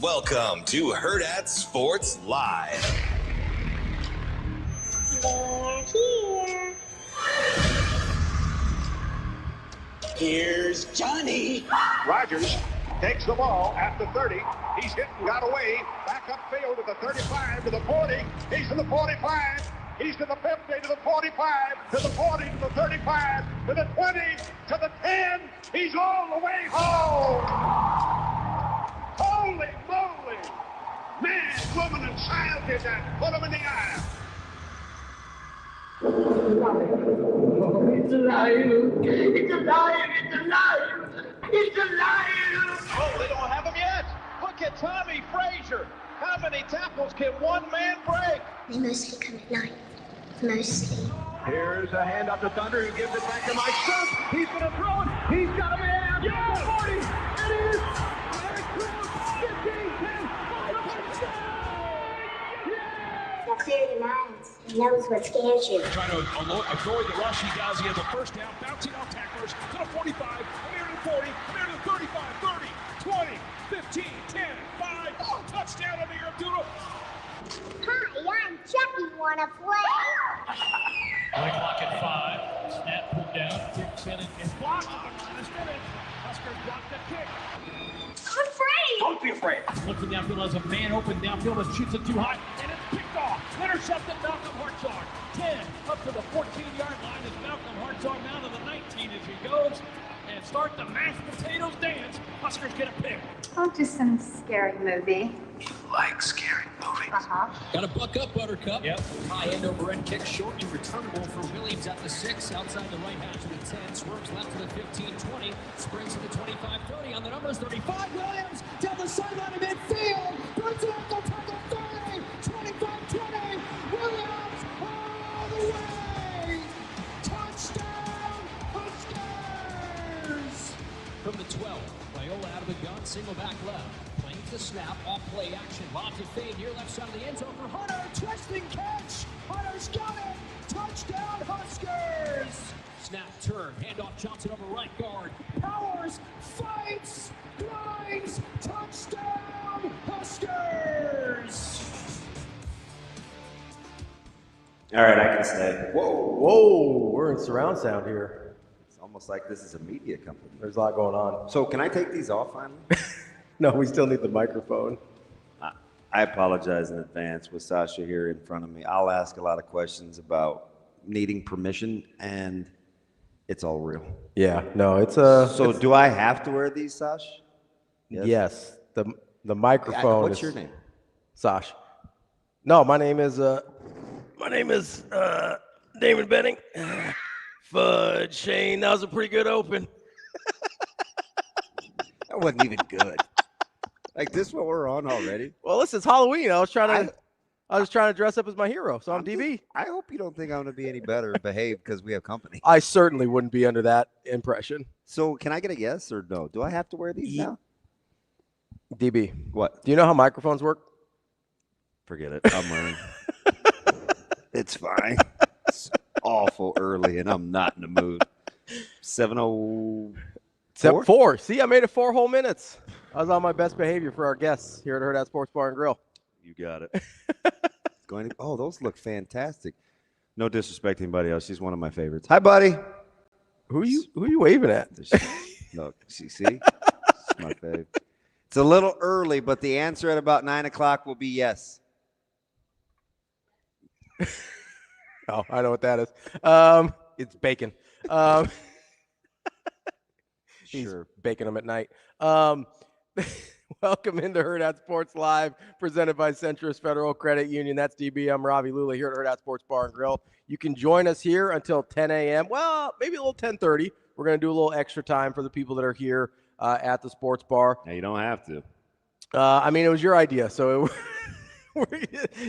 Welcome to Hurrdat Sports Live. They're here. Here's Johnny. Rogers takes the ball at the 30. He's hit and got away. Back upfield to the 35, to the 40. He's to the 45. He's to the 50, to the 45, to the 40, to the 35, to the 20, to the 10. He's all the way home. Holy moly. Man, woman, and child did that. Put him in the eye. It's alive! It's alive! It's alive! It's alive! Oh, they don't have him yet. Look at Tommy Frazier. How many tackles can one man break? They mostly come at night. Mostly. Here's a hand up to Thunder, who gives it back to Mike Stokes. He's going to throw it. He's got a man. Yeah! 40. It is. Larry Cruz. 15, 10. That's 39. He knows what scares you. Trying to avoid the rush he does. He has a first down, bouncing off tacklers to the 45, here to the 40, here to the 35, 30, 20, 15, 10, 5, touchdown on the Abdullah. Hi, I'm Chucky. Wanna play? Play clock at 5. Snap pulled down, kicks in and blocked at the line of scrimmage. Huskers blocked the kick. I'm afraid. Don't be afraid. Looking downfield as a man open downfield and shoots it too high, and it's picked off. Intercepted Malcolm Hartzog. 10 up to the 14-yard line as Malcolm Hartzog down to the 19 as he goes and start the mashed potatoes dance. Huskers get a pick. Oh, just some scary movie. You like scary movies? Got to buck up, Buttercup. Yep. High end over end kick, short and returnable for Williams at the 6, outside the right hash to the 10, swerves left to the 15, 20, springs to the 25, 30 on the numbers, 35, Williams down the sideline of midfield, puts it up the tackle, 30, 25, 20, Williams all the way, touchdown, Huskers! From the 12, Viola out of the gun, single back left. The snap, off play action, lobs a fade near left side of the end zone for Hunter, twisting catch, Hunter's got it, touchdown Huskers! Snap, turn, handoff, Johnson over right guard, powers, fights, grinds, touchdown Huskers! All right, I can stay. Whoa, we're in surround sound here. It's almost like this is a media company. There's a lot going on. So can I take these off finally? No, we still need the microphone. I apologize in advance with Sasha here in front of me. I'll ask a lot of questions about needing permission, and it's all real. Yeah, no, it's a... So do I have to wear these, Sash? Yes. The microphone What's your name? Sash. No, my name is Damon Benning. Fudge, Shane, that was a pretty good open. That wasn't even good. Like this what we're on already? Well, listen, it's Halloween. I was trying to dress up as my hero, so I'm DB. I hope you don't think I'm going to be any better behaved because we have company. I certainly wouldn't be under that impression. So can I get a yes or no? Do I have to wear these now? DB. What? Do you know how microphones work? Forget it. I'm learning. It's fine. It's awful early, and I'm not in the mood. 7:04? 4. See, I made it 4 whole minutes. I was on my best behavior for our guests here at Hurrdat Sports Bar and Grill. You got it. Oh, those look fantastic. No disrespect to anybody else. She's one of my favorites. Hi, buddy. Who are you waving at? Look, see? It's my fave. It's a little early, but the answer at about 9 o'clock will be yes. Oh, I know what that is. It's bacon. He's Sure. baking them at night. Welcome into Hurrdat Sports Live, presented by Centrist Federal Credit Union. That's DB. I'm Ravi, Lulla here at Hurrdat Sports Bar and Grill. You can join us here until 10 a.m. Well, maybe a little 10:30. We're going to do a little extra time for the people that are here at the sports bar. Yeah, you don't have to. I mean, it was your idea, so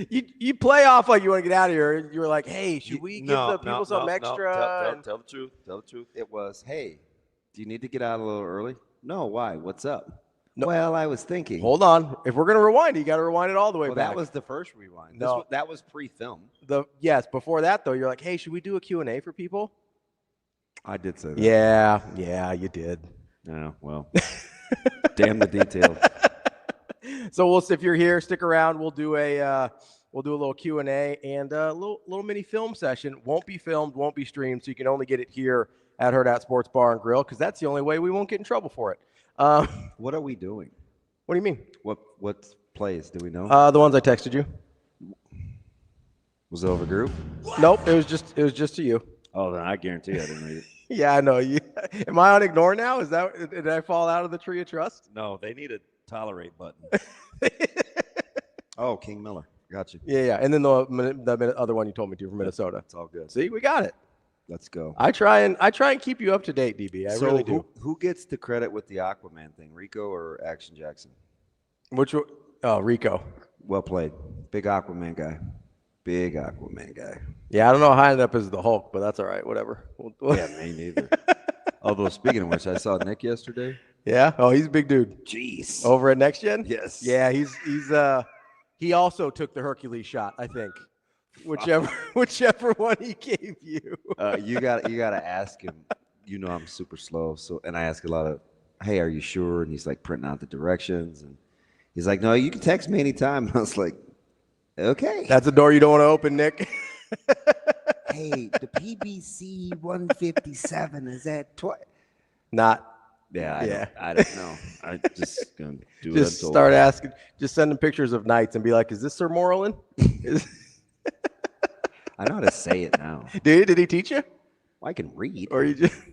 you play off like you want to get out of here. You were like, "Hey, should we give the people something extra?" Tell the truth. Tell the truth. It was, "Hey, do you need to get out a little early?" No, why? What's up? No. Well, I was thinking. Hold on. If we're going to rewind it, you got to rewind it all the way back. That was the first rewind. No. That was pre-film. Yes, before that, though, you're like, hey, should we do a Q&A for people? I did say that. Yeah, you did. Yeah, well, damn the details. So we'll if you're here, stick around. We'll do a little Q&A and a little mini film session. Won't be filmed, won't be streamed, so you can only get it here at Hurrdat Sports Bar and Grill because that's the only way we won't get in trouble for it. What are we doing? What do you mean? What plays? Do we know? The ones I texted you. Was it over group? Nope, it was just to you. Oh, then I guarantee I didn't read it. Yeah, I know. Am I on ignore now? Did I fall out of the tree of trust? No, they need a tolerate button. Oh, King Miller. Got you. Yeah. And then the other one you told me to from Minnesota. It's all good. See, we got it. Let's go. I try and keep you up to date, DB. I really do. Who gets the credit with the Aquaman thing, Rico or Action Jackson? Which one? Oh, Rico. Well played. Big Aquaman guy. Yeah, I don't know how I ended up as the Hulk, but that's all right. Whatever. Yeah, me neither. Although, speaking of which, I saw Nick yesterday. Yeah? Oh, he's a big dude. Jeez. Over at Next Gen? Yes. Yeah, he also took the Hercules shot, I think. Whichever one he gave you. You gotta ask him. You know I'm super slow, and I ask a lot of, hey, are you sure? And he's like printing out the directions, and he's like, no, you can text me anytime. And I was like, okay. That's a door you don't want to open, Nick. Hey, the PBC 157 is that not. Yeah, I don't know. I just gonna do just start asking. Just send him pictures of knights and be like, "Is this Sir Morlin?" I know how to say it now. Did he teach you? Well, I can read. Or you just? Do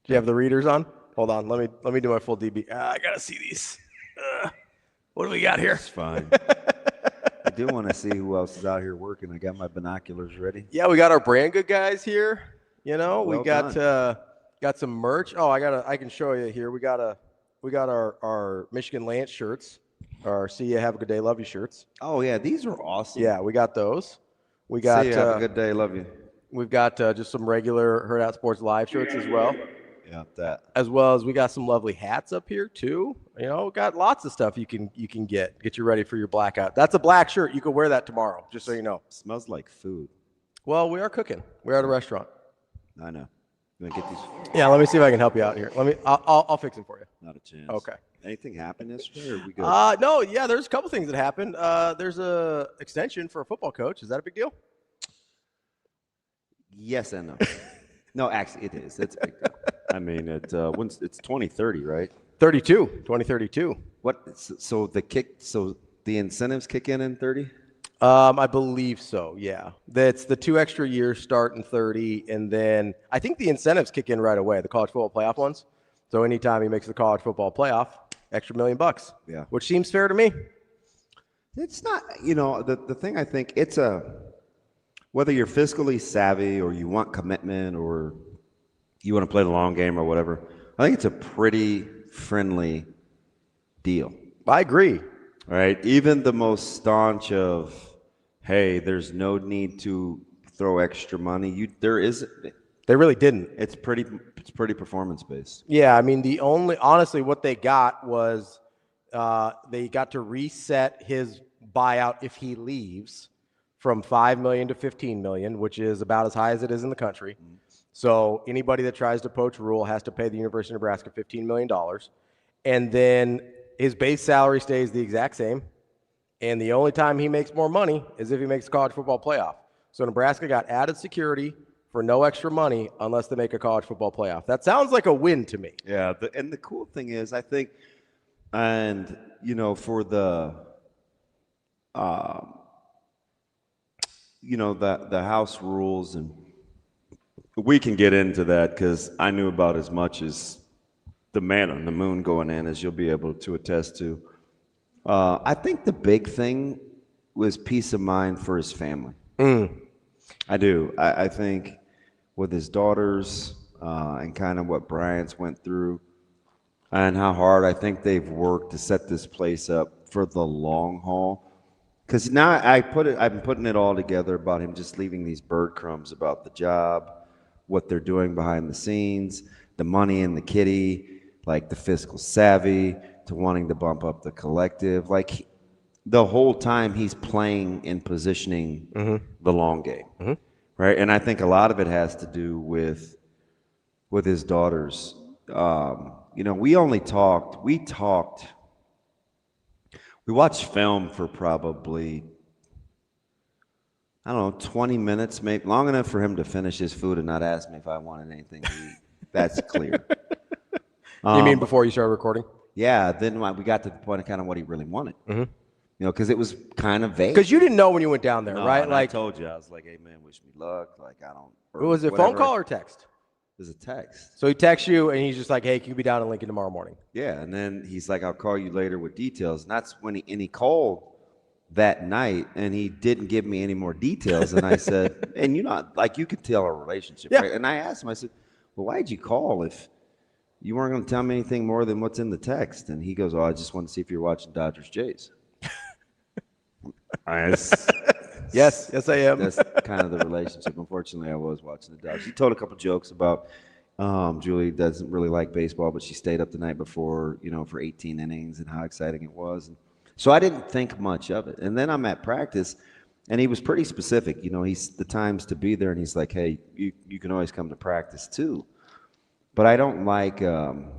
you have the readers on? Hold on. Let me do my full DB. I gotta see these. What do we got here? It's fine. I do want to see who else is out here working. I got my binoculars ready. Yeah, we got our brand good guys here. You know, Well we got some merch. Oh, I can show you here. We got our Michigan Lance shirts. Our See Ya, Have a Good Day, Love You shirts. Oh yeah, these are awesome. Yeah, we got those. We got See ya, have a good day, love you. We've got just some regular Hurrdat Sports Live shirts as well. Yeah, that. As well as we got some lovely hats up here too. You know, got lots of stuff you can get you ready for your blackout. That's a black shirt. You can wear that tomorrow, just so you know. Smells like food. Well, we are cooking. We're at a restaurant. I know. You want to get these? Yeah, let me see if I can help you out here. I'll fix them for you. Not a chance. Okay. Anything happened yesterday, or are we good? No, yeah, there's a couple things that happened. There's a extension for a football coach. Is that a big deal? Yes and no. No, actually, it is. It's a big deal. I mean, it's 2030, right? 2032. What? So the incentives kick in 30? I believe so. Yeah, that's the 2 extra years start in 30, and then I think the incentives kick in right away. The college football playoff ones. So anytime he makes the college football playoff, extra $1 million. Yeah, which seems fair to me. It's not. You know, the thing I think it's whether you're fiscally savvy or you want commitment or you want to play the long game or whatever. I think it's a pretty friendly deal. I agree. Right? Even the most staunch of, hey, there's no need to throw extra money. They really didn't. It's pretty performance based. Yeah, I mean honestly what they got was they got to reset his buyout if he leaves from $5 million to $15 million, which is about as high as it is in the country. Mm-hmm. So anybody that tries to poach Rhule has to pay the University of Nebraska $15 million. And then his base salary stays the exact same. And the only time he makes more money is if he makes the college football playoff. So Nebraska got added security for no extra money unless they make a college football playoff. That sounds like a win to me. Yeah, and the cool thing is, I think, and, you know, for the, you know, the House Rhules, and we can get into that because I knew about as much as the man on the moon going in, as you'll be able to attest to. I think the big thing was peace of mind for his family. I do. I think with his daughters and kind of what Bryant's went through and how hard I think they've worked to set this place up for the long haul. Because now I've been putting it all together about him just leaving these bird crumbs about the job, what they're doing behind the scenes, the money in the kitty, like the fiscal savvy, to wanting to bump up the collective. Like the whole time he's playing and positioning the long game, right? And I think a lot of it has to do with his daughters. You know, we talked We watched film for probably, I don't know, 20 minutes, maybe long enough for him to finish his food and not ask me if I wanted anything to eat. That's clear. You mean before you started recording? Yeah. Then we got to the point of kind of what he really wanted. Mm-hmm. You know, because it was kind of vague. Because you didn't know when you went down there, no, right? Like I told you, I was like, "Hey man, wish me luck." Like I don't. Was it a phone call or text? It was a text. So he texts you, and he's just like, "Hey, can you be down in Lincoln tomorrow morning?" Yeah, and then he's like, "I'll call you later with details." And that's when he called that night, and he didn't give me any more details. And I said, "And you know, like you could tell our relationship, yeah. right?" And I asked him, I said, "Well, why'd you call if you weren't going to tell me anything more than what's in the text?" And he goes, "Oh, I just wanted to see if you're watching Dodgers Jays." Yes, I am. That's kind of the relationship. Unfortunately, I was watching the Dodgers. He told a couple jokes about Julie doesn't really like baseball, but she stayed up the night before, you know, for 18 innings and how exciting it was. And so I didn't think much of it. And then I'm at practice, and he was pretty specific. You know, he's the times to be there, and he's like, "Hey, you can always come to practice too." But I don't like, you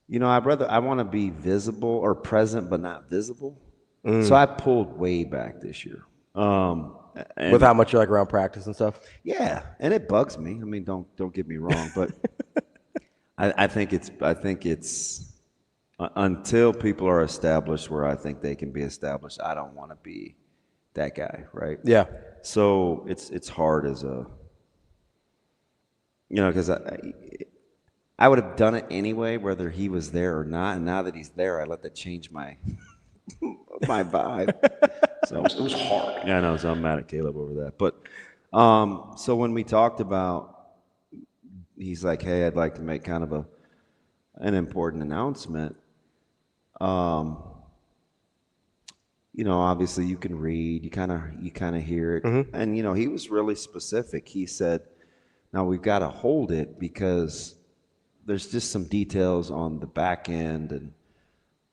know, I want to be visible or present, but not visible. So I pulled way back this year. With how much you like around practice and stuff? Yeah, and it bugs me. I mean, don't get me wrong, but I think it's until people are established where I think they can be established, I don't want to be that guy, right? Yeah. So it's hard as a, you know, because I would have done it anyway, whether he was there or not. And now that he's there, I let that change my my vibe. So it was hard. Yeah, I know. So I'm mad at Caleb over that. But so when we talked about, he's like, "Hey, I'd like to make kind of an important announcement." You know, obviously you can read, you kind of hear it, and you know, he was really specific. He said, "Now we've got to hold it because there's just some details on the back end and."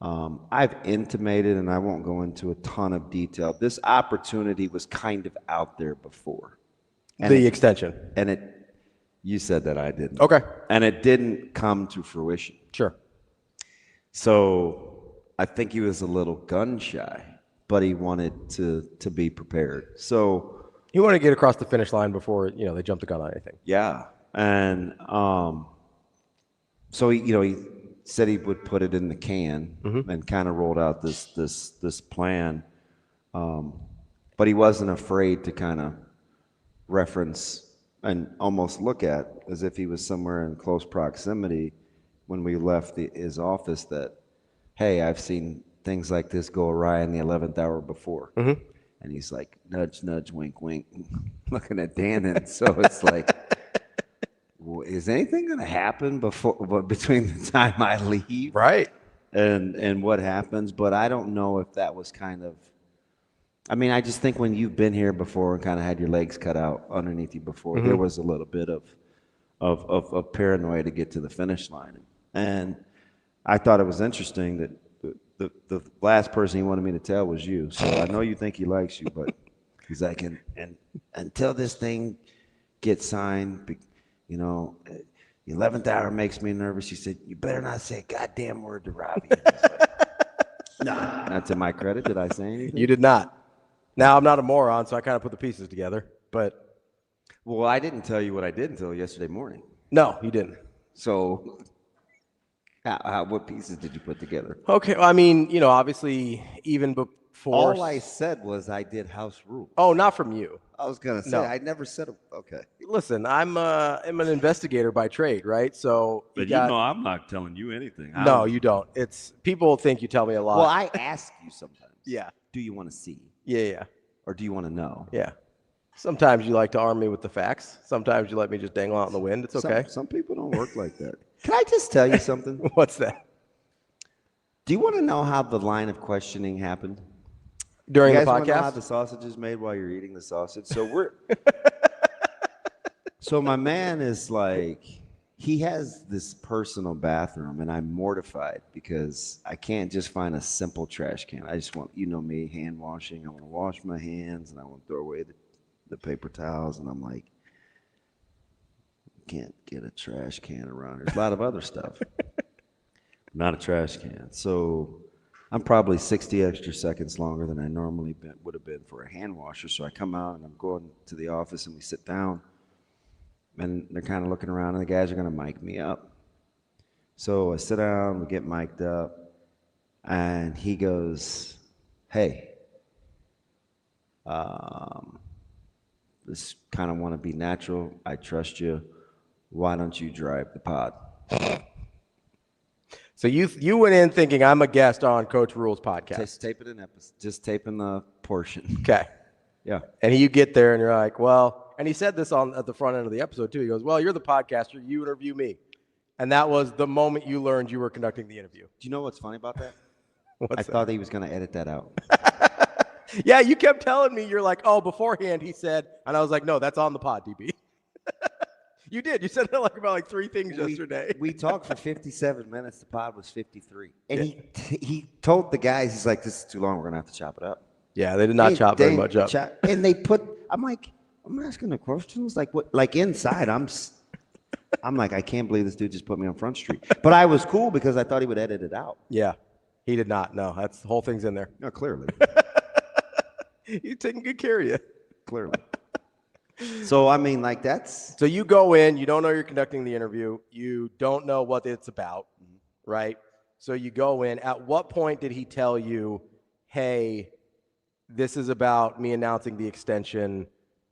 I've intimated, and I won't go into a ton of detail. This opportunity was kind of out there before. And the extension. And you said that, I didn't. Okay. And it didn't come to fruition. Sure. So I think he was a little gun shy, but he wanted to be prepared. So he wanted to get across the finish line before, you know, they jumped the gun on anything. Yeah. And so he said he would put it in the can and kind of rolled out this plan, but he wasn't afraid to kind of reference and almost look at as if he was somewhere in close proximity when we left his office that, "Hey, I've seen things like this go awry in the 11th hour before." And he's like, nudge, nudge, wink, wink, looking at Dannen. So it's like, is anything going to happen between the time I leave, right, and what happens? But I don't know if that was kind of. I mean, I just think when you've been here before and kind of had your legs cut out underneath you before, there was a little bit of paranoia to get to the finish line, and I thought it was interesting that the last person he wanted me to tell was you. So I know you think he likes you, but he's like, and until this thing gets signed. You know, the 11th hour makes me nervous. He said, "You better not say a goddamn word to Ravi." No, not to my credit. Did I say anything? You did not. Now, I'm not a moron, so I kind of put the pieces together. But well, I didn't tell you what I did until yesterday morning. No, you didn't. So what pieces did you put together? Okay, well, I mean, you know, obviously, even before. All I said was I did House Rhules. Oh, not from you. I was gonna say, no. I never said. Okay. Listen, I'm an investigator by trade, right? So, but you know, I'm not telling you anything. No, you don't. It's people think you tell me a lot. Well, I ask you sometimes. Yeah. Do you want to see? Yeah. Or do you want to know? Yeah. Sometimes you like to arm me with the facts. Sometimes you let me just dangle out in the wind. It's okay. Some people don't work like that. Can I just tell you something? What's that? Do you want to know how the line of questioning happened? During the podcast? podcast? Know how the sausage is made while you're eating the sausage? So so my man is like, he has this personal bathroom, and I'm mortified because I can't just find a simple trash can. I just want, you know me, hand washing. I want to wash my hands, and I want to throw away the paper towels, and I'm like, can't get a trash can around. There's a lot of other stuff. Not a trash can. So I'm probably 60 extra seconds longer than I normally would have been for a hand washer. So I come out and I'm going to the office and we sit down and they're kind of looking around and the guys are going to mic me up. So I sit down, we get mic'd up, and he goes, "Hey, just kind of want to be natural. I trust you. Why don't you drive the pod?" So you went in thinking I'm a guest on Coach Rhule's podcast. Just taping an episode. Just taping the portion. Okay. Yeah. And you get there and you're like, well, and he said this at the front end of the episode too. He goes, "Well, you're the podcaster. You interview me." And that was the moment you learned you were conducting the interview. Do you know what's funny about that? I thought he was going to edit that out. Yeah, you kept telling me, you're like, "Oh, beforehand he said," and I was like, "No, that's on the pod, DB." You did. You said that about 3 things yesterday. We talked for 57 minutes. The pod was 53. And he told the guys, he's like, "This is too long. We're going to have to chop it up." Yeah, they did not chop very much up. And I'm like, I'm asking the questions. Like, what? Like, inside, I'm like, I can't believe this dude just put me on Front Street. But I was cool because I thought he would edit it out. Yeah, he did not. No, that's the whole thing's in there. No, clearly. He's taking good care of you. Clearly. So, I mean, like, that's... So you go in, you don't know you're conducting the interview. You don't know what it's about, right? So you go in. At what point did he tell you, "Hey, this is about me announcing the extension"?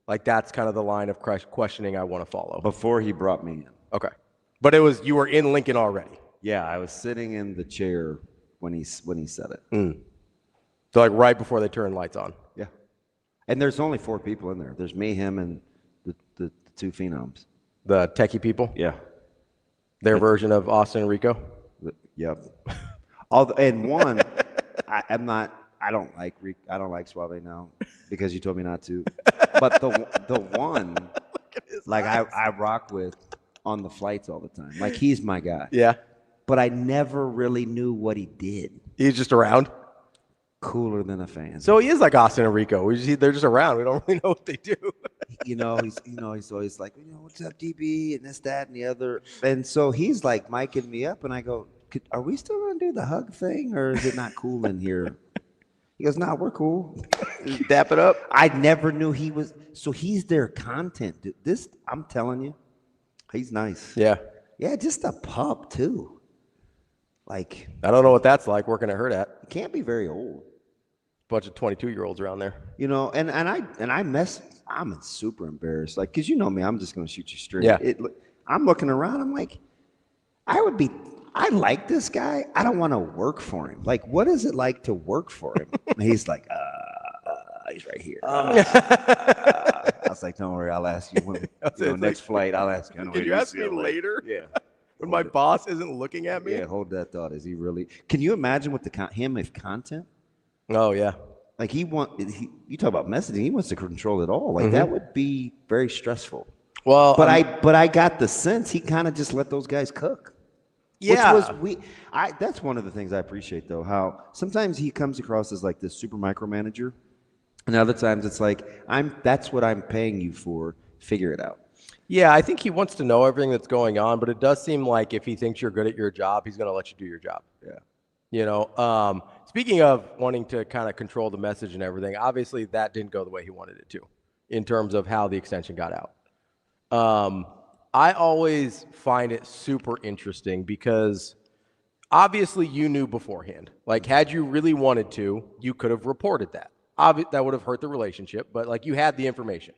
Like, that's kind of the line of questioning I want to follow. Before he brought me in. Okay. But you were in Lincoln already. Yeah, I was sitting in the chair when he said it. So, like, right before they turned lights on. Yeah. And there's only 4 people in there. There's me, him, and the 2 phenoms. The techie people? Yeah. Their version of Austin and Rico? Yep. And one, I don't like Suave now because you told me not to. But the one, like, I rock with on the flights all the time. Like, he's my guy. Yeah. But I never really knew what he did. He's just around? Cooler than a fan. So he is like Austin and Rico. They're just around. We don't really know what they do. He's always like, "What's up, DB?" and this, that, and the other. And so he's like micing me up, and I go, "Are we still gonna do the hug thing, or is it not cool in here?" He goes, "No, we're cool." Dap it up. I never knew he was. So he's their content. This, I'm telling you, he's nice. Yeah. Yeah, just a pup too. Like, I don't know what that's like working at Hurrdat. He can't be very old. Bunch of 22-year-olds around there. I'm super embarrassed. Like, because you know me, I'm just going to shoot you straight. Yeah. I'm looking around. I'm like, I like this guy. I don't want to work for him. Like, what is it like to work for him? And he's like, he's right here. I was like, don't worry, I'll ask you when next flight. I'll ask you. Can you ask me later? Yeah. When my boss isn't looking at me? Yeah, hold that thought. Is he really? Can you imagine with him if content? Oh, yeah. Like, you talk about messaging, he wants to control it all. Like, that would be very stressful. Well, but I got the sense he kind of just let those guys cook. Yeah. That's one of the things I appreciate, though, how sometimes he comes across as like this super micromanager, and other times it's like, that's what I'm paying you for. Figure it out. Yeah, I think he wants to know everything that's going on, but it does seem like if he thinks you're good at your job, he's going to let you do your job. Yeah. Speaking of wanting to kind of control the message and everything, obviously that didn't go the way he wanted it to in terms of how the extension got out. I always find it super interesting because obviously you knew beforehand. Like, had you really wanted to, you could have reported that. That would have hurt the relationship, but like, you had the information.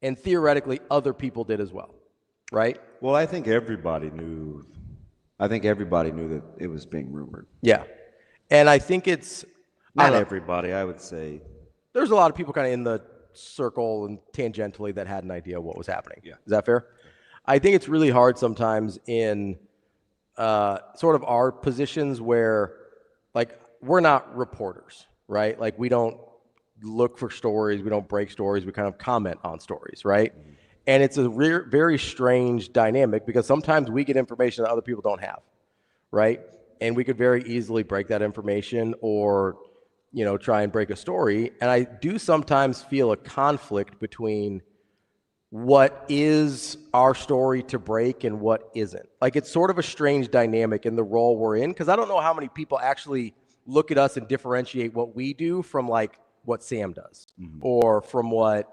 And theoretically, other people did as well, right? Well, I think everybody knew that it was being rumored. Yeah. And I think it's... Not everybody, I would say. There's a lot of people kind of in the circle and tangentially that had an idea what was happening. Yeah. Is that fair? I think it's really hard sometimes in sort of our positions where, like, we're not reporters, right? Like, we don't look for stories, we don't break stories, we kind of comment on stories, right? Mm-hmm. And it's a very strange dynamic because sometimes we get information that other people don't have, right? And we could very easily break that information or, try and break a story. And I do sometimes feel a conflict between what is our story to break and what isn't. Like, it's sort of a strange dynamic in the role we're in because I don't know how many people actually look at us and differentiate what we do from like what Sam does or from what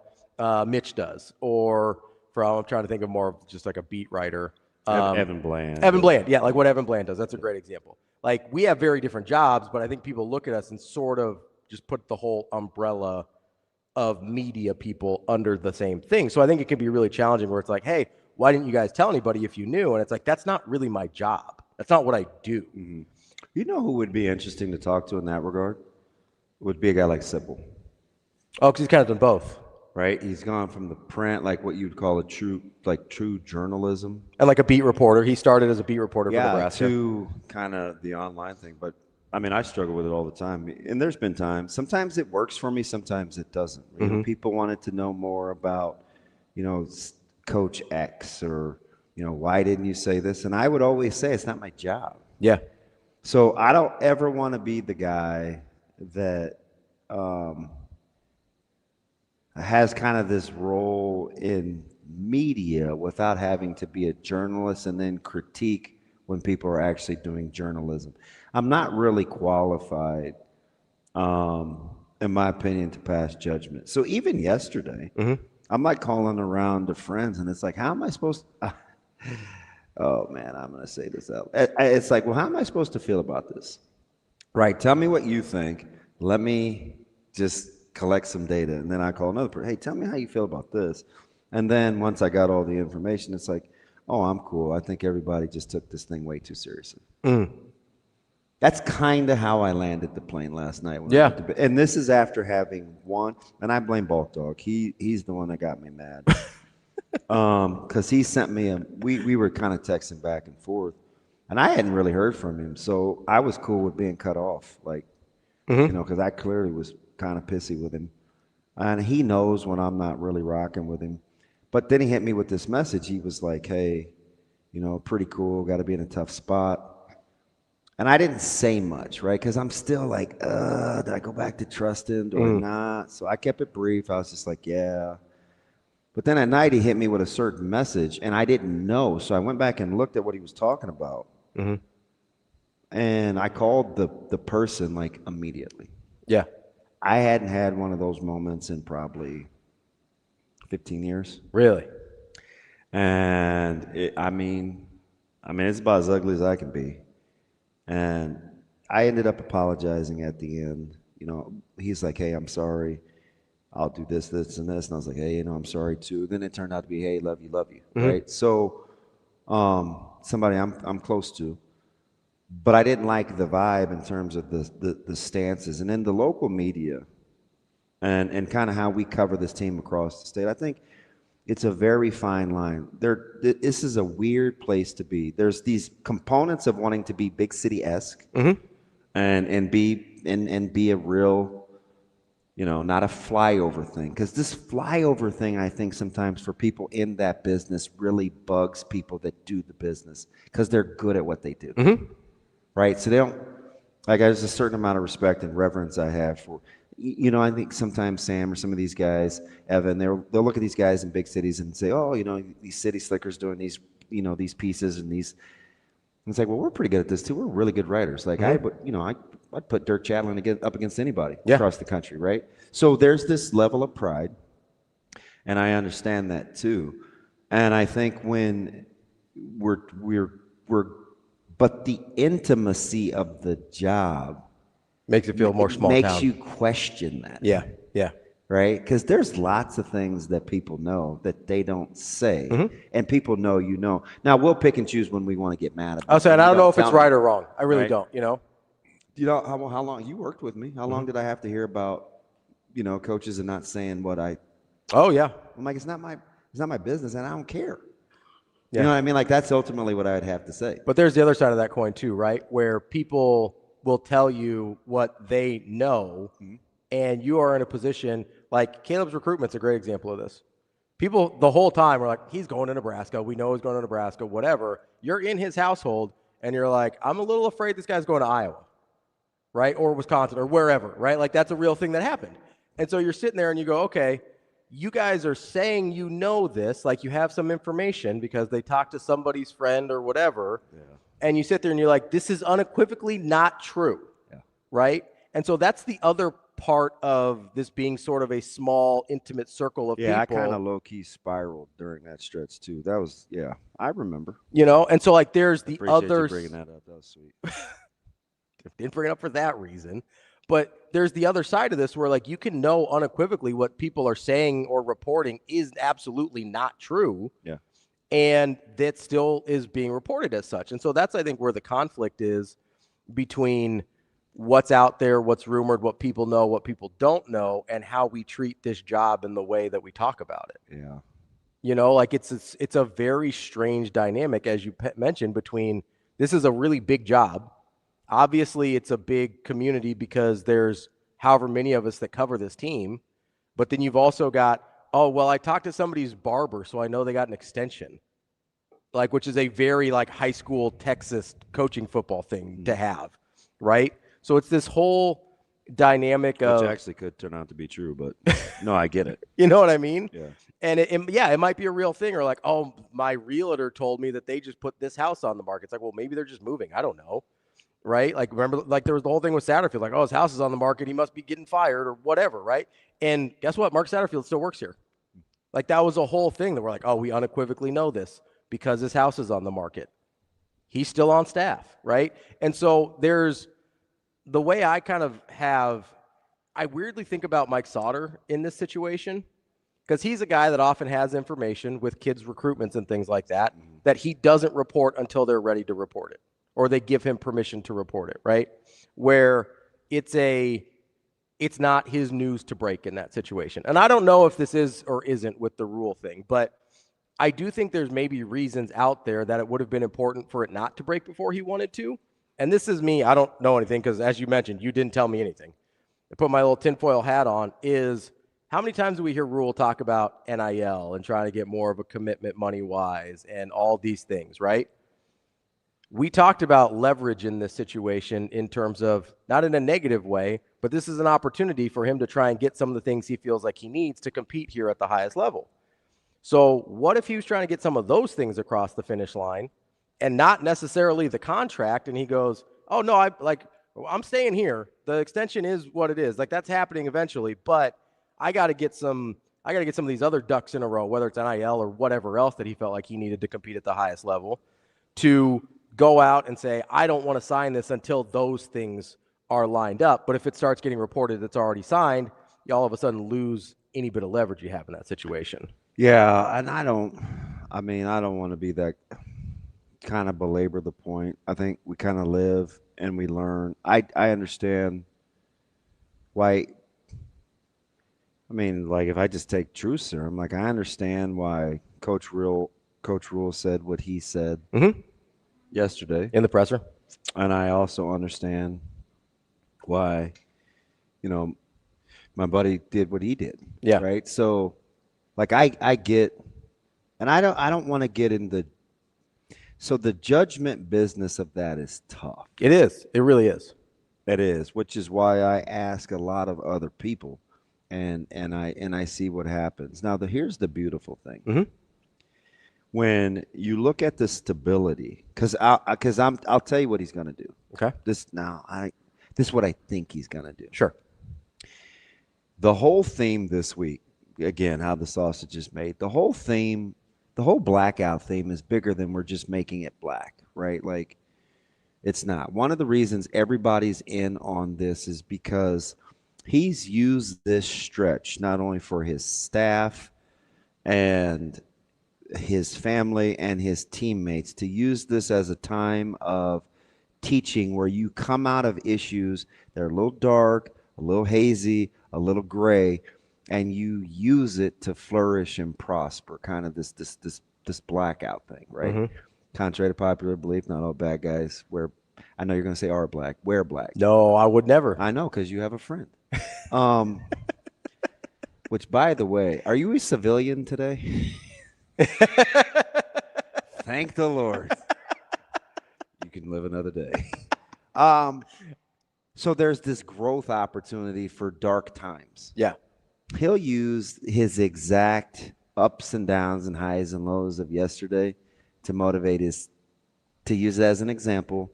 Mitch does or from, I'm trying to think of more of just like a beat writer. Evan Bland. Evan Bland. Yeah. Like what Evan Bland does. That's a great example. Like we have very different jobs, but I think people look at us and sort of just put the whole umbrella of media people under the same thing. So I think it can be really challenging where it's like, hey, why didn't you guys tell anybody if you knew? And it's like, that's not really my job. That's not what I do. Mm-hmm. You know who would be interesting to talk to in that regard? Would be a guy like Sipple. Oh, because he's kind of done both. Right? He's gone from the print, like what you'd call a true journalism. And like a beat reporter. He started as a beat reporter for Nebraska. To kind of the online thing. But, I mean, I struggle with it all the time. And there's been times. Sometimes it works for me. Sometimes it doesn't. You know, people wanted to know more about, you know, Coach X or, you know, why didn't you say this? And I would always say it's not my job. Yeah. So I don't ever want to be the guy that has kind of this role in media without having to be a journalist and then critique when people are actually doing journalism. I'm not really qualified, in my opinion, to pass judgment. So even yesterday, I'm like calling around to friends, and it's like, how am I supposed to? Oh, man, I'm going to say this out. It's like, well, how am I supposed to feel about this? Right. Tell me what you think. Let me just collect some data. And then I call another person. Hey, tell me how you feel about this. And then once I got all the information, it's like, oh, I'm cool. I think everybody just took this thing way too seriously. That's kind of how I landed the plane last night. When I went to bed. And this is after having won. And I blame Bulk Dog. He's the one that got me mad. Because he sent me we were kind of texting back and forth. And I hadn't really heard from him. So I was cool with being cut off. Like, you know, because I clearly was kind of pissy with him. And he knows when I'm not really rocking with him. But then he hit me with this message. He was like, hey, you know, pretty cool. Got to be in a tough spot. And I didn't say much, right? Because I'm still like, did I go back to trusting or not? So I kept it brief. I was just like, yeah. But then at night, he hit me with a certain message, and I didn't know. So I went back and looked at what he was talking about. And I called the person, like, immediately. Yeah. I hadn't had one of those moments in probably 15 years. Really? And, I mean, it's about as ugly as I can be. And I ended up apologizing at the end. You know, he's like, hey, I'm sorry. I'll do this, this, and this. And I was like, hey, you know, I'm sorry too. Then it turned out to be, hey, love you, right? So somebody I'm close to. But I didn't like the vibe in terms of the stances. And in the local media and kind of how we cover this team across the state, I think it's a very fine line. This is a weird place to be. There's these components of wanting to be big city-esque and be a real, you know, not a flyover thing. Because this flyover thing, I think sometimes for people in that business really bugs people that do the business because they're good at what they do. Right? So they don't, like, there's a certain amount of respect and reverence I have for, you know, I think sometimes Sam or some of these guys, Evan, they'll look at these guys in big cities and say, oh, you know, these city slickers doing these, you know, these pieces and these. And it's like, well, we're pretty good at this too. We're really good writers. Like I'd put Dirk Chatelain up against anybody across the country, right? So there's this level of pride, and I understand that too. And I think when but the intimacy of the job makes it feel more small makes town. you question that. Yeah. Right? Because there's lots of things that people know that they don't say, and people know you know. Now, we'll pick and choose when we want to get mad about it. I'll say, and I don't know if it's right or wrong. I really don't, you know? You know, how long you worked with me? How long did I have to hear about, you know, coaches and not saying what I... Oh, yeah. I'm like, it's not my business, and I don't care. Yeah. You know what I mean? Like, that's ultimately what I would have to say. But there's the other side of that coin, too, right? Where people will tell you what they know, and you are in a position... Like, Caleb's Recruitment's a great example of this. People the whole time are like, he's going to Nebraska. We know he's going to Nebraska, whatever. You're in his household, and you're like, I'm a little afraid this guy's going to Iowa, right? Or Wisconsin or wherever, right? Like, that's a real thing that happened. And so you're sitting there, and you go, okay, you guys are saying you know this, like you have some information because they talked to somebody's friend or whatever, and you sit there, and you're like, this is unequivocally not true. right? And so that's the other part of this being sort of a small, intimate circle of people. Yeah, I kind of low-key spiraled during that stretch, too. That was, yeah, I remember. You know, and so, like, there's the other... You bringing that up. That was sweet. Didn't bring it up for that reason. But there's the other side of this where, like, you can know unequivocally what people are saying or reporting is absolutely not true. Yeah. And that still is being reported as such. And so that's, I think, where the conflict is between what's out there, what's rumored, what people know, what people don't know, and how we treat this job in the way that we talk about it. Yeah. You know, like it's a very strange dynamic, as you mentioned, between this is a really big job. Obviously, it's a big community because there's however many of us that cover this team. But then you've also got, oh, well, I talked to somebody's barber, so I know they got an extension. Like, which is a very, like, high school Texas coaching football thing to have, right? So it's this whole dynamic of... Which actually could turn out to be true, but no, I get it. You know what I mean? Yeah. And, it might be a real thing. Or like, oh, my realtor told me that they just put this house on the market. It's like, well, maybe they're just moving. I don't know. Right? Like, remember, like, there was the whole thing with Satterfield. Like, oh, his house is on the market. He must be getting fired or whatever, right? And guess what? Mark Satterfield still works here. Like, that was a whole thing that we're like, oh, we unequivocally know this because his house is on the market. He's still on staff, right? And so there's the way I kind of I weirdly think about Mike Sautter in this situation because he's a guy that often has information with kids' recruitments and things like that that he doesn't report until they're ready to report it or they give him permission to report it, right? Where it's not his news to break in that situation. And I don't know if this is or isn't with the Rhule thing, but I do think there's maybe reasons out there that it would have been important for it not to break before he wanted to. And this is me. I don't know anything because, as you mentioned, you didn't tell me anything. I put my little tinfoil hat on is how many times do we hear Rhule talk about NIL and trying to get more of a commitment money-wise and all these things, right? We talked about leverage in this situation in terms of not in a negative way, but this is an opportunity for him to try and get some of the things he feels like he needs to compete here at the highest level. So what if he was trying to get some of those things across the finish line and not necessarily the contract? And he goes, oh, no, I'm staying here. The extension is what it is. Like, that's happening eventually, but I got to get some of these other ducks in a row, whether it's NIL or whatever else that he felt like he needed to compete at the highest level, to go out and say, I don't want to sign this until those things are lined up. But if it starts getting reported it's already signed, you all of a sudden lose any bit of leverage you have in that situation. Yeah, and I don't want to be that kind of belabor the point. I think we kind of live and we learn. I understand why. I mean, like, if I just take truth serum, like, I understand why Coach Rhule said what he said yesterday in the presser, and I also understand why, my buddy did what he did. Yeah. Right. So, like, I get, and I don't want to get in so the judgment business of that is tough. It is. It really is. It is, which is why I ask a lot of other people, and I see what happens. Now, here's the beautiful thing. When you look at the stability, because I'll tell you what he's going to do. Okay. This is what I think he's going to do. Sure. The whole theme this week, again, how the sausage is made, the whole blackout theme is bigger than we're just making it black, right? Like, it's not. One of the reasons everybody's in on this is because he's used this stretch not only for his staff and his family and his teammates to use this as a time of teaching where you come out of issues that are a little dark, a little hazy, a little gray, and you use it to flourish and prosper, kind of this blackout thing, right? Contrary to popular belief, not all bad guys wear, I know you're going to say are black, wear black. No, I would never. I know, because you have a friend. Which, by the way, are you a civilian today? Thank the Lord. You can live another day. So there's this growth opportunity for dark times. Yeah. He'll use his exact ups and downs and highs and lows of yesterday to motivate to use it as an example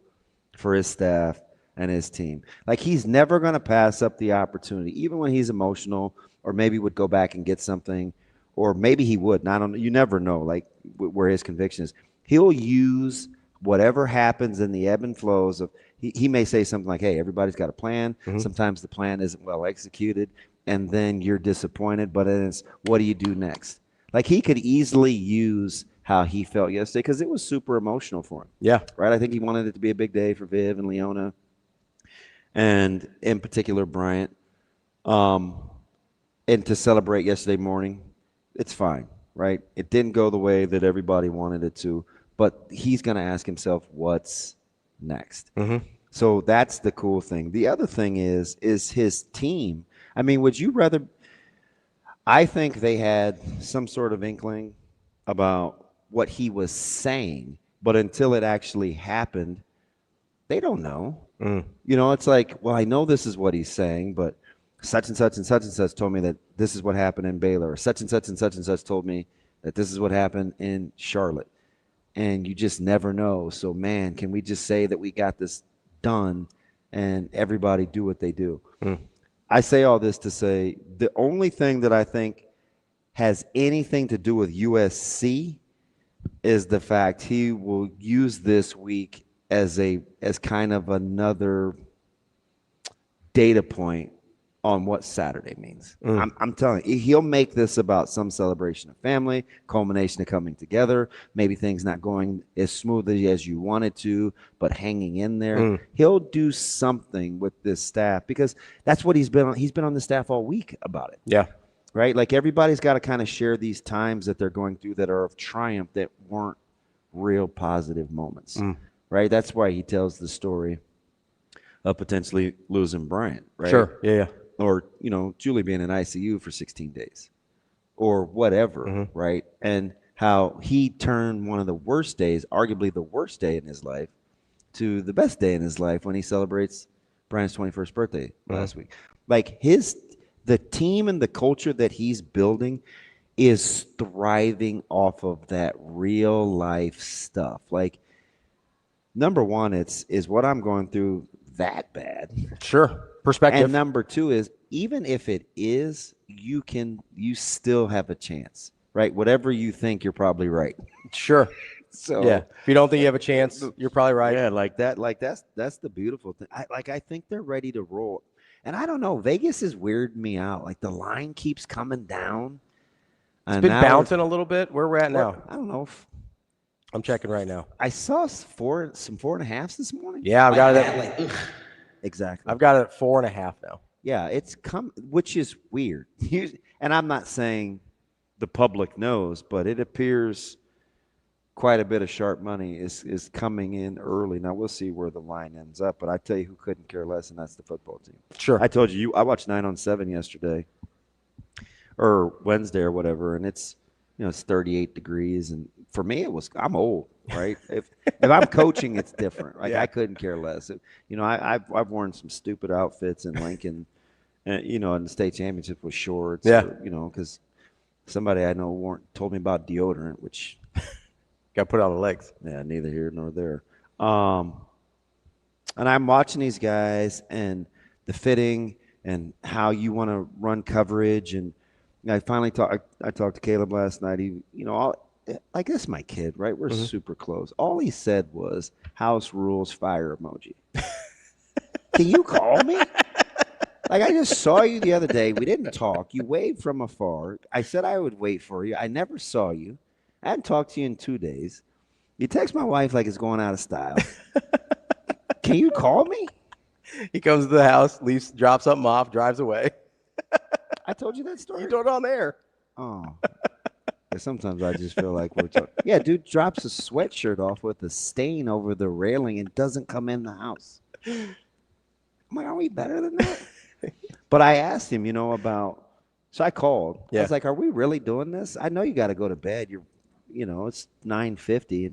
for his staff and his team. Like, he's never going to pass up the opportunity, even when he's emotional, or maybe would go back and get something, or maybe he would. I don't know. You never know, like, where his conviction is. He'll use whatever happens in the ebb and flows of he may say something like, hey, everybody's got a plan. Sometimes the plan isn't well executed, and then you're disappointed, but then it's, what do you do next? Like, he could easily use how he felt yesterday, because it was super emotional for him. Yeah. Right? I think he wanted it to be a big day for Viv and Leona, and in particular Bryant. And to celebrate yesterday morning, it's fine, right? It didn't go the way that everybody wanted it to, but he's going to ask himself, what's next? So that's the cool thing. The other thing is his team. I mean, would you rather – I think they had some sort of inkling about what he was saying, but until it actually happened, they don't know. You know, it's like, well, I know this is what he's saying, but such and such and such and such told me that this is what happened in Baylor, or such and such and such and such told me that this is what happened in Charlotte. And you just never know. So, man, can we just say that we got this done and everybody do what they do? I say all this to say the only thing that I think has anything to do with USC is the fact he will use this week as kind of another data point on what Saturday means. I'm telling you, he'll make this about some celebration of family, culmination of coming together, maybe things not going as smoothly as you wanted to, but hanging in there. He'll do something with this staff, because that's what he's been on. He's been on the staff all week about it. Yeah. Right? Like, everybody's got to kind of share these times that they're going through that are of triumph that weren't real positive moments. Right? That's why he tells the story of potentially losing Bryant, right? Sure. Yeah. Or, you know, Julie being in ICU for 16 days or whatever, right? And how he turned one of the worst days, arguably the worst day in his life, to the best day in his life when he celebrates Bryant's 21st birthday last week. Like, the team and the culture that he's building is thriving off of that real life stuff. Like, number one, is what I'm going through that bad? Sure. Perspective. And number two is, even if it is, you still have a chance, right? Whatever you think, you're probably right. Sure. So yeah, if you don't think you have a chance, you're probably right. Yeah, that's the beautiful thing. I think they're ready to roll. And I don't know, Vegas is weirding me out. Like, the line keeps coming down. It's been bouncing a little bit. Where we're at now? I don't know. I'm checking right now. I saw some 4.5s this morning. Yeah, I've got it at exactly. I've got it at 4.5 now. Yeah, it's come, which is weird. And I'm not saying the public knows, but it appears quite a bit of sharp money is coming in early. Now, we'll see where the line ends up, but I tell you who couldn't care less, and that's the football team. Sure. I told you, I watched 9 on 7 yesterday, or Wednesday or whatever, and it's 38 degrees, and for me, I'm old, right? if I'm coaching, it's different. Like, I couldn't care less. I've worn some stupid outfits in Lincoln, in the state championship with shorts. Yeah. Because somebody I know told me about deodorant, which got put on the legs. Yeah, neither here nor there. And I'm watching these guys and the fitting and how you want to run coverage. And I finally talked to Caleb last night. He, like, this is my kid, right? We're super close. All he said was House Rhules fire emoji. Can you call me? Like, I just saw you the other day. We didn't talk. You waved from afar. I said I would wait for you. I never saw you. I hadn't talked to you in 2 days. You text my wife like it's going out of style. Can you call me? He comes to the house, drops something off, drives away. I told you that story. You told it on air. Oh. Sometimes I just feel like we're talking. Yeah, dude drops a sweatshirt off with a stain over the railing and doesn't come in the house. I'm like, are we better than that? But I asked him, about. So I called. Yeah. I was like, are we really doing this? I know you got to go to bed. It's 9:50.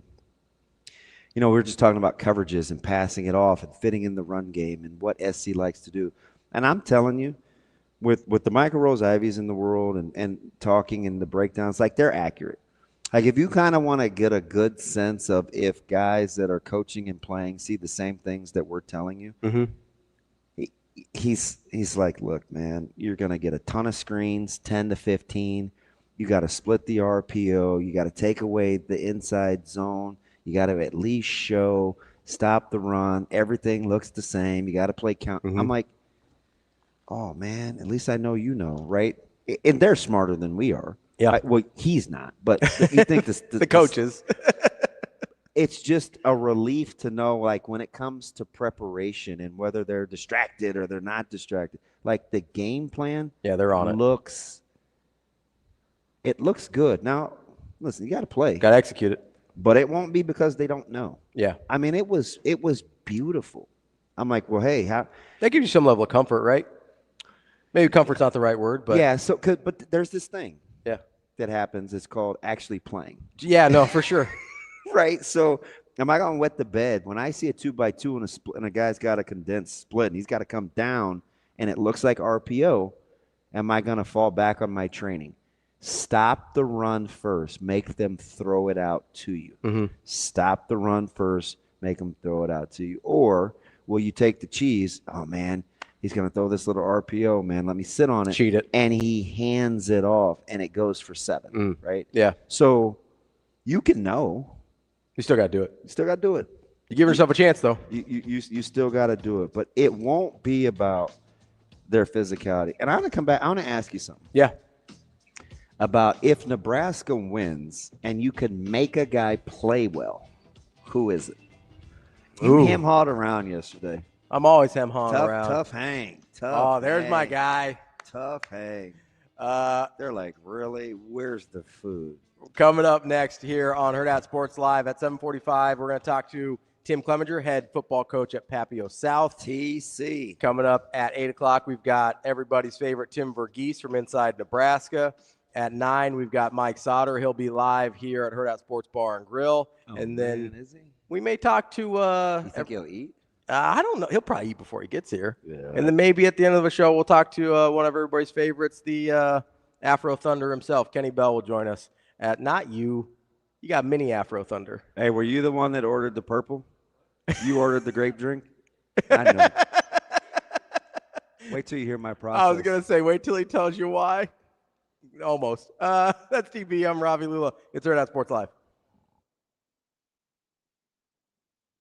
We were just talking about coverages and passing it off and fitting in the run game and what SC likes to do. And I'm telling you, with the Michael Rose Ivies in the world and talking and the breakdowns, like, they're accurate. Like, if you kind of want to get a good sense of if guys that are coaching and playing see the same things that we're telling you, he's like, look, man, you're going to get a ton of screens, 10 to 15. You got to split the RPO. You got to take away the inside zone. You got to at least stop the run. Everything looks the same. You got to play count. I'm like, oh, man, at least I know you know, right? And they're smarter than we are. Yeah. Well, he's not, but you think the coaches. It's just a relief to know, like, when it comes to preparation and whether they're distracted or they're not distracted, like the game plan. Yeah, they're on It looks good. Now, listen, you got to play. Got to execute it. But it won't be because they don't know. Yeah. I mean, it was beautiful. I'm like, well, hey, how that gives you some level of comfort, right? Maybe comfort's not the right word, but yeah. So, but there's this thing. Yeah. That happens. It's called actually playing. Yeah. No, for sure. Right. So, am I gonna wet the bed when I see a 2x2 and a split, and a guy's got a condensed split, and he's got to come down, and it looks like RPO? Am I gonna fall back on my training? Stop the run first. Make them throw it out to you. Stop the run first. Make them throw it out to you. Or will you take the cheese? Oh, man, he's going to throw this little RPO, man. Let me sit on it. Cheat it. And he hands it off, and it goes for 7, right? Yeah. So you can know. You still got to do it. You still got to do it. You give yourself a chance, though. You still got to do it. But it won't be about their physicality. And I want to come back. I want to ask you something. Yeah. About if Nebraska wins and you could make a guy play well, who is it? You ham-hawed around yesterday. I'm always ham-hawing around. Tough hang. There's my guy. Tough hang. They're like, really? Where's the food? Coming up next here on Hurrdat Sports Live at 7:45, we're going to talk to Tim CLEMENGER, head football coach at Papillion-La Vista South. TC. Coming up at 8 o'clock, we've got everybody's favorite Tim VERGHESE from inside Nebraska. At 9, we've got Mike Sautter. He'll be live here at Hurrdat Sports Bar and Grill. And then is he? we may talk to you think he'll eat? I don't know. He'll probably eat before he gets here. Yeah. And then maybe at the end of the show, we'll talk to one of everybody's favorites, the Afro Thunder himself. Kenny Bell will join us. Not you. You got mini Afro Thunder. Hey, were you the one that ordered the purple? You ordered the grape drink? I know. Wait till you hear my process. I was going to say, wait till he tells you why. Almost. That's DB. I'm Ravi Lulla. It's Hurrdat Sports Live.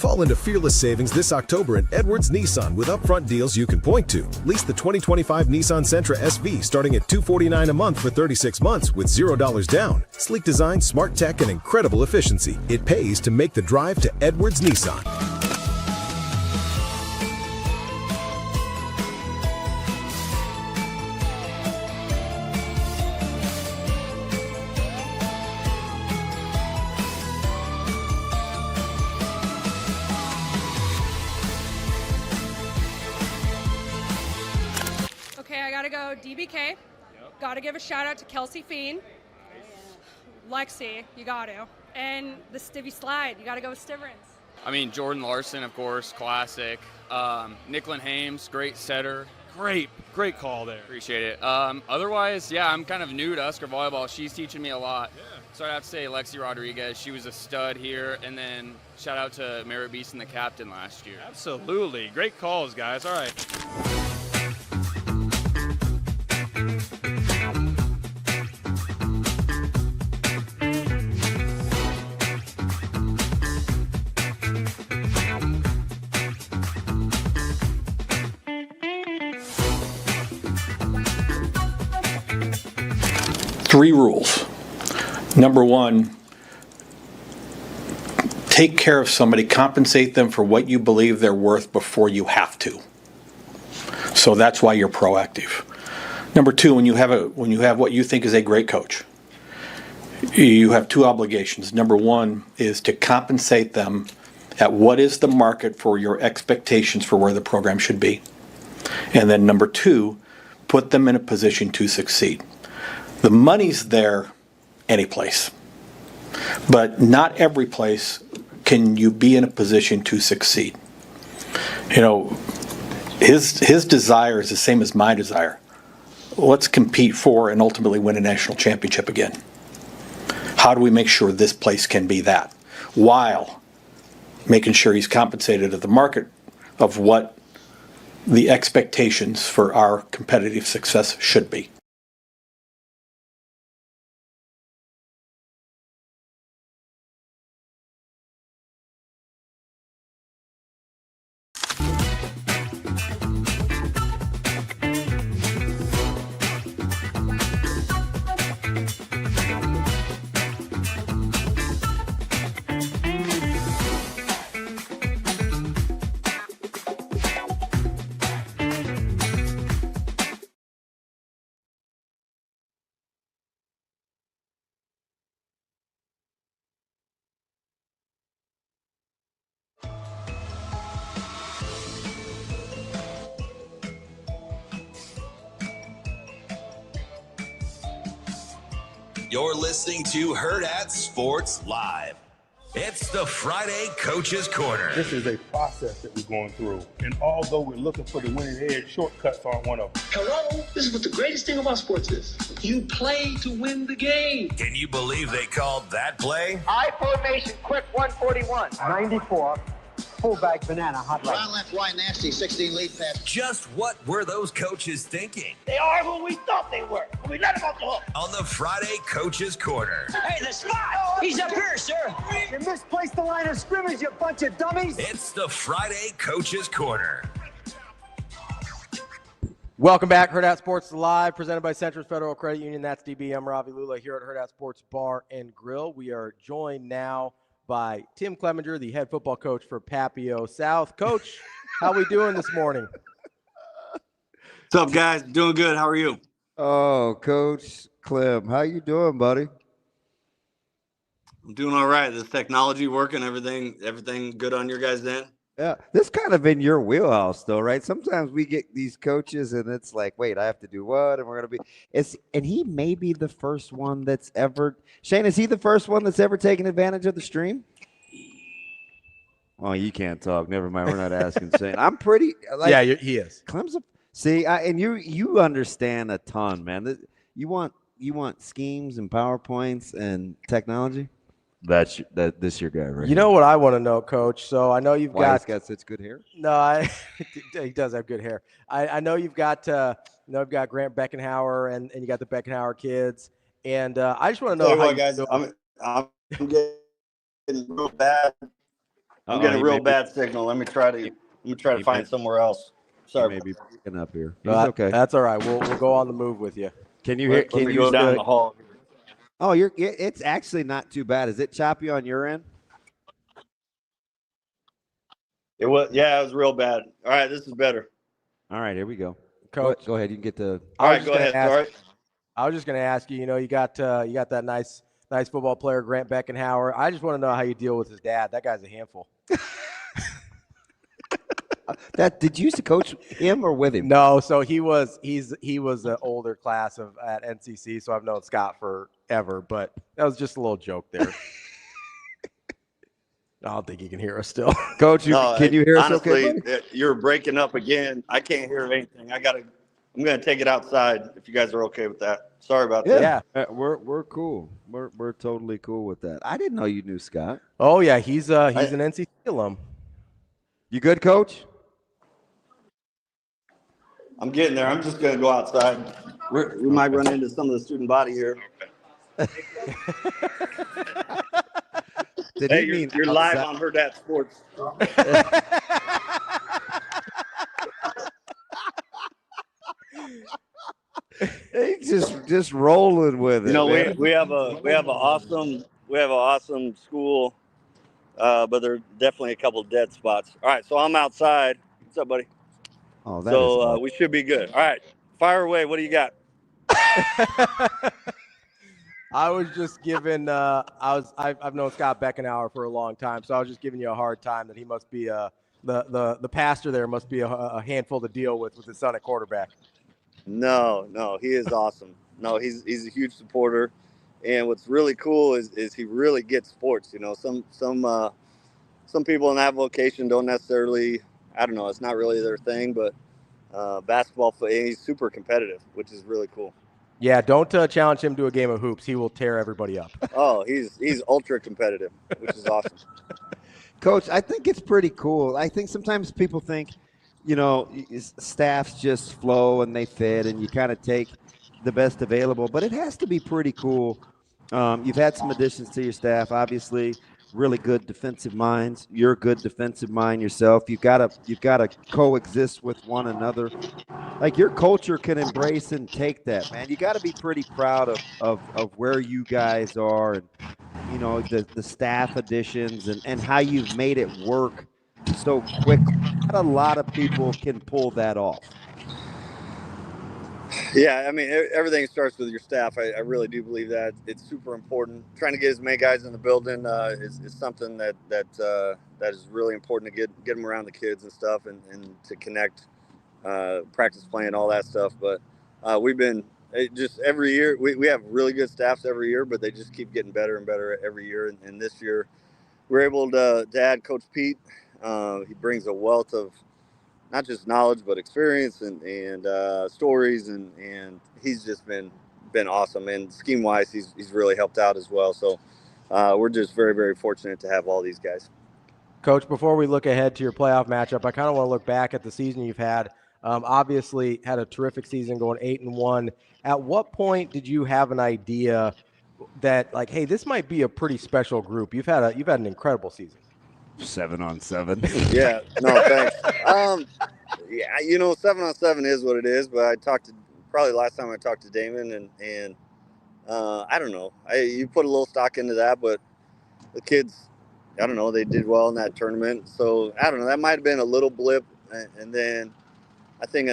Fall into fearless savings this October at Edwards Nissan with upfront deals you can point to. Lease the 2025 Nissan Sentra SV starting at $249 a month for 36 months with $0 down. Sleek design, smart tech, and incredible efficiency. It pays to make the drive to Edwards Nissan. DBK, got to give a shout out to Kelsey Fiend, Lexi, you got to, and the Stivvy Slide, you got to go with Stiverins. I mean, Jordan Larson, of course, classic. Nicklin Hames, great setter. Great call there. Appreciate it. Otherwise, yeah, I'm kind of new to Husker volleyball. She's teaching me a lot. Yeah. So I'd have to say Lexi Rodriguez, she was a stud here. And then shout out to Merritt Beeson, the captain last year. Absolutely. Great calls, guys. All right. Three rules. Number one, take care of somebody, compensate them for what you believe they're worth before you have to. So that's why you're proactive. Number two, when you have what you think is a great coach, you have two obligations. Number one is to compensate them at what is the market for your expectations for where the program should be. And then number two, put them in a position to succeed. The money's there any place, but not every place can you be in a position to succeed. You know, his desire is the same as my desire. Let's compete for and ultimately win a national championship again. How do we make sure this place can be that, while making sure he's compensated at the market of what the expectations for our competitive success should be. You're listening to Hurrdat Sports Live. It's the Friday Coaches Corner. This is a process that we're going through. And although we're looking for the winning edge, shortcuts aren't one of them. Hello? This is what the greatest thing about sports is. You play to win the game. Can you believe they called that play? I formation, quick 141. 94. Fullback banana, hot right. Round left, wide, nasty, 16 lead pass. Just what were those coaches thinking? They are who we thought they were. We let them off the hook. On the Friday Coaches Corner. Hey, the spot! He's up here, sir. You misplaced the line of scrimmage, you bunch of dummies. It's the Friday Coaches Corner. Welcome back, Hurrdat Sports Live, presented by Central Federal Credit Union. That's DB. I'm Ravi Lulla here at Hurrdat Sports Bar and Grill. We are joined now by Tim CLEMENGER, the head football coach for Papillion-La Vista South. Coach, how we doing this morning? What's up, guys? Doing good. How are you? Oh, Coach Clem, how you doing, buddy? I'm doing all right. This technology working, everything good on your guys' end? Yeah, this kind of in your wheelhouse, though, right? Sometimes we get these coaches, and it's like, wait, I have to do what? And we're gonna be. And he may be the first one that's ever. Shane, is he the first one that's ever taken advantage of the stream? Oh, you can't talk. Never mind. We're not asking Shane. I'm pretty. Like, yeah, he is. Clem's see, and you understand a ton, man. You want schemes and PowerPoints and technology. This your guy, right? You know what I want to know, Coach? So I know you've got such good hair. No, he does have good hair. I know you've got you've got Grant Beckenhauer and you got the Beckenhauer kids, and I just want to know how guys. I'm getting real bad. I'm getting a real bad signal. Let me try to find somewhere else. Sorry, maybe picking up here. Okay, that's all right. We'll go on the move with you. Can you hear? Can you go down the hall? Oh, it's actually not too bad. Is it choppy on your end? It was real bad. All right, this is better. All right, here we go. Coach, go ahead. You can get the. All right, go ahead. All right. I was just going to ask you. You got that nice football player, Grant Beckenhauer. I just want to know how you deal with his dad. That guy's a handful. Did you used to coach him or with him? No, so he was an older class at NCC, so I've known Scott forever, but that was just a little joke there. I don't think he can hear us still. Coach, can you hear us okay? Honestly, you're breaking up again. I can't hear anything. I'm going to take it outside if you guys are okay with that. Sorry about that. Yeah. We're cool. We're totally cool with that. I didn't know you knew Scott. Oh yeah, he's an NCC alum. You good, Coach? I'm getting there. I'm just going to go outside. We might run into some of the student body here. You're live on Hurrdat Sports. He's just rolling with it. Man. we have an awesome school, but there are definitely a couple dead spots. All right, so I'm outside. What's up, buddy? Oh, so we should be good. All right, fire away. What do you got? I was just giving. I've known Scott Beckenhauer for a long time, so I was just giving you a hard time that he must be the pastor there must be a handful to deal with his son at quarterback. No, he is awesome. No, he's a huge supporter, and what's really cool is he really gets sports. Some people in that vocation don't necessarily. I don't know. It's not really their thing, but basketball. He's super competitive, which is really cool. Yeah, don't challenge him to a game of hoops. He will tear everybody up. Oh, he's ultra competitive, which is awesome. Coach, I think it's pretty cool. I think sometimes people think, staffs just flow and they fit, and you kind of take the best available. But it has to be pretty cool. You've had some additions to your staff, obviously. Really good defensive minds. You're a good defensive mind yourself. You've got to coexist with one another. Like, your culture can embrace and take that, man. You got to be pretty proud of where you guys are, and the staff additions and how you've made it work so quickly. Not a lot of people can pull that off. Yeah, I mean, everything starts with your staff. I really do believe that it's super important. Trying to get as many guys in the building is something that is really important to get them around the kids and stuff, and to connect, practice plan, all that stuff. But we've been just every year. We have really good staffs every year, but they just keep getting better and better every year. And this year, we're able to add Coach Pete. He brings a wealth of not just knowledge, but experience and stories, and he's just been awesome. And scheme wise, he's really helped out as well. So we're just very, very fortunate to have all these guys. Coach, before we look ahead to your playoff matchup, I kind of want to look back at the season you've had. Obviously, had a terrific season, going 8-1. At what point did you have an idea that, like, hey, this might be a pretty special group? You've had an incredible season. 7-on-7. Yeah, no, thanks. Yeah, 7-on-7 is what it is. But I talked to probably last time I talked to Damon, and I don't know. You put a little stock into that, but the kids, I don't know, they did well in that tournament. So I don't know. That might have been a little blip, and then I think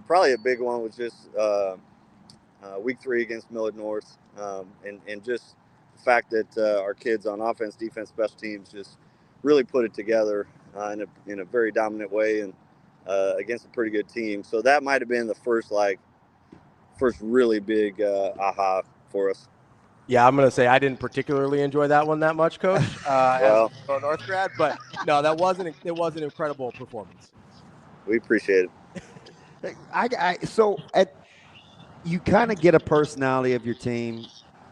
probably a big one was just week 3 against Millard North, and just the fact that our kids on offense, defense, special teams just really put it together in a very dominant way, and against a pretty good team. So that might have been the first really big aha for us. Yeah, I'm going to say I didn't particularly enjoy that one that much, Coach, as a North grad. But no, it was an incredible performance. We appreciate it. So you kind of get a personality of your team,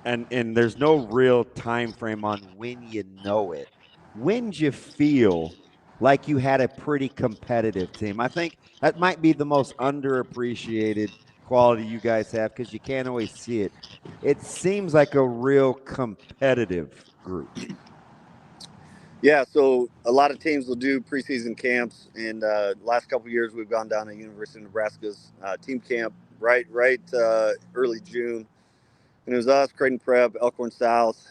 and there's no real time frame on when you know it. When did you feel like you had a pretty competitive team? I think that might be the most underappreciated quality you guys have, because you can't always see it. It seems like a real competitive group. Yeah, so a lot of teams will do preseason camps, and last couple of years we've gone down to University of Nebraska's team camp right early June. And it was us, Creighton Prep, Elkhorn South,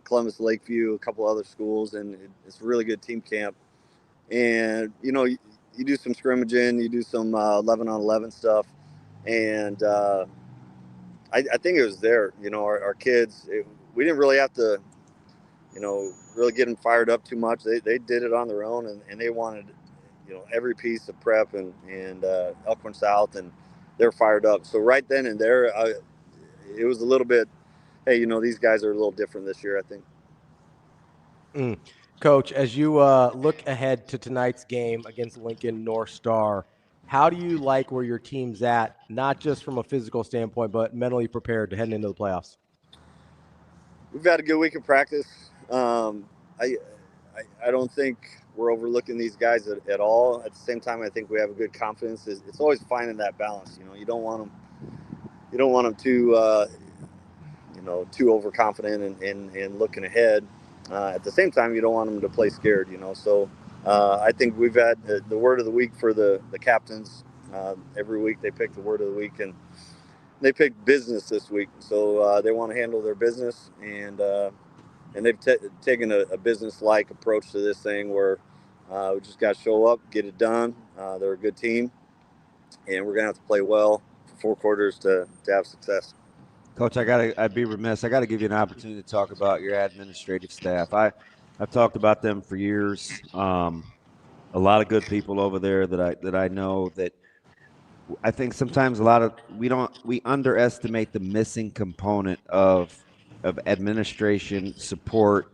Columbus, Lakeview, a couple other schools, and it's a really good team camp. And, you do some scrimmaging, you do some 11-on-11 stuff, and I think it was there. Our kids, we didn't really have to, really get them fired up too much. They did it on their own, and they wanted, every piece of prep and Elkhorn South, and they're fired up. So right then and there, it was a little bit, hey, these guys are a little different this year, I think. Coach, as you look ahead to tonight's game against Lincoln North Star, how do you like where your team's at, not just from a physical standpoint, but mentally prepared to head into the playoffs? We've had a good week of practice. I don't think we're overlooking these guys at all. At the same time, I think we have a good confidence. It's always finding that balance. You don't want them too, too overconfident and looking ahead. At the same time, you don't want them to play scared. So I think we've had the word of the week for the captains. Every week they pick the word of the week, and they picked business this week. So they want to handle their business, and they've taken a business-like approach to this thing where we just got to show up, get it done. They're a good team, and we're going to have to play well for 4 quarters to have success. Coach, I'd be remiss. I got to give you an opportunity to talk about your administrative staff. I've talked about them for years. A lot of good people over there that I know. That I think sometimes we underestimate the missing component of administration support,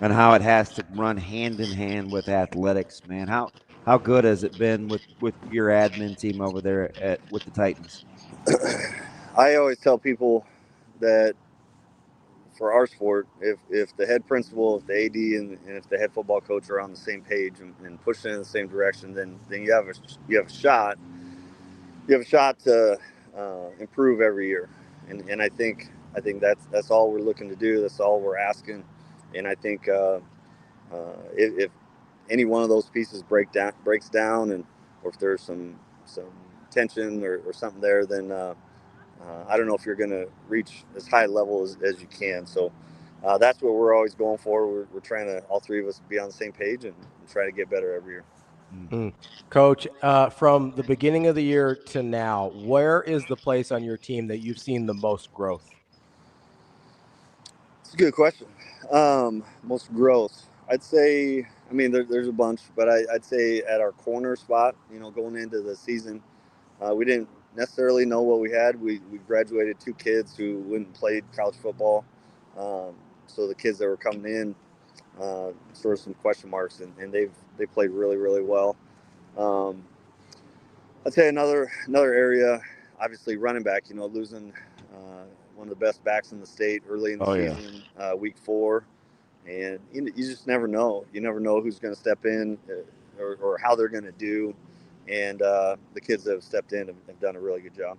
and how it has to run hand in hand with athletics. Man, how good has it been with your admin team over there with the Titans? I always tell people that for our sport, if the head principal, if the AD, and if the head football coach are on the same page and pushing in the same direction, then you have a shot. You have a shot to improve every year, and I think that's all we're looking to do. That's all we're asking, and I think if any one of those pieces breaks down, and or if there's some tension or something there, then I don't know if you're going to reach as high level as you can. So that's what we're always going for. We're trying to, all three of us, be on the same page and try to get better every year. Mm-hmm. Coach, from the beginning of the year to now, where is the place on your team that you've seen the most growth? It's a good question. Most growth, I'd say, I mean, there's a bunch, but I'd say at our corner spot, going into the season, we didn't necessarily know what we had. We graduated 2 kids who wouldn't played college football. So the kids that were coming in, sort of some question marks, and they played really, really well. I'd say another area, obviously running back, losing one of the best backs in the state early in the season, week 4. And you just never know. You never know who's going to step in or how they're going to do. And the kids that have stepped in have done a really good job.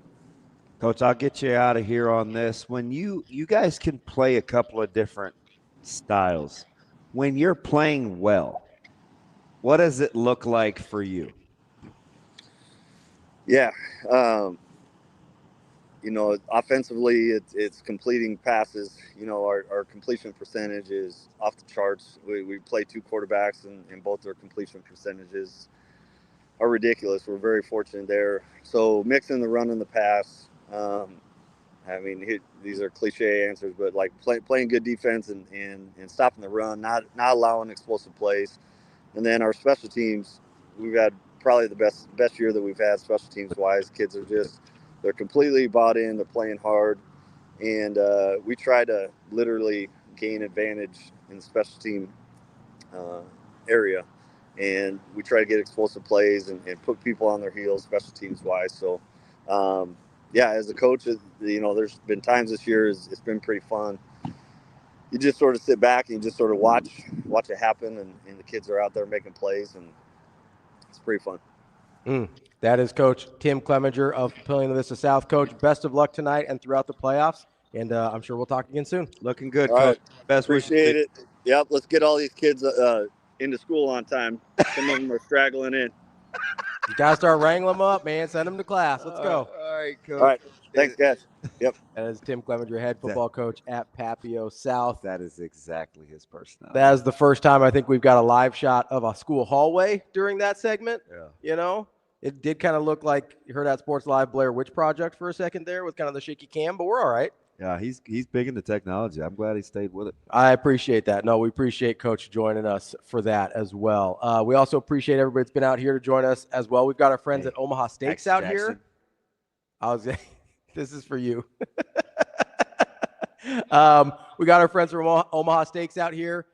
Coach, I'll get you out of here on this. When you guys can play a couple of different styles, when you're playing well, what does it look like for you? Yeah. Offensively, it's completing passes. Our completion percentage is off the charts. We play 2 quarterbacks, and both their completion percentages are ridiculous. We're very fortunate there. So mixing the run and the pass. These are cliche answers, but like playing good defense and stopping the run, not allowing explosive plays. And then our special teams, we've had probably the best year that we've had special teams wise. Kids are they're completely bought in. They're playing hard, and we try to literally gain advantage in the special team area. And we try to get explosive plays and put people on their heels, special teams wise. So, as a coach, there's been times this year it's been pretty fun. You just sort of sit back and you just sort of watch it happen, and the kids are out there making plays, and it's pretty fun. That is Coach Tim Clemenger of Papillion-La Vista South. Coach, best of luck tonight and throughout the playoffs, and I'm sure we'll talk again soon. Looking good, all Coach. Right. Best Appreciate it. Yep, let's get all these kids into school on time. Some of them are straggling in. You got to start wrangling them up, man. Send them to class. Let's go. All right, Coach. All right. Thanks, guys. Yep. That is Tim Clemenger, head football coach at Papillion South. That is exactly his personality. That is the first time I think we've got a live shot of a school hallway during that segment. Yeah. It did kind of look like Hurrdat Sports Live Blair Witch Project for a second there with kind of the shaky cam, but we're all right. Yeah, he's big into technology. I'm glad he stayed with it. I appreciate that. No, we appreciate Coach joining us for that as well. We also appreciate everybody that's been out here to join us as well. We've got our friends at Omaha Steaks out here. This is for you. We got our friends from Omaha Steaks out here.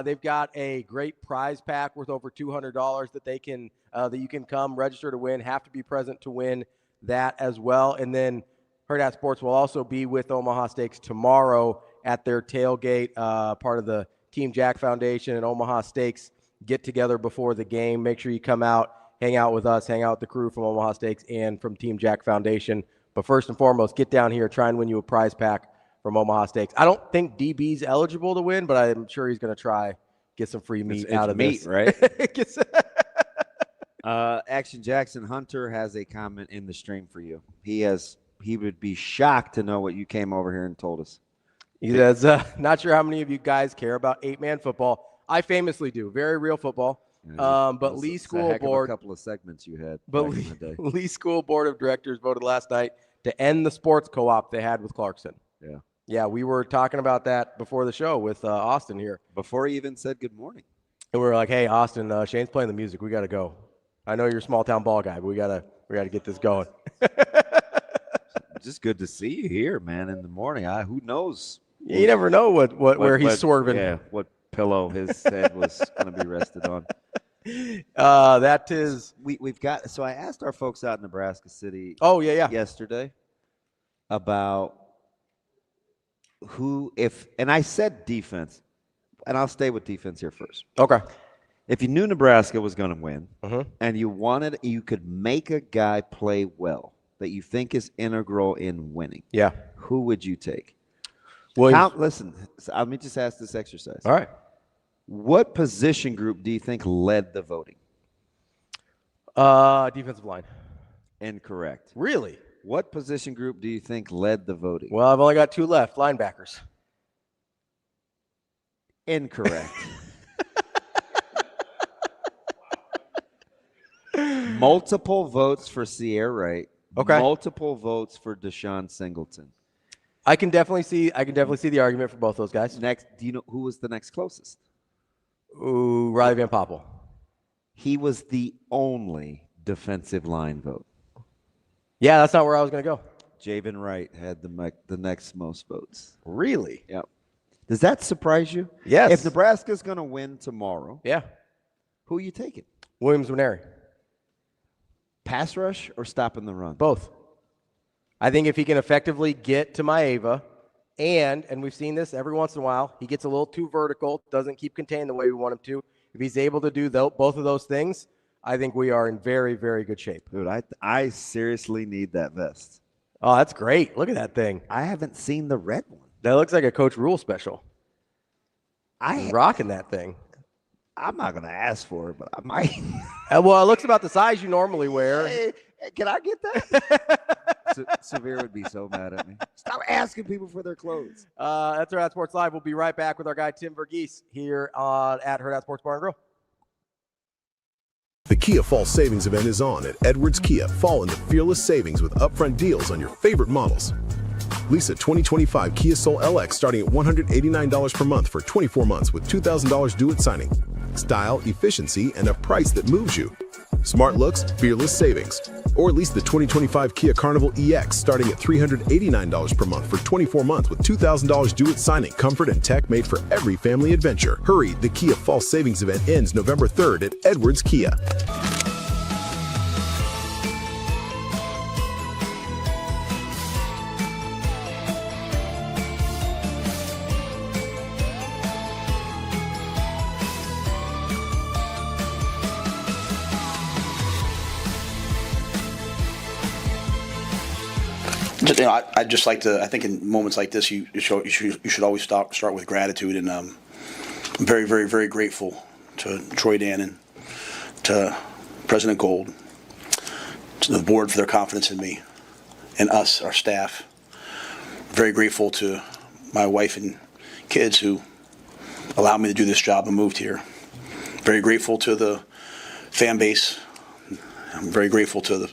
They've got a great prize pack worth over $200 that you can come register to win. Have to be present to win that as well. And then Hurrdat Sports will also be with Omaha Steaks tomorrow at their tailgate, part of the Team Jack Foundation and Omaha Steaks get together before the game. Make sure you come out, hang out with us, hang out with the crew from Omaha Steaks and from Team Jack Foundation. But first and foremost, get down here, try and win you a prize pack from Omaha Steaks. I don't think DB's eligible to win, but I'm sure he's going to try get some free meat out of meat, this. Right? Action Jackson Hunter has a comment in the stream for you. He would be shocked to know what you came over here and told us. He says, not sure how many of you guys care about 8-man football. I famously do. Very real football. But Lee School Board, a couple of segments you had. But Lee School Board of Directors voted last night to end the sports co-op they had with Clarkson. Yeah, we were talking about that before the show with Austin here. Before he even said good morning. And we were like, hey, Austin, Shane's playing the music. We got to go. I know you're a small town ball guy, but we gotta get this going. Just good to see you here, man, in the morning. Who knows? You never know where he's swerving. Yeah, what pillow his head was going to be rested on. That is. We've got. So I asked our folks out in Nebraska City. Oh yeah. Yesterday about and I said defense, and I'll stay with defense here first. Okay. If you knew Nebraska was going to win, and you could make a guy play well that you think is integral in winning, who would you take? Listen, let me just ask this exercise. All right. What position group do you think led the voting? Defensive line. Incorrect. Really? What position group do you think led the voting? Well, I've only got 2 left. Linebackers. Incorrect. Multiple votes for Sierra Wright. Okay. Multiple votes for Deshaun Singleton. I can definitely see the argument for both those guys. Next, do you know who was the next closest? Ooh, Riley Van Poppel. He was the only defensive line vote. Yeah, that's not where I was going to go. Javen Wright had the next most votes. Really? Yep. Does that surprise you? Yes. If Nebraska's going to win tomorrow, who are you taking? Williams-Nwaneri. Pass rush or stopping the run? Both. I think if he can effectively get to Maeva, and we've seen this every once in a while, he gets a little too vertical, doesn't keep contained the way we want him to. If he's able to do both of those things, I think we are in very, very good shape. Dude, I seriously need that vest. Oh, that's great. Look at that thing. I haven't seen the red one. That looks like a Coach Rhule special. I'm rocking that thing. I'm not going to ask for it, but I might. Well, it looks about the size you normally wear. Hey, can I get that? Severe would be so mad at me. Stop asking people for their clothes. That's Hurrdat Sports Live. We'll be right back with our guy Tim VERGHESE here at Hurrdat Sports Bar Grill. The Kia Fall Savings Event is on at Edwards Kia. Fall into fearless savings with upfront deals on your favorite models. Lease a 2025 Kia Soul LX starting at $189 per month for 24 months with $2,000 due at signing. Style, efficiency, and a price that moves you. Smart looks, fearless savings. Or lease the 2025 Kia Carnival EX starting at $389 per month for 24 months with $2,000 due at signing. Comfort and tech made for every family adventure. Hurry, the Kia Fall Savings Event ends November 3rd at Edwards Kia. I'd just like to. I think in moments like this, you should always start with gratitude, and I'm very, very, very grateful to Troy Dannen, to President Gold, to the board for their confidence in me, and us, our staff. Very grateful to my wife and kids who allowed me to do this job and moved here. Very grateful to the fan base. I'm very grateful to the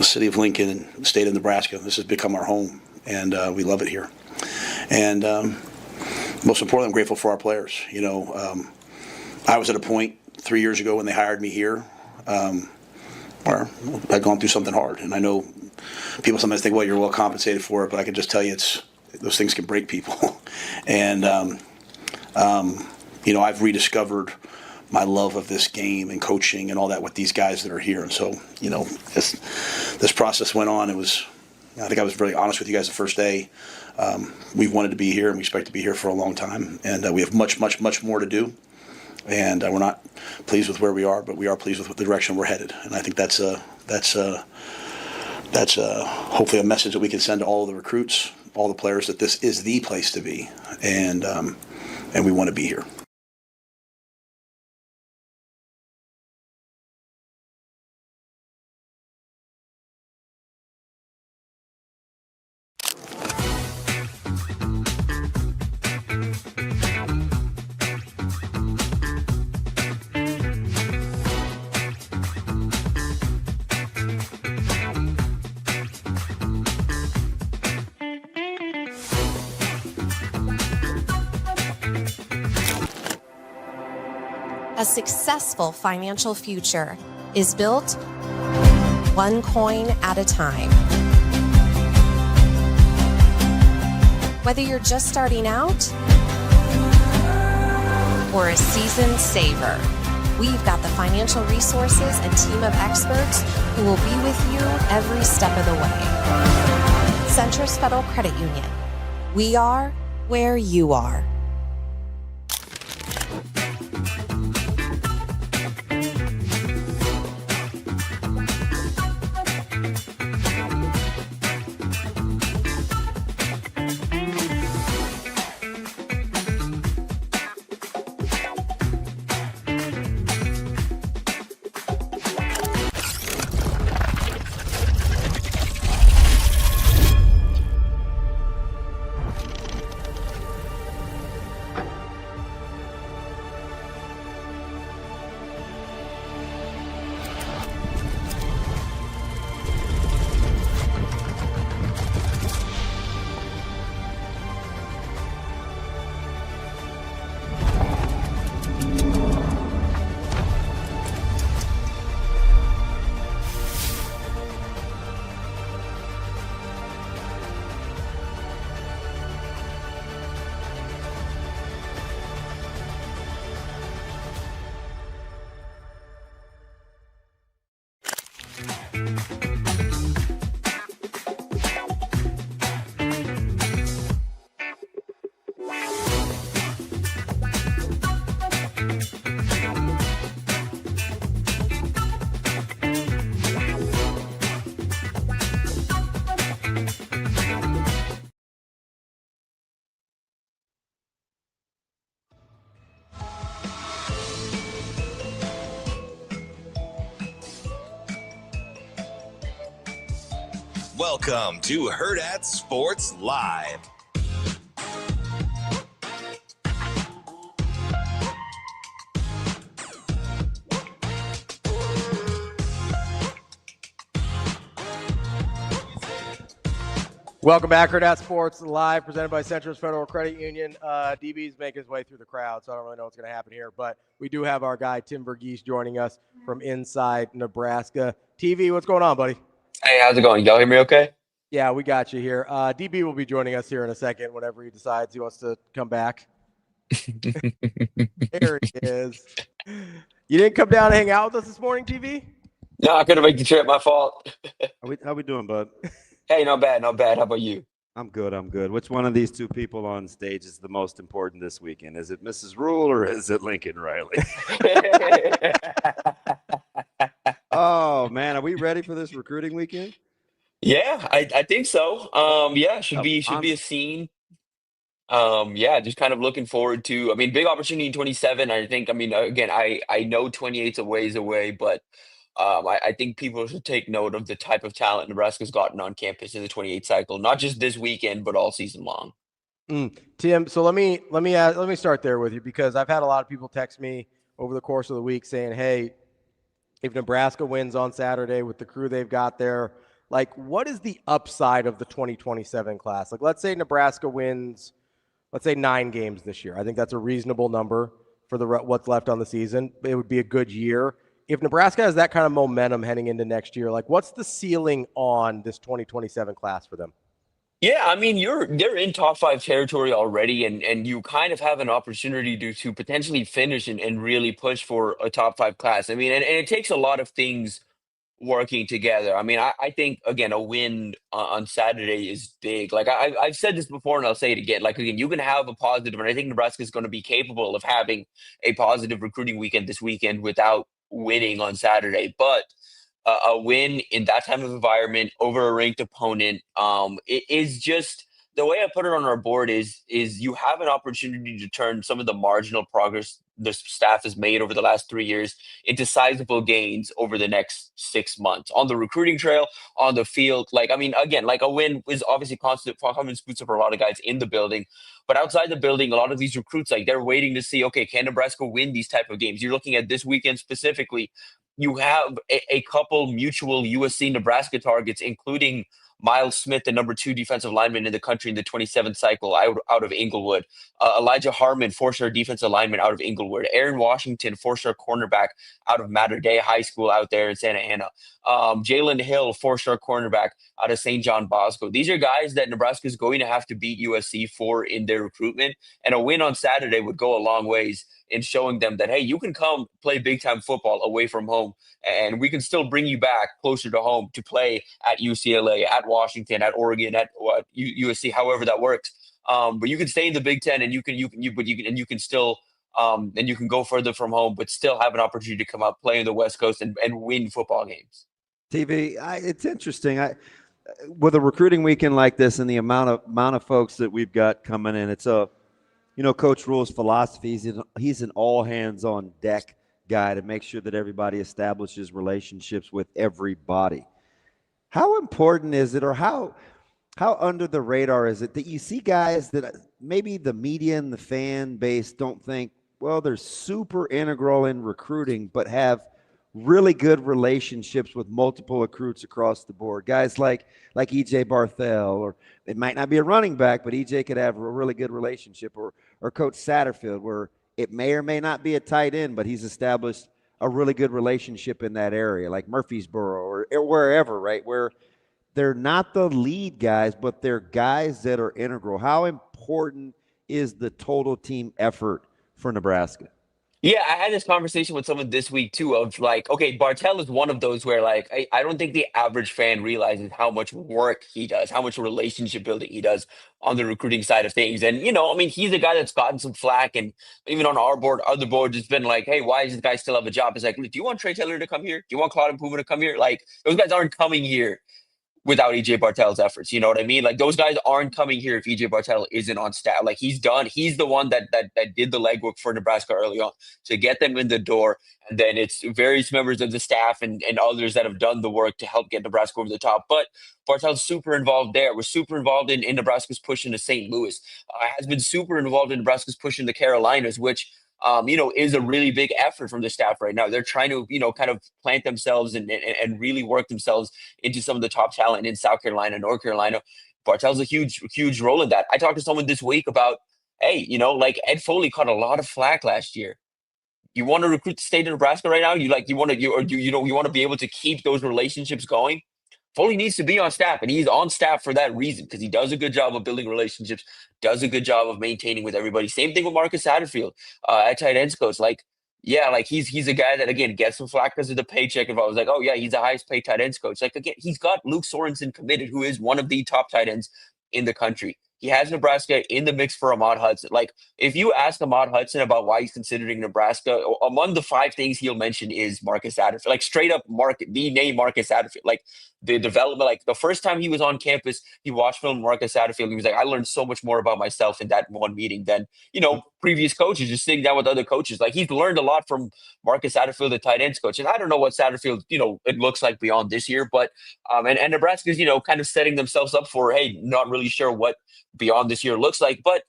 city of Lincoln and the state of Nebraska. This has become our home, and we love it here. And most importantly, I'm grateful for our players. You know, I was at a point 3 years ago when they hired me here where I'd gone through something hard. And I know people sometimes think, well, you're well compensated for it, but I can just tell you those things can break people. And, you know, I've rediscovered my love of this game and coaching and all that with these guys that are here. And so, you know, as this process went on, I think I was really honest with you guys the first day. We've wanted to be here and we expect to be here for a long time. And we have much, much, much more to do. And we're not pleased with where we are, but we are pleased with the direction we're headed. And I think that's hopefully a message that we can send to all of the recruits, all the players, that this is the place to be. And we want to be here. A successful financial future is built one coin at a time. Whether you're just starting out or a seasoned saver, we've got the financial resources and team of experts who will be with you every step of the way. Centris Federal Credit Union. We are where you are. Welcome to Hurrdat Sports Live. Welcome back, Hurrdat Sports Live, presented by Central Federal Credit Union. DB's making his way through the crowd, so I don't really know what's going to happen here. But we do have our guy, Tim VERGHESE, joining us from inside Nebraska. TV, what's going on, buddy? Hey, how's it going? Y'all hear me okay? Yeah, we got you here. DB will be joining us here in a second whenever he decides he wants to come back. There he is. You didn't come down and hang out with us this morning, TV? No, I couldn't make the trip. My fault. How we doing, bud? Hey, not bad, not bad. How about you? I'm good. Which one of these two people on stage is the most important this weekend? Is it Mrs. Rhule or is it Lincoln Riley? Oh, man. Are we ready for this recruiting weekend? Yeah, I think so. Yeah, should be a scene. Yeah, just kind of looking forward to. I mean, big opportunity in 27. I think. I mean, again, I know 28's a ways away, but I think people should take note of the type of talent Nebraska's gotten on campus in the 28 cycle, not just this weekend, but all season long. Tim, so let me start there with you, because I've had a lot of people text me over the course of the week saying, hey, if Nebraska wins on Saturday with the crew they've got there, like, what is the upside of the 2027 class? Like, let's say Nebraska wins, let's say 9 games this year. I think that's a reasonable number for what's left on the season. It would be a good year. If Nebraska has that kind of momentum heading into next year, like, what's the ceiling on this 2027 class for them? Yeah, I mean, they're in top 5 territory already, and you kind of have an opportunity to potentially finish and really push for a top 5 class. I mean, and it takes a lot of things working together. I mean, I think, again, a win on Saturday is big. Like, I've said this before, and I'll say it again. Like, again, you can have a positive, and I think Nebraska is going to be capable of having a positive recruiting weekend this weekend without winning on Saturday. But a win in that type of environment over a ranked opponent, it is just the way I put it on our board is you have an opportunity to turn some of the marginal progress the staff has made over the last 3 years into sizable gains over the next 6 months on the recruiting trail, on the field. Like, I mean, again, like, a win is obviously constant confidence booster for a lot of guys in the building, but outside the building, a lot of these recruits, like, they're waiting to see, okay, can Nebraska win these type of games? You're looking at this weekend specifically. You have a couple mutual USC Nebraska targets, including Miles Smith, the number 2 defensive lineman in the country in the 27th cycle out of Inglewood. Elijah Harmon, 4-star defensive lineman out of Inglewood. Aaron Washington, 4-star cornerback out of Mater Dei High School out there in Santa Ana. Jalen Hill, 4-star cornerback out of St. John Bosco. These are guys that Nebraska is going to have to beat USC for in their recruitment. And a win on Saturday would go a long ways in showing them that, hey, you can come play big-time football away from home, and we can still bring you back closer to home to play at UCLA, at Washington, at Oregon, at USC, however that works. But you can stay in the Big Ten, and you can still and you can go further from home, but still have an opportunity to come up, play in the West Coast, and win football games. It's interesting. With a recruiting weekend like this and the amount of folks that we've got coming in, it's Coach Rhule's philosophy. He's an all hands on deck guy to make sure that everybody establishes relationships with everybody. How important is it, or how under the radar is it that you see guys that maybe the media and the fan base don't think, well, they're super integral in recruiting, but have really good relationships with multiple recruits across the board? Guys like EJ Barthel, or it might not be a running back, but EJ could have a really good relationship, or Coach Satterfield, where it may or may not be a tight end, but he's established a really good relationship in that area, like Murfreesboro or wherever, right, where they're not the lead guys, but they're guys that are integral. How important is the total team effort for Nebraska? Yeah, I had this conversation with someone this week too of like, okay, Bartel is one of those where like I don't think the average fan realizes how much work he does, how much relationship building he does on the recruiting side of things. And he's a guy that's gotten some flack, and even on our board, other boards, it's been like, hey, why does this guy still have a job? It's like, do you want Trey Taylor to come here? Do you want Claude Puma to come here? Like, those guys aren't coming here without EJ Bartel's efforts. You know what I mean? Like, those guys aren't coming here if EJ Bartel isn't on staff. Like, he's the one that did the legwork for Nebraska early on to get them in the door. And then it's various members of the staff and others that have done the work to help get Nebraska over the top. But Bartel's super involved there. We're super involved in Nebraska's push into St. Louis. Has been super involved in Nebraska's push into Carolinas, which is a really big effort from the staff right now. They're trying to, kind of plant themselves and really work themselves into some of the top talent in South Carolina, North Carolina. Bartel's a huge role in that. I talked to someone this week about, hey, like Ed Foley caught a lot of flack last year. You want to recruit the state of Nebraska right now? You want to be able to keep those relationships going. Foley needs to be on staff, and he's on staff for that reason, because he does a good job of building relationships, does a good job of maintaining with everybody. Same thing with Marcus Satterfield at tight ends coach. Like, yeah, like he's a guy that, again, gets some flack because of the paycheck. If I was like, oh yeah, he's the highest paid tight ends coach. Like, again, he's got Luke Sorensen committed, who is one of the top tight ends in the country. He has Nebraska in the mix for Ahmad Hudson. Like, if you ask Ahmad Hudson about why he's considering Nebraska, among the 5 things he'll mention is Marcus Satterfield. Like, straight up the name Marcus Satterfield. Like, the development, like the first time he was on campus, he watched film Marcus Satterfield. He was like, I learned so much more about myself in that one meeting than, previous coaches, just sitting down with other coaches. Like, he's learned a lot from Marcus Satterfield, the tight ends coach. And I don't know what Satterfield, it looks like beyond this year, but, and Nebraska's, kind of setting themselves up for, hey, not really sure what beyond this year looks like, but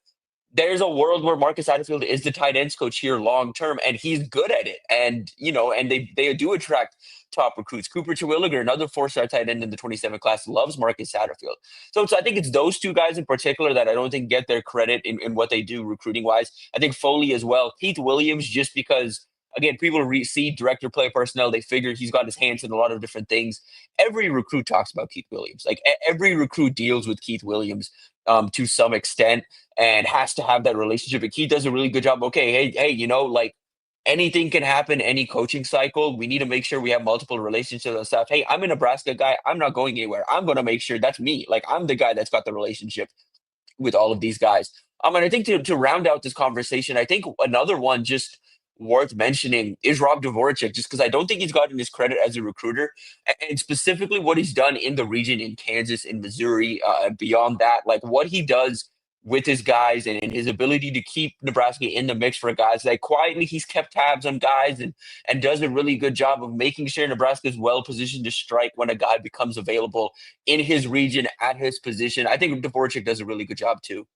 there's a world where Marcus Satterfield is the tight ends coach here long term, and he's good at it. And and they do attract top recruits. Cooper Terwilliger, another 4-star tight end in the 27 class, loves Marcus Satterfield. So I think it's those 2 guys in particular that I don't think get their credit in what they do recruiting wise. I think Foley as well. Keith Williams, just because, again, people see director player personnel, they figure he's got his hands in a lot of different things. Every recruit talks about Keith Williams. Like, every recruit deals with Keith Williams to some extent and has to have that relationship. And Keith does a really good job. Okay, hey, like, anything can happen any coaching cycle. We need to make sure we have multiple relationships and stuff. Hey, I'm a Nebraska guy. I'm not going anywhere. I'm going to make sure that's me. Like, I'm the guy that's got the relationship with all of these guys. And I think to round out this conversation, I think another one just worth mentioning is Rob Dvorak, just because I don't think he's gotten his credit as a recruiter, and specifically what he's done in the region in Kansas, in Missouri, beyond that, like what he does with his guys and his ability to keep Nebraska in the mix for guys. Like, quietly, he's kept tabs on guys and does a really good job of making sure Nebraska is well positioned to strike when a guy becomes available in his region at his position. I think Dvorak does a really good job too.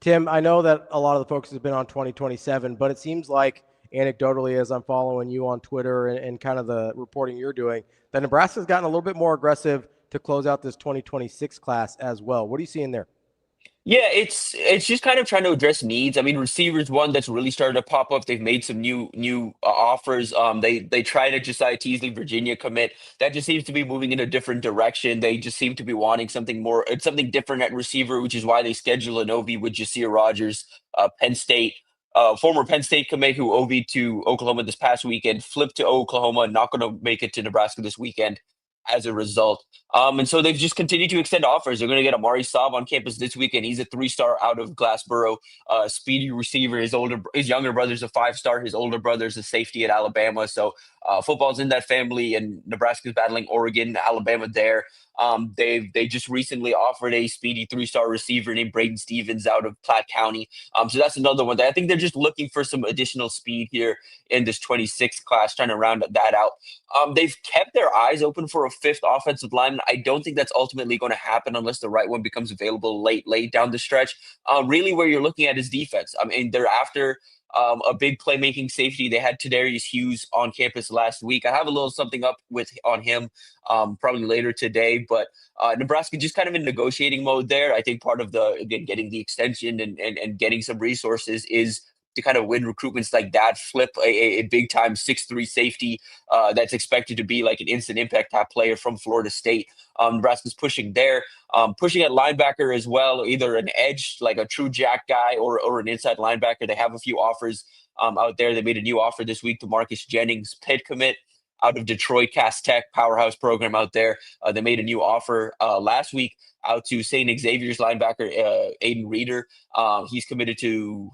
Tim, I know that a lot of the focus has been on 2027, but it seems like anecdotally, as I'm following you on Twitter and kind of the reporting you're doing, that Nebraska's gotten a little bit more aggressive to close out this 2026 class as well. What are you seeing there? Yeah, it's just kind of trying to address needs. I mean, receivers, one that's really started to pop up. They've made some new offers. They tried to Josiah Teasley, Virginia commit. That just seems to be moving in a different direction. They just seem to be wanting something different at receiver, which is why they schedule an OV with Jasir Rogers, Penn State, former Penn State commit who OV'd to Oklahoma this past weekend, flipped to Oklahoma, not going to make it to Nebraska this weekend. as a result. And so they've just continued to extend offers. They're going to get Amari Saab on campus this weekend. He's a 3-star out of Glassboro, speedy receiver. His younger brother's a 5-star. His older brother's a safety at Alabama. So football's in that family, and Nebraska's battling Oregon, Alabama there. They just recently offered a speedy 3-star receiver named Braden Stevens out of Platte County. So that's another one. I think they're just looking for some additional speed here in this 26th class, trying to round that out. They've kept their eyes open for a 5th offensive lineman. I don't think that's ultimately going to happen unless the right one becomes available late down the stretch. Really, where you're looking at is defense. I mean, they're after a big playmaking safety. They had Tadarius Hughes on campus last week. I have a little something up on him probably later today, but Nebraska just kind of in negotiating mode there. I think part of getting the extension and getting some resources is to kind of win recruitments like that, flip a big-time 6'3" safety that's expected to be like an instant impact type player from Florida State. Nebraska's pushing there. Pushing at linebacker as well, either an edge, like a true jack guy, or an inside linebacker. They have a few offers out there. They made a new offer this week to Marcus Jennings, Pitt commit out of Detroit, Cass Tech, powerhouse program out there. They made a new offer last week out to St. Xavier's linebacker, Aiden Reeder. He's committed to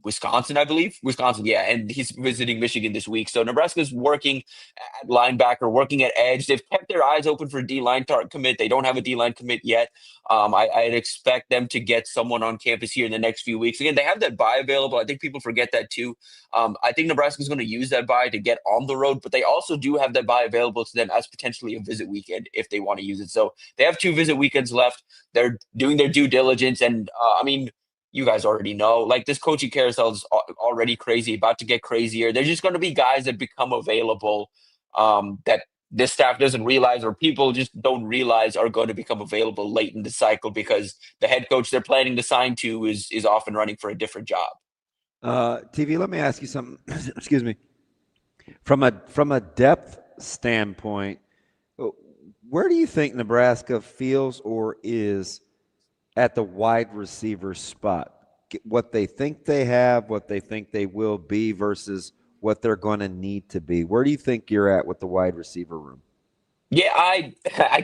Wisconsin, I believe. Wisconsin, yeah, and he's visiting Michigan this week. So Nebraska's working at linebacker, working at edge. They've kept their eyes open for D-line commit. They don't have a D-line commit yet. I'd expect them to get someone on campus here in the next few weeks. Again, they have that bye available. I think people forget that too. I think Nebraska's going to use that bye to get on the road, but they also do have that bye available to them as potentially a visit weekend if they want to use it. So they have 2 visit weekends left. They're doing their due diligence, and I mean, you guys already know, like, this coaching carousel is already crazy, about to get crazier. There's just going to be guys that become available that this staff doesn't realize, or people just don't realize are going to become available late in the cycle because the head coach they're planning to sign to is off and running for a different job. TV, let me ask you something. Excuse me. From a depth standpoint, where do you think Nebraska feels or is at the wide receiver spot? What they think they have, what they think they will be versus what they're going to need to be. Where do you think you're at with the wide receiver room? Yeah, I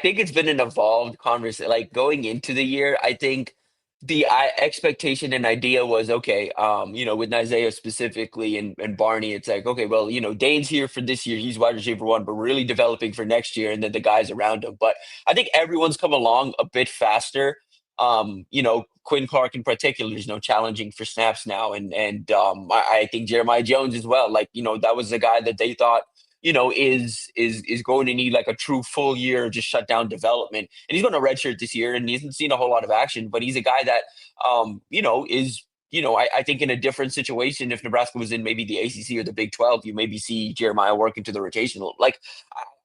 think it's been an evolved conversation. Like, going into the year, I think the expectation and idea was, okay, with Isaiah specifically and Barney, it's like, okay, well, Dane's here for this year. He's wide receiver 1, but we're really developing for next year, and then the guys around him. But I think everyone's come along a bit faster. Quinn Clark in particular is challenging for snaps now. And I think Jeremiah Jones as well. Like, that was the guy that they thought, is going to need like a true full year of just shut down development. And he's going to redshirt this year, and he hasn't seen a whole lot of action, but he's a guy that, is, I think in a different situation, if Nebraska was in maybe the ACC or the Big 12, you maybe see Jeremiah work into the rotational. Like,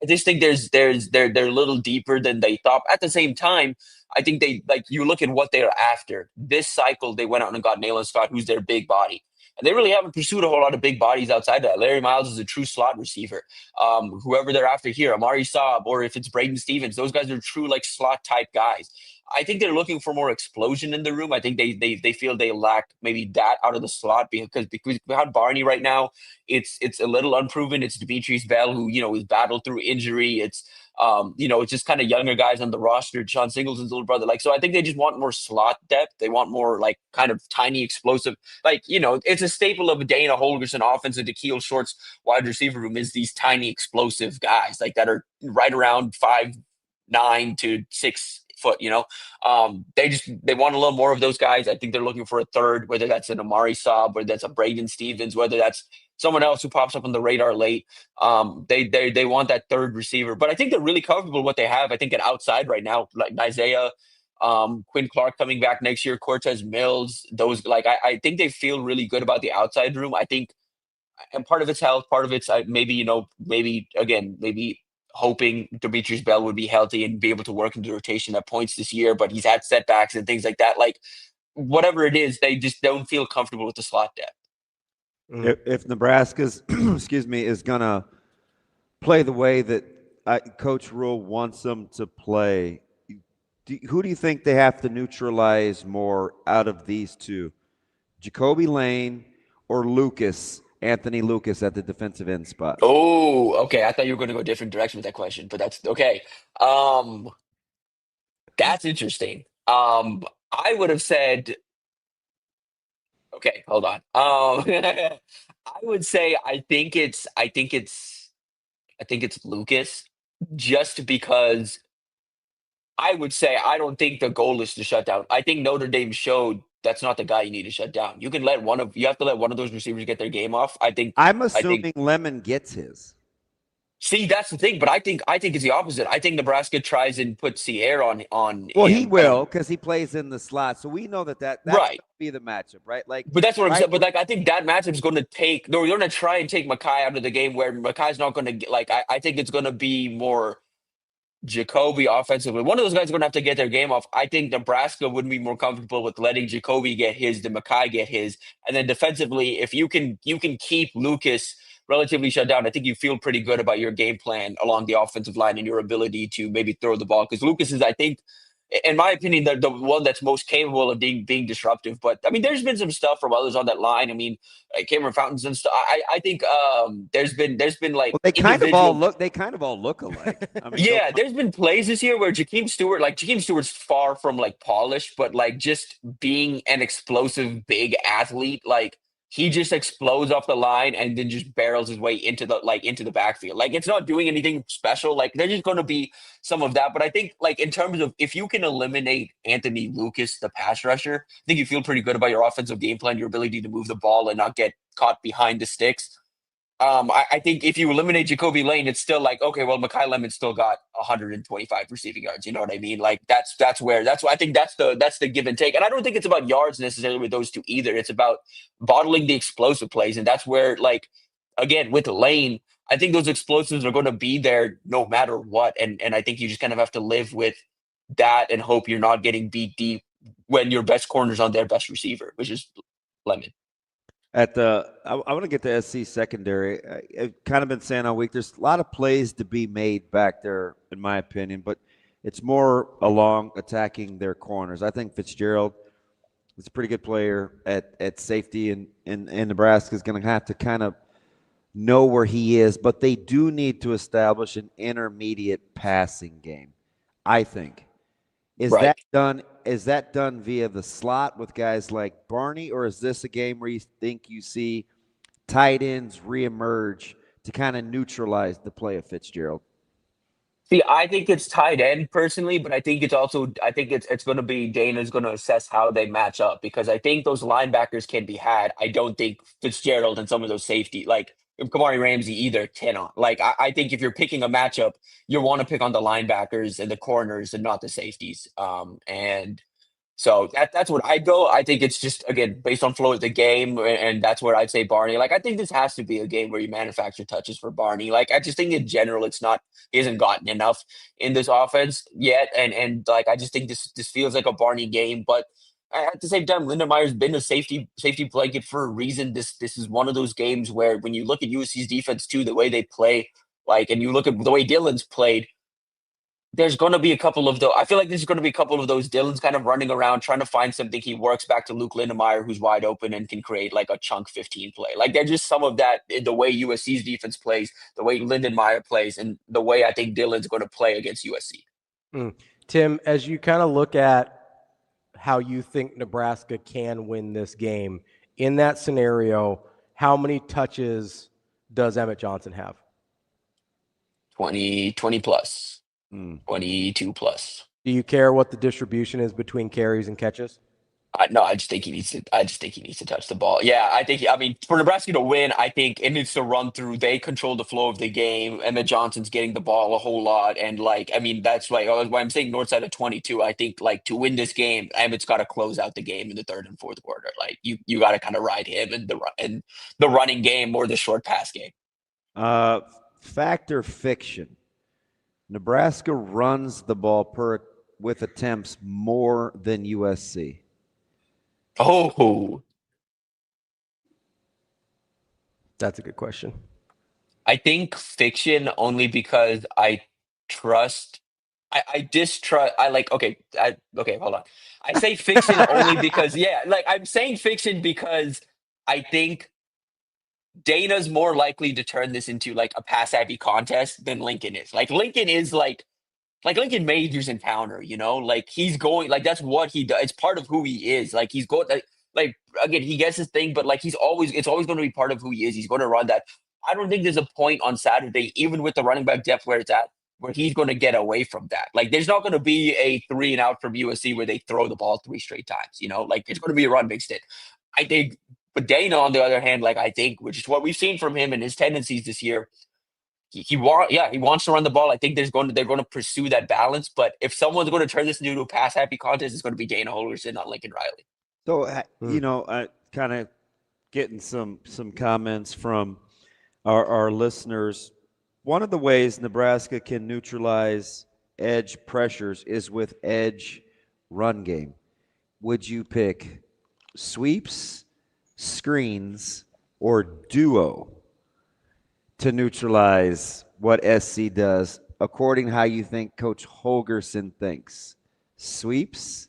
I just think they're a little deeper than they thought. At the same time, I think you look at what they're after. This cycle, they went out and got Nayland Scott, who's their big body. And they really haven't pursued a whole lot of big bodies outside that. Larry Miles is a true slot receiver. Whoever they're after here, Amari Saab, or if it's Braden Stevens, those guys are true like slot type guys. I think they're looking for more explosion in the room. I think they feel they lack maybe that out of the slot because behind Barney right now, it's a little unproven. It's Demetrius Bell, who is battled through injury. It's it's just kind of younger guys on the roster. Sean Singleton's little brother. So I think they just want more slot depth. They want more like kind of tiny explosive. It's a staple of a Dana Holgerson offense and Da'Keil Short's wide receiver room is these tiny explosive guys that are right around 5'9" to 6 foot. They want a little more of those guys. I think they're looking for a third, whether that's an Amari Saab, whether that's a Braden Stevens, whether that's someone else who pops up on the radar late. They want that third receiver, but I think they're really comfortable with what they have. I think at outside right now, like Isaiah, Quinn Clark coming back next year, Cortez Mills, those I think they feel really good about the outside room. I think, and part of it's health, part of it's maybe hoping Demetrius Bell would be healthy and be able to work into the rotation at points this year, but he's had setbacks and things like that. Like, whatever it is, they just don't feel comfortable with the slot depth. If Nebraska's, is going to play the way that Coach Rhule wants them to play, who do you think they have to neutralize more out of these two, Jacoby Lane or Lucas, Anthony Lucas at the defensive end spot. Oh, okay. I thought you were going to go a different direction with that question, but that's okay. That's interesting. I would have said, okay, hold on. I would say I think it's Lucas, just because I would say I don't think the goal is to shut down. I think Notre Dame showed that's not the guy you need to shut down. You have to let one of those receivers get their game off. I'm assuming Lemon gets his. See, that's the thing, but I think it's the opposite. I think Nebraska tries and puts Sierra on. Well, him. he will, because he plays in the slot, so we know that's right. Be the matchup, right? Like, but that's what I'm saying. But like, I think that matchup is going to take. They're going to try and take Makai out of the game, where Makai's not going to get. Like, I think it's going to be more Jacoby offensively. One of those guys is going to have to get their game off. I think Nebraska would be more comfortable with letting Jacoby get his than Makai get his. And then defensively, if you can keep Lucas relatively shut down, I think you feel pretty good about your game plan along the offensive line and your ability to maybe throw the ball. Because Lucas is, I think, in my opinion, the one that's most capable of being disruptive. But I mean, there's been some stuff from others on that line. I mean, Cameron Fountains and stuff. I think there's been like, well, they kind of all look alike. I mean, yeah, there's been plays this year where Jakeem Stewart's far from like polished, but like just being an explosive big athlete, like he just explodes off the line and then just barrels his way into the backfield. Like, it's not doing anything special. Like, there's just going to be some of that. But I think, like, in terms of if you can eliminate Anthony Lucas, the pass rusher, I think you feel pretty good about your offensive game plan, your ability to move the ball and not get caught behind the sticks. I think if you eliminate Jacoby Lane, it's still like, okay, well, Makai Lemon still got 125 receiving yards. You know what I mean? Like, that's why I think that's the give and take. And I don't think it's about yards necessarily with those two either. It's about bottling the explosive plays. And that's where, like, again, with Lane, I think those explosives are going to be there no matter what. And I think you just kind of have to live with that and hope you're not getting beat deep when your best corner's on their best receiver, which is Lemon. I want to get to SC secondary. I've kind of been saying all week, there's a lot of plays to be made back there, in my opinion, but it's more along attacking their corners. I think Fitzgerald is a pretty good player at safety, and Nebraska is going to have to kind of know where he is, but they do need to establish an intermediate passing game, I think. Is that done via the slot with guys like Barney, or is this a game where you think you see tight ends reemerge to kind of neutralize the play of Fitzgerald? See, I think it's tight end personally, but I think it's going to be Dana's going to assess how they match up, because I think those linebackers can be had. I don't think Fitzgerald and some of those safety, like Kamari Ramsey, either cannot. Like, I think if you're picking a matchup, you want to pick on the linebackers and the corners and not the safeties. And so that's what I go. I think it's just, again, based on flow of the game, and that's where I'd say Barney. Like, I think this has to be a game where you manufacture touches for Barney. Like, I just think in general, he hasn't gotten enough in this offense yet, and like, I just think this feels like a Barney game. But at the same time, Lindemeyer's been a safety blanket for a reason. This is one of those games where, when you look at USC's defense too, the way they play, like, and you look at the way Dylan's played, there's going to be a couple of those. I feel like there's going to be a couple of those. Dylan's kind of running around trying to find something. He works back to Luke Lindemeyer, who's wide open and can create like a chunk 15 play. Like, there's just some of that in the way USC's defense plays, the way Lindenmeyer plays, and the way I think Dylan's going to play against USC. Tim, as you kind of look at how you think Nebraska can win this game, in that scenario, how many touches does Emmett Johnson have? 20 plus. 22 plus. Do you care what the distribution is between carries and catches? No, I just think he needs to touch the ball. Yeah, I mean, for Nebraska to win, I think it needs to run through. They control the flow of the game. Emmett Johnson's getting the ball a whole lot, and like, I mean, that's why I'm saying north side of 22. I think, like, to win this game, Emmett's got to close out the game in the third and fourth quarter. Like, you got to kind of ride him in the running game or the short pass game. Fact or fiction? Nebraska runs the ball with attempts more than USC. Oh, that's a good question. I think fiction, only because I distrust. Okay, hold on. I say fiction only because, yeah, like, I'm saying fiction because I think Dana's more likely to turn this into like a pass happy contest than Lincoln is. Like Lincoln is like Lincoln majors encounter, you know, like he's going, like that's what he does. It's part of who he is. Like he's going, like again, he gets his thing, but like it's always going to be part of who he is. He's going to run that. I don't think there's a point on Saturday, even with the running back depth where it's at, where he's going to get away from that. Like there's not going to be a 3 and out from USC where they throw the ball 3 straight times, you know, like it's going to be a run mixed in. I think, but Dana, on the other hand, like I think, which is what we've seen from him and his tendencies this year, he wants to run the ball. I think they're going to pursue that balance. But if someone's going to turn this into a pass happy contest, it's going to be Dana Holgorsen, not Lincoln Riley. So you know, kind of getting some comments from our listeners. One of the ways Nebraska can neutralize edge pressures is with edge run game. Would you pick sweeps, screens, or duo to neutralize what SC does, according to how you think Coach Holgorsen thinks? Sweeps,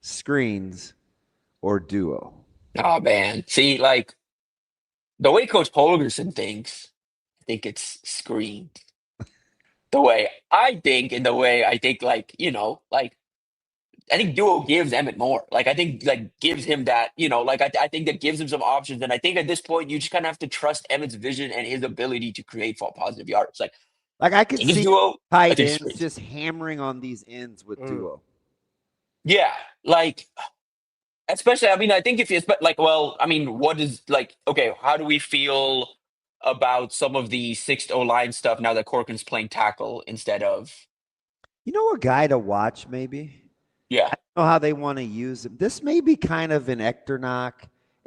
screens, or duo? Oh, man. See, like, the way Coach Holgorsen thinks, I think it's screened. The way I think and the way I think, like, you know, like, I think duo gives Emmett more. Like, I think, like, gives him that, you know, like, I think that gives him some options. And I think at this point, you just kind of have to trust Emmett's vision and his ability to create positive yards. Like I could see duo, tight ends just hammering on these ends with duo. Yeah, like, especially, I mean, I think if it's, but like, well, I mean, what is, like, okay, how do we feel about some of the 6th O-line stuff now that Corcoran's playing tackle instead of? You know, a guy to watch maybe? Yeah. I don't know how they want to use him. This may be kind of an Ectornock,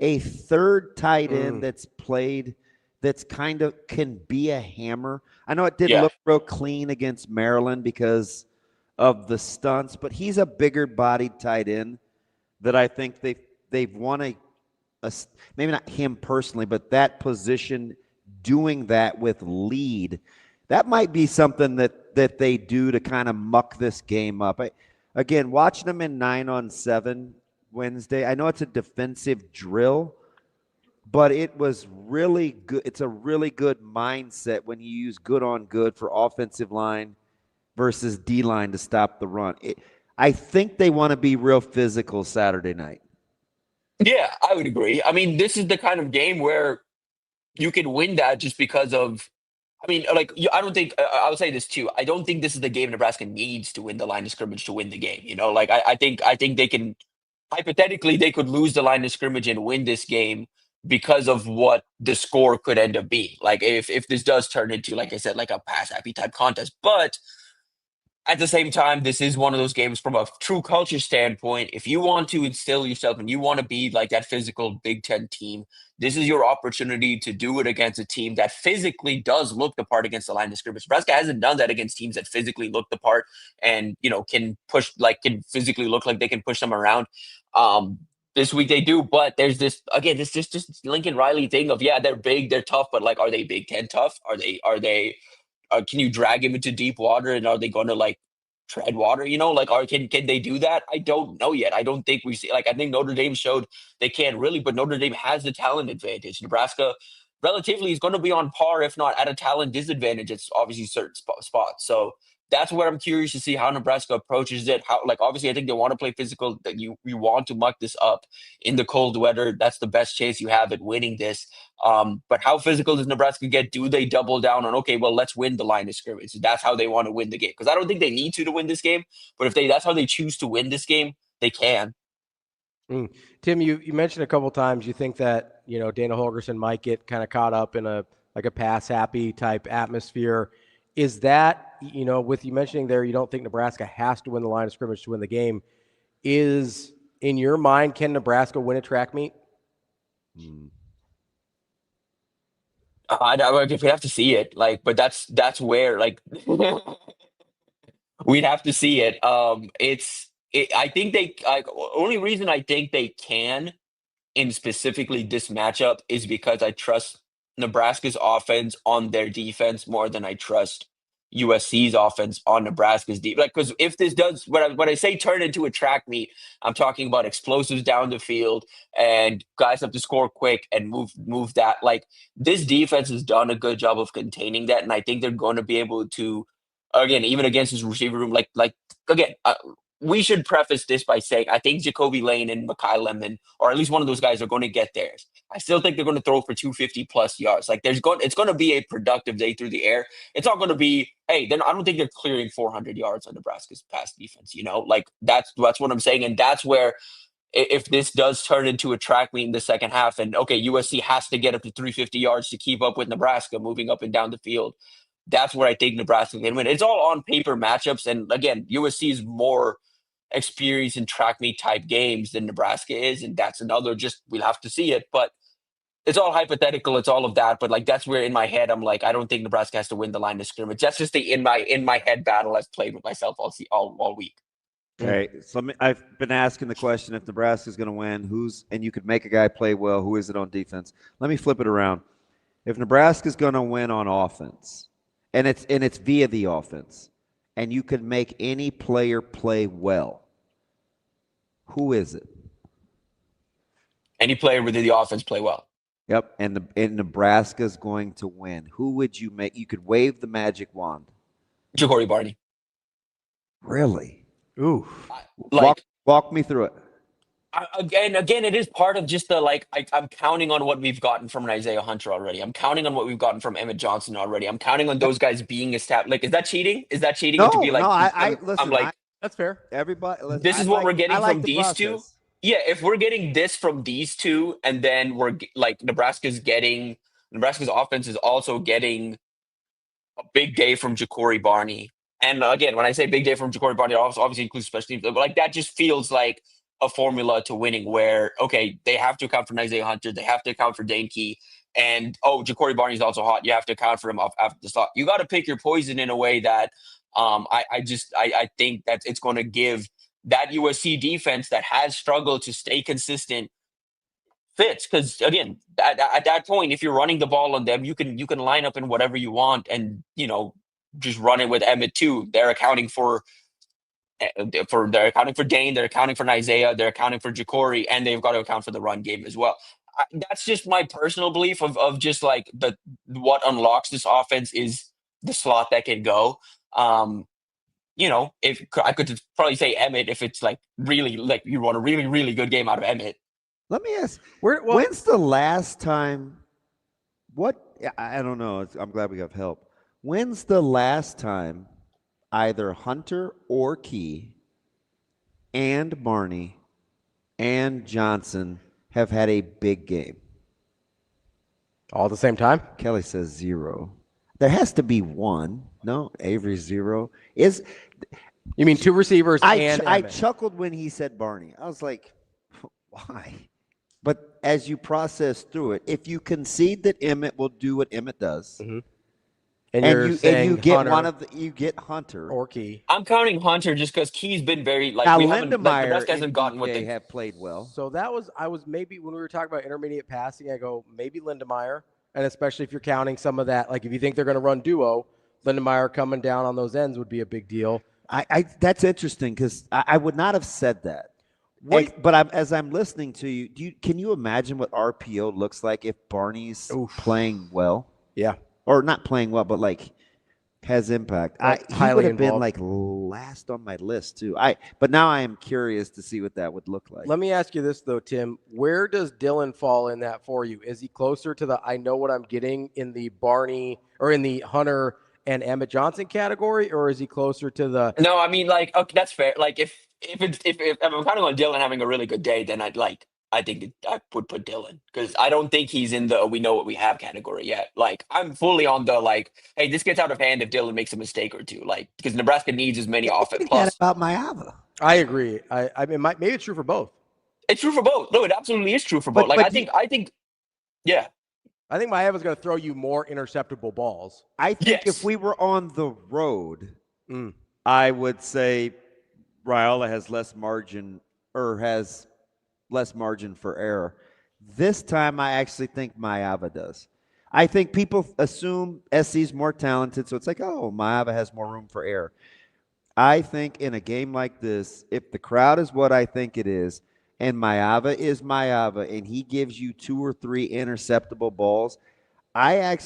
a third tight end that's played, that's kind of can be a hammer. I know it didn't look real clean against Maryland because of the stunts, but he's a bigger bodied tight end that I think they've won a maybe not him personally, but that position doing that with lead. That might be something that they do to kind of muck this game up. Again, watching them in 9-on-7 Wednesday, I know it's a defensive drill, but it was really good. It's a really good mindset when you use good on good for offensive line versus D-line to stop the run. I think they want to be real physical Saturday night. Yeah, I would agree. I mean, this is the kind of game where you can win that just because of, I mean, like, I don't think, I would say this too. I don't think this is the game Nebraska needs to win the line of scrimmage to win the game. You know, like, I think they can, hypothetically, they could lose the line of scrimmage and win this game because of what the score could end up being. Like, if this does turn into, like I said, like a pass happy type contest. But at the same time, this is one of those games from a true culture standpoint. If you want to instill yourself and you want to be like that physical Big Ten team, this is your opportunity to do it against a team that physically does look the part against the line of scrimmage. Nebraska hasn't done that against teams that physically look the part and, you know, can push, like, can physically look like they can push them around. This week they do, but there's this, again, this just Lincoln Riley thing of, yeah, they're big, they're tough, but like, are they Big Ten tough? Are they can you drag him into deep water, and are they going to like tread water? You know, like, can they do that? I don't know yet. I don't think we see. Like, I think Notre Dame showed they can't really, but Notre Dame has the talent advantage. Nebraska, relatively, is going to be on par, if not at a talent disadvantage. It's obviously certain spots. So that's what I'm curious to see how Nebraska approaches it. How, like, obviously, I think they want to play physical. That you want to muck this up in the cold weather. That's the best chance you have at winning this. But how physical does Nebraska get? Do they double down on, okay, well, let's win the line of scrimmage? That's how they want to win the game. Because I don't think they need to win this game. But if that's how they choose to win this game, they can. Tim, you mentioned a couple times you think that, you know, Dana Holgorsen might get kind of caught up in a pass happy type atmosphere. Is that, you know, with you mentioning there, you don't think Nebraska has to win the line of scrimmage to win the game. Is, in your mind, can Nebraska win a track meet? If we have to see it, like, but that's where, like, we'd have to see it. I think they, like, only reason I think they can in specifically this matchup is because I trust Nebraska's offense on their defense more than I trust USC's offense on Nebraska's deep. Like, because if this does, when I say turn into a track meet, I'm talking about explosives down the field and guys have to score quick and move that. Like, this defense has done a good job of containing that, and I think they're going to be able to, again, even against his receiver room. We should preface this by saying I think Jacoby Lane and Mekhi Lemon, or at least one of those guys, are going to get theirs. I still think they're going to throw for 250 plus yards. Like, it's going to be a productive day through the air. It's not going to be, hey, then I don't think they're clearing 400 yards on Nebraska's pass defense. Like that's what I'm saying, and that's where if this does turn into a track meet in the second half, and okay, USC has to get up to 350 yards to keep up with Nebraska moving up and down the field. That's where I think Nebraska can win. It's all on paper matchups, and again, USC is more experience in track meet type games than Nebraska is, and that's another, just we'll have to see it, but it's all hypothetical. It's all of that, but like that's where in my head I'm like, I don't think Nebraska has to win the line of scrimmage. That's just the in my head battle I've played with myself all week. Okay, so I've been asking the question, if Nebraska's going to win, and you could make a guy play well, who is it on defense? Let me flip it around. If Nebraska's going to win on offense, and it's via the offense, and you could make any player play well, who is it? Any player within the offense play well. Yep, and Nebraska's going to win. Who would you make? You could wave the magic wand. Jacory Barney. Really? Ooh. Walk me through it. Again, it is part of just the I'm counting on what we've gotten from an Isaiah Hunter already. I'm counting on what we've gotten from Emmett Johnson already. I'm counting on those guys being established. Like, is that cheating? Is that cheating? No, to be like, no. Listen. I'm like, that's fair. Everybody. Listen, this is what we're getting from the these process. two. Yeah, if we're getting this from these two, and then we're like Nebraska's offense is also getting a big day from Jacory Barney. And again, when I say big day from Jacory Barney, it obviously includes special teams, but like that just feels like a formula to winning where, okay, they have to account for Isaiah Hunter, they have to account for Dane Key, and Jacory Barney's also hot. You have to account for him after the slot. You got to pick your poison in a way that I think that it's going to give that USC defense that has struggled to stay consistent fits. Because again, at that point, if you're running the ball on them, you can line up in whatever you want, and just run it with Emmett too. They're accounting for Dane, they're accounting for Isaiah, they're accounting for Jacory, and they've got to account for the run game as well. That's just my personal belief of just like what unlocks this offense is the slot that can go. If I could probably say Emmett, if it's like really like you want a really, really good game out of Emmett. Let me ask, when's the last time? I don't know. I'm glad we have help. When's the last time either Hunter or Key and Barney and Johnson have had a big game? All at the same time? Kelly says 0. There has to be one. No, Avery 0. You mean two receivers and I chuckled when he said Barney. I was like, why? But as you process through it, if you concede that Emmett will do what Emmett does, mm-hmm. and you get Hunter, you get Hunter or Key. I'm counting Hunter just because Key's been very Lindemeyer hasn't gotten what they have played well. So I was maybe when we were talking about intermediate passing, I go maybe Lindemeyer, and especially if you're counting some of that, like if you think they're going to run duo, Lindemeyer coming down on those ends would be a big deal. That's interesting because I would not have said that. But as I'm listening to you, can you imagine what RPO looks like if Barney's playing well? Yeah. Or not playing well, but like has impact. He would have been like last on my list too. But now I am curious to see what that would look like. Let me ask you this though, Tim. Where does Dylan fall in that for you? Is he closer to the I know what I'm getting in the Barney or in the Hunter and Emmett Johnson category, or is he closer to the? No, I mean like okay, that's fair. Like if I'm kind of on Dylan having a really good day, then I think I would put Dylan because I don't think he's in the we know what we have category yet. Like I'm fully on the like, hey, this gets out of hand if Dylan makes a mistake or two. Like because Nebraska needs as many offense. Plus, about Mayava. I agree. I mean, maybe it's true for both. It's true for both. No, it absolutely is true for both. Like I think, yeah. I think Mayava's going to throw you more interceptable balls. I think if we were on the road, I would say Raiola has less margin for error. This time, I actually think Mayava does. I think people assume SC's more talented, so it's like, oh, Maava has more room for error. I think in a game like this, if the crowd is what I think it is, and Maava is Maava, and he gives you 2 or 3 interceptable balls, I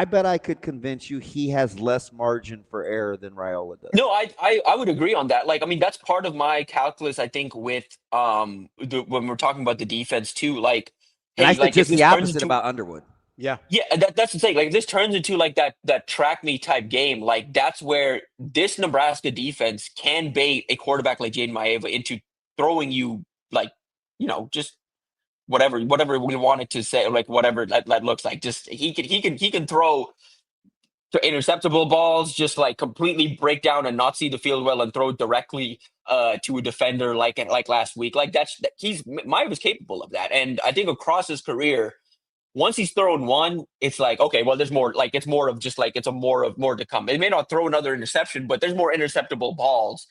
bet I could convince you he has less margin for error than Raiola does. No, I would agree on that. Like, I mean, that's part of my calculus, I think, with when we're talking about the defense too. Like, And hey, I said like just if the this turns opposite into, about Underwood. Yeah. Yeah, that's the thing. Like, if this turns into like that track meet type game, like that's where this Nebraska defense can bait a quarterback like Jaden Maeva into throwing you like, just whatever we wanted to say, like whatever that looks like. Just he can throw to interceptable balls, just like completely break down and not see the field well and throw it directly to a defender like last week. Like Maieva's capable of that. And I think across his career, once he's thrown one, it's like, okay, well, there's more. Like, it's more of just like, more to come. It may not throw another interception, but there's more interceptable balls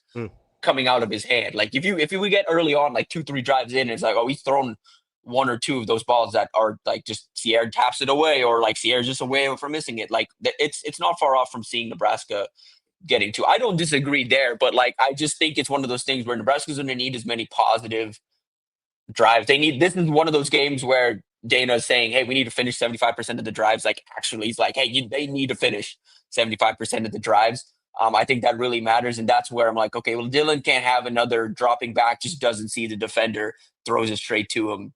coming out of his hand. Like, if we get early on, like 2-3 drives in, it's like, oh, he's thrown 1 or 2 of those balls that are like just Sierra taps it away, or like Sierra's just away from missing it. Like, it's not far off from seeing Nebraska getting to. I don't disagree there, but like, I just think it's one of those things where Nebraska's going to need as many positive drives. This is one of those games where Dana is saying, hey, we need to finish 75% of the drives. Like, actually, he's like, hey, they need to finish 75% of the drives. I think that really matters. And that's where I'm like, okay, well, Dylan can't have another dropping back, just doesn't see the defender, throws it straight to him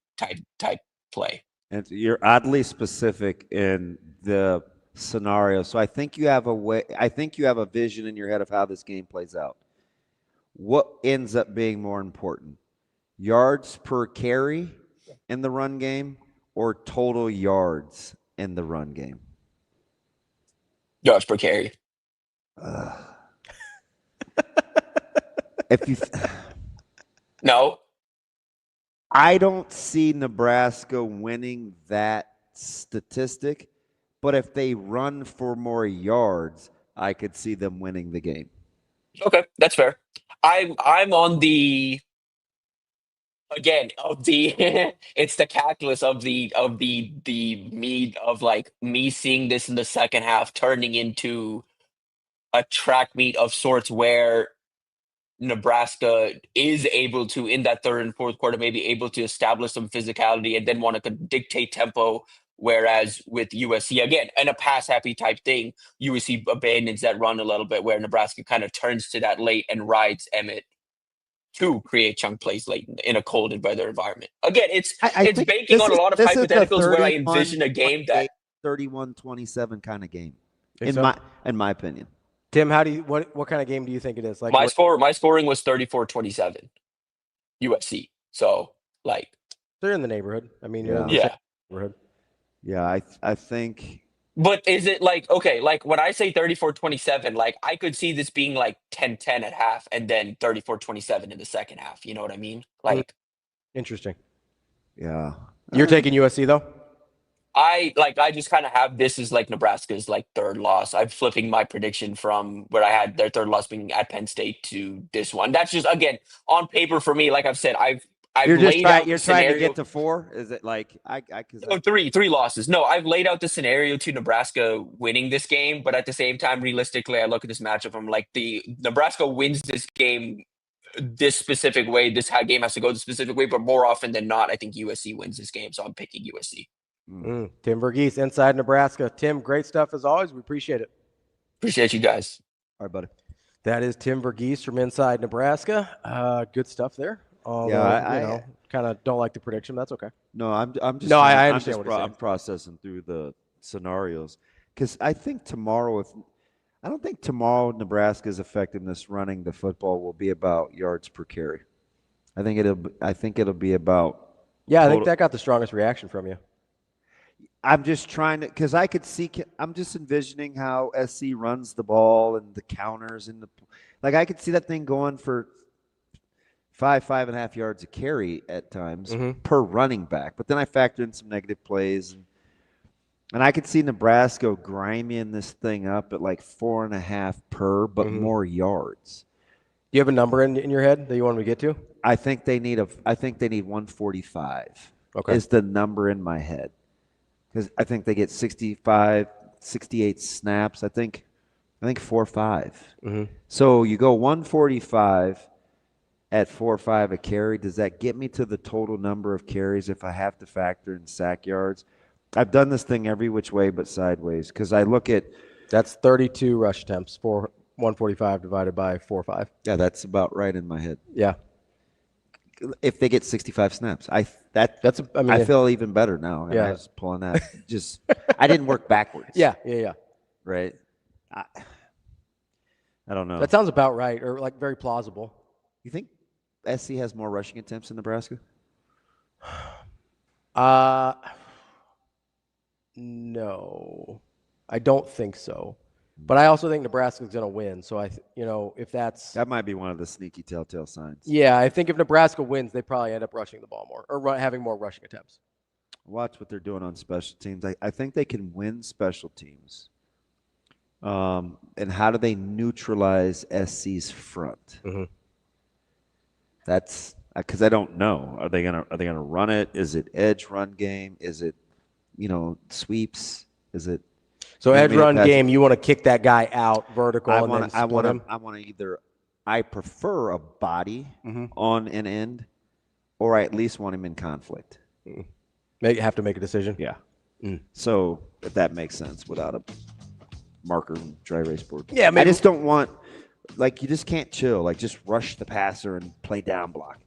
type play. And you're oddly specific in the scenario. So I think you have a vision in your head of how this game plays out. What ends up being more important? Yards per carry in the run game or total yards in the run game? Yards per carry. No. I don't see Nebraska winning that statistic, but if they run for more yards, I could see them winning the game. Okay, that's fair. I'm on the again of the it's the calculus of the meat of like me seeing this in the second half turning into a track meet of sorts where Nebraska is able to, in that third and fourth quarter, maybe able to establish some physicality and then want to dictate tempo. Whereas with USC, again, and a pass happy type thing, USC abandons that run a little bit, where Nebraska kind of turns to that late and rides Emmett to create chunk plays late in a cold and weather environment. Again, it's banking on a lot of hypotheticals where I envision a game that 31-27 kind of game, Think in my opinion. Tim, what kind of game do you think it is? Like my scoring was 34-27 USC. So like they're in the neighborhood. I mean, neighborhood. Yeah, I think. But is it like, okay, like when I say 34-27, like I could see this being like 10-10 at half and then 34-27 in the second half. You know what I mean? Like, interesting. Yeah. You're taking USC though? I just kind of have this as like Nebraska's like third loss. I'm flipping my prediction from where I had their third loss being at Penn State to this one. That's just, again, on paper for me. Like I've said, you're laid out you're trying to get to 4. Is it like three losses? No, I've laid out the scenario to Nebraska winning this game, but at the same time, realistically, I look at this matchup. I'm like, the Nebraska wins this game this specific way. This game has to go the specific way, but more often than not, I think USC wins this game. So I'm picking USC. Tim VERGHESE, Inside Nebraska. Tim, great stuff as always. We appreciate it. Appreciate you guys. All right, buddy. That is Tim VERGHESE from Inside Nebraska. Good stuff there. Although, I kind of don't like the prediction. That's okay. No, I'm just. No, I understand what you're saying. I'm processing through the scenarios because I think tomorrow, I don't think tomorrow Nebraska's effectiveness running the football will be about yards per carry. I think it'll be about. Yeah, I think that got the strongest reaction from you. I'm just trying to, because I could see, I'm just envisioning how SC runs the ball and the counters and like I could see that thing going for 5.5 yards a carry at times per running back. But then I factor in some negative plays and I could see Nebraska griming this thing up at like 4.5 per, but more yards. Do you have a number in your head that you want me to get to? I think they need 145. Okay, is the number in my head because I think they get 65, 68 snaps. I think 4.5. Mm-hmm. So you go 145 at 4.5 a carry. Does that get me to the total number of carries if I have to factor in sack yards? I've done this thing every which way but sideways because I look at that's 32 rush attempts for 145 divided by 4.5. Yeah, that's about right in my head. Yeah. If they get 65 snaps, I feel even better now. And Yeah. I was pulling that. I didn't work backwards. Yeah. Right. I don't know. That sounds about right, or like very plausible. You think SC has more rushing attempts in Nebraska? No, I don't think so. But I also think Nebraska's going to win. So if that might be one of the sneaky telltale signs. Yeah, I think if Nebraska wins, they probably end up rushing the ball more or having more rushing attempts. Watch what they're doing on special teams. I think they can win special teams. And how do they neutralize SC's front? Mm-hmm. That's because I don't know. Are they gonna run it? Is it edge run game? Is it sweeps? Is it edge run game? You want to kick that guy out vertical I and then split him? I want to either. I prefer a body Mm-hmm. on an end, or I at least want him in conflict. Have to make a decision. Yeah. So if that makes sense without a marker and dry erase board. Yeah, maybe. I just don't want, you just can't chill. Just rush the passer and play down block.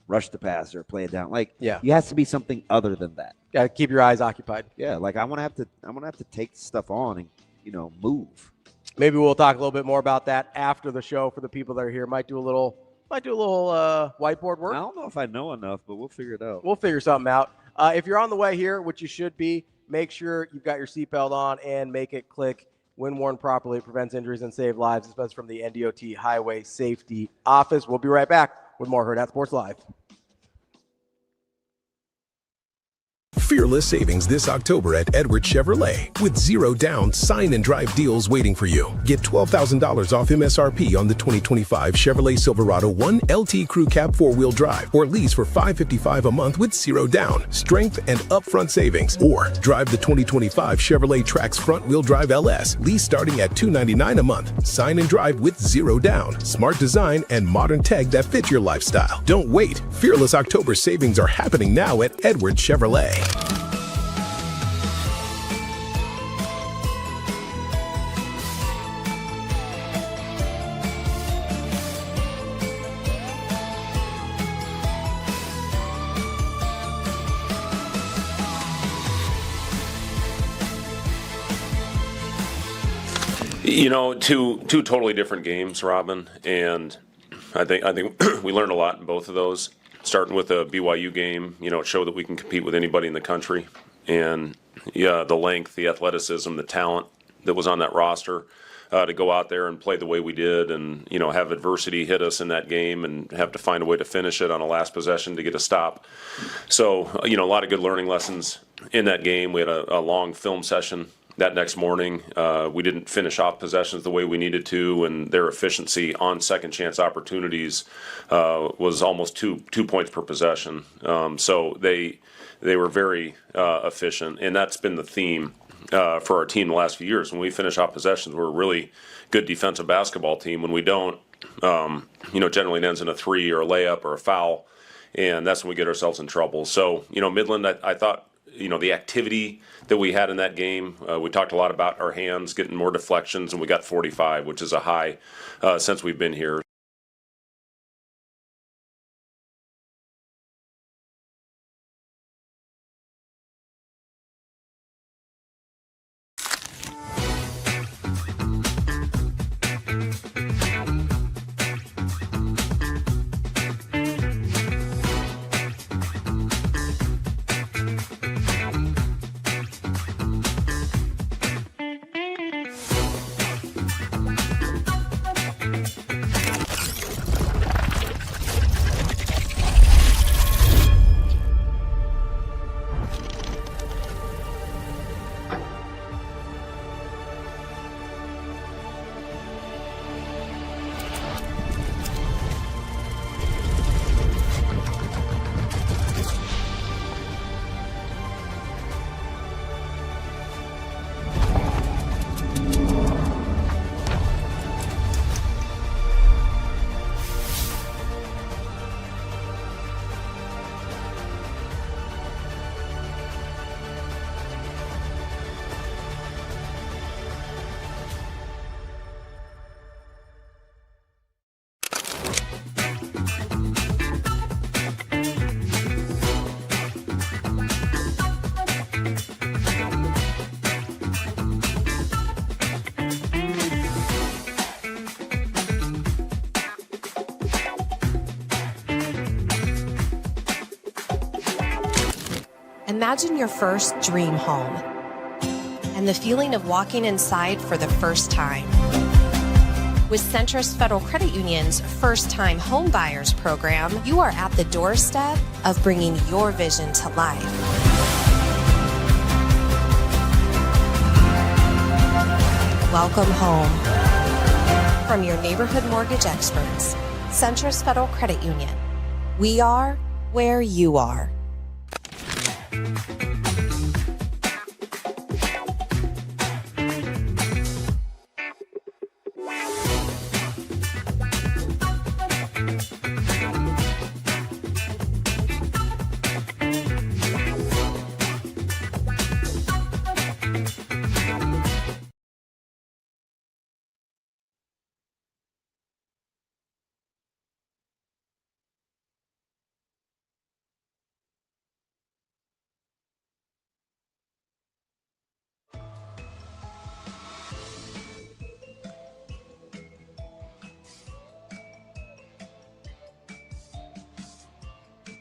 Rush the passer, play it down. You has to be something other than that. Got to keep your eyes occupied. Yeah, I want to have to take stuff on and move. Maybe we'll talk a little bit more about that after the show for the people that are here. Might do a little whiteboard work. I don't know if I know enough, but we'll figure it out. We'll figure something out. If you're on the way here, which you should be, make sure you've got your seatbelt on and make it click. When worn properly, it prevents injuries and saves lives. It's from the NDOT Highway Safety Office. We'll be right back with more Hurrdat Sports Live. Fearless savings this October at Edwards Chevrolet with 0 down sign and drive deals waiting for you. Get $12,000 off MSRP on the 2025 Chevrolet Silverado 1 LT Crew Cab 4-wheel drive or lease for $555 a month with 0 down, strength and upfront savings. Or drive the 2025 Chevrolet Trax front-wheel drive LS, lease starting at $299 a month. Sign and drive with 0 down, smart design and modern tech that fits your lifestyle. Don't wait. Fearless October savings are happening now at Edwards Chevrolet. Two totally different games, Robin, and I think we learned a lot in both of those. Starting with the BYU game, it showed that we can compete with anybody in the country, and the length, the athleticism, the talent that was on that roster to go out there and play the way we did, and have adversity hit us in that game, and have to find a way to finish it on a last possession to get a stop. So a lot of good learning lessons in that game. We had a long film session that next morning. We didn't finish off possessions the way we needed to, and their efficiency on second chance opportunities was almost two points per possession. So they were very efficient, and that's been the theme for our team the last few years. When we finish off possessions, we're a really good defensive basketball team. When we don't, generally it ends in a three or a layup or a foul, and that's when we get ourselves in trouble. So, Midland, I thought, the activity that we had in that game, we talked a lot about our hands getting more deflections, and we got 45, which is a high since we've been here. Imagine your first dream home and the feeling of walking inside for the first time. With Centrist Federal Credit Union's First Time Home Buyers program, you are at the doorstep of bringing your vision to life. Welcome home. From your neighborhood mortgage experts, Centrist Federal Credit Union. We are where you are.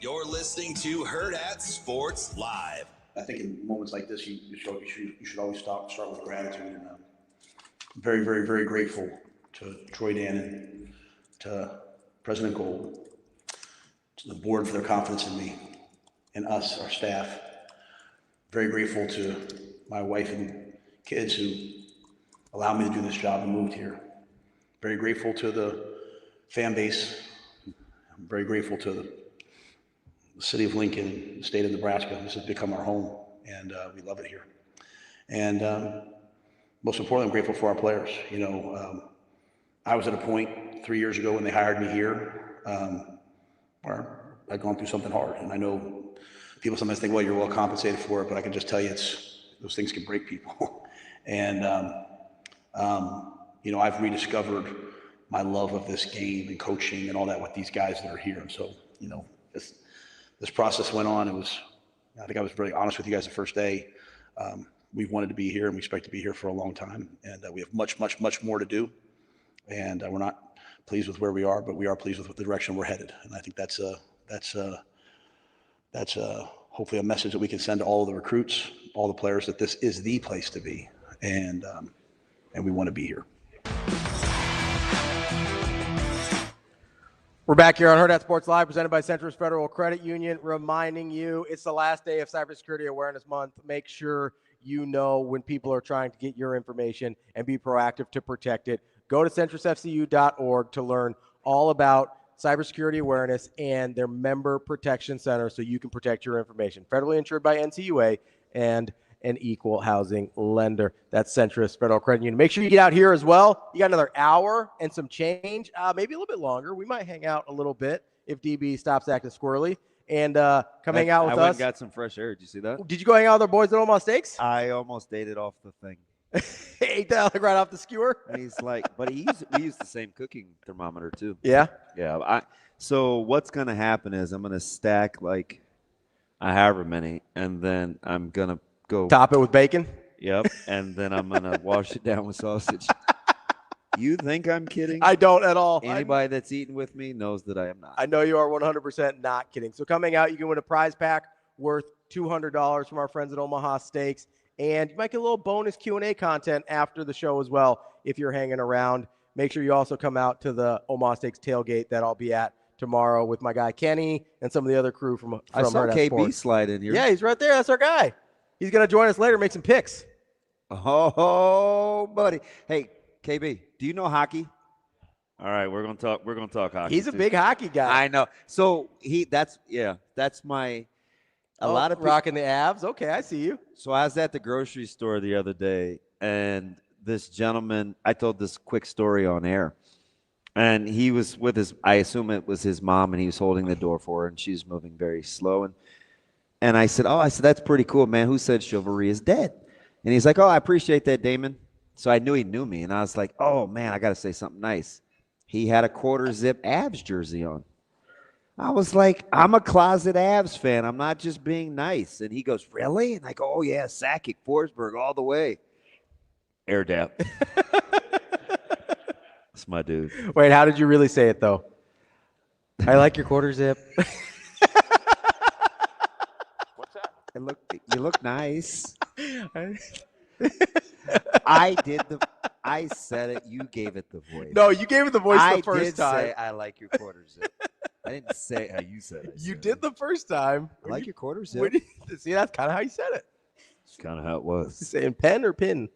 You're listening to Hurrdat Sports Live. I think in moments like this, you should always start with gratitude. And I'm very, very, very grateful to Troy Dannen, to President Gold, to the board for their confidence in me and us, our staff. Very grateful to my wife and kids who allowed me to do this job and moved here. Very grateful to the fan base. I'm very grateful to the city of Lincoln, the state of Nebraska. This has become our home, and we love it here. And most importantly, I'm grateful for our players. You know, I was at a point 3 years ago when they hired me here where I'd gone through something hard. And I know people sometimes think, well, you're well compensated for it, but I can just tell you those things can break people. And, you know, I've rediscovered my love of this game and coaching and all that with these guys that are here. And so, you know, this process went on. I think I was really honest with you guys the first day. We wanted to be here and we expect to be here for a long time. And we have much, much, much more to do. And we're not pleased with where we are, but we are pleased with the direction we're headed. And I think that's hopefully a message that we can send to all of the recruits, all the players, that this is the place to be. And we want to be here. We're back here on Hurrdat Sports Live, presented by Centrist Federal Credit Union, reminding you it's the last day of Cybersecurity Awareness Month. Make sure you know when people are trying to get your information and be proactive to protect it. Go to centristfcu.org to learn all about cybersecurity awareness and their member protection center so you can protect your information. Federally insured by NCUA and an equal housing lender. That's Centrist Federal Credit Union. Make sure you get out here as well. You got another hour and some change, maybe a little bit longer. We might hang out a little bit if DB stops acting squirrely. And come hang out with us. I went and got some fresh air. Did you see that? Did you go hang out with our boys at Omaha Steaks? I almost ate it off the thing. Ate that like right off the skewer? And he's like, but we use the same cooking thermometer too. Yeah? Yeah. So what's going to happen is I'm going to stack like however many, and then I'm going to go top it with bacon. Yep. And then I'm going to wash it down with sausage. You think I'm kidding? I don't at all. Anybody that's eaten with me knows that I am not. I know you are 100% not kidding. So coming out, you can win a prize pack worth $200 from our friends at Omaha Steaks. And you might get a little bonus Q&A content after the show as well if you're hanging around. Make sure you also come out to the Omaha Steaks tailgate that I'll be at tomorrow with my guy Kenny and some of the other crew from I saw Hurrdat KB Sports. slide in here. Yeah, he's right there. That's our guy. He's going to join us later, make some picks. Oh, buddy. Hey, KB, do you know hockey? All right, we're gonna talk hockey. He's a big hockey guy. I know. So that's my a lot of people rocking the Avs. Okay, I see you. So I was at the grocery store the other day, and this gentleman, I told this quick story on air, and he was with I assume it was his mom, and he was holding the door for her, and she was moving very slow, and I said, that's pretty cool, man. Who said chivalry is dead? And he's like, oh, I appreciate that, Damon. So I knew he knew me, and I was like, oh man, I got to say something nice. He had a quarter zip Avs jersey on. I was like, I'm a closet Avs fan. I'm not just being nice. And he goes, really? And I go, oh, yeah, Sakic, Forsberg, all the way. Air dap. That's my dude. Wait, how did you really say it, though? I like your quarter zip. What's that? You look nice. I said it. You gave it the voice. No, you gave it the voice the first time. I did say I like your quarter zip. I didn't say how you said it. You did the first time. I like your quarter zip. See, that's kind of how you said it. It's kind of how it was. You saying pen or pin?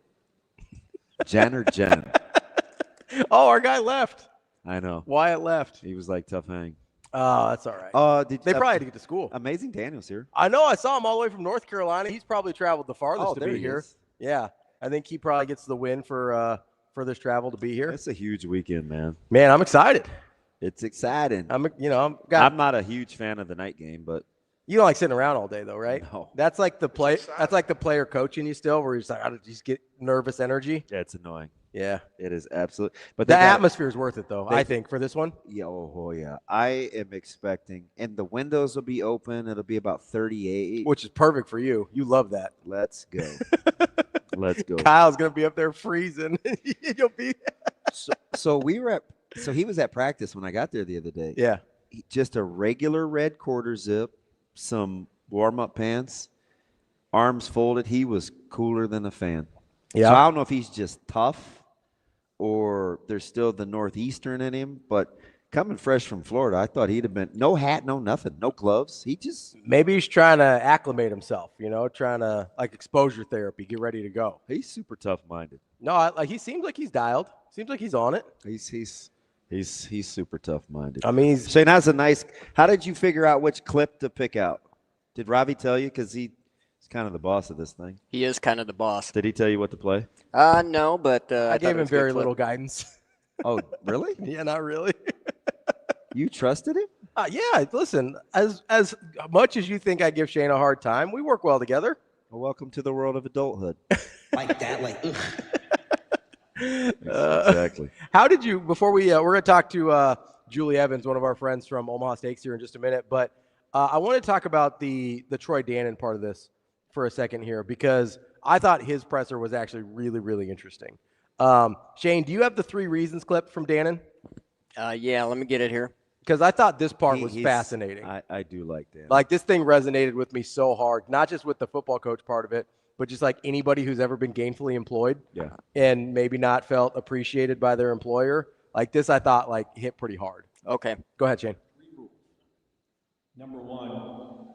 Jen or Jen? Oh, our guy left. I know. Wyatt left. He was like tough hang. Oh, that's all right. They probably had to get to school. Amazing Daniel's here. I know. I saw him all the way from North Carolina. He's probably traveled the farthest to there be he here. is. Yeah, I think he probably gets the win for this travel to be here. It's a huge weekend, man. Man, I'm excited. It's exciting. I'm not a huge fan of the night game, but you don't like sitting around all day though, right? No. That's like the play. That's like the player coaching you still, where you're just like, I just get nervous energy. Yeah, it's annoying. Yeah, it is absolute. But the atmosphere is worth it, though. I think for this one. Yeah, yeah. I am expecting, and the windows will be open. It'll be about 38, which is perfect for you. You love that. Let's go. Let's go. Kyle's gonna be up there freezing. You'll be. So he was at practice when I got there the other day. Yeah, just a regular red quarter zip, some warm-up pants, arms folded. He was cooler than a fan. Yeah, so I don't know if he's just tough or there's still the Northeastern in him, but coming fresh from Florida, I thought he'd have been no hat, no nothing, no gloves. Maybe he's trying to acclimate himself, trying to like exposure therapy, get ready to go. He's super tough-minded. No, he seems like he's dialed. Seems like he's on it. He's super tough-minded. I mean, Shane, that's a nice. How did you figure out which clip to pick out? Did Ravi tell you? Because he's kind of the boss of this thing. He is kind of the boss. Did he tell you what to play? No, but I gave him very little guidance. Oh, really? Yeah, not really. You trusted him? Yeah. Listen, as much as you think I give Shane a hard time, we work well together. Well, welcome to the world of adulthood. Like that, like. Exactly. How did you? Before we're going to talk to Julie Evans, one of our friends from Omaha Steaks, here in just a minute, but I want to talk about the Troy Dannen part of this for a second here, because I thought his presser was actually really, really interesting. Shane, do you have the 3 reasons clip from Dannen? Yeah, let me get it here. Because I thought this part was fascinating. I do like that. Like, this thing resonated with me so hard, not just with the football coach part of it, but just like anybody who's ever been gainfully employed and maybe not felt appreciated by their employer. Like this, I thought like hit pretty hard. Okay. Go ahead, Shane. Number 1,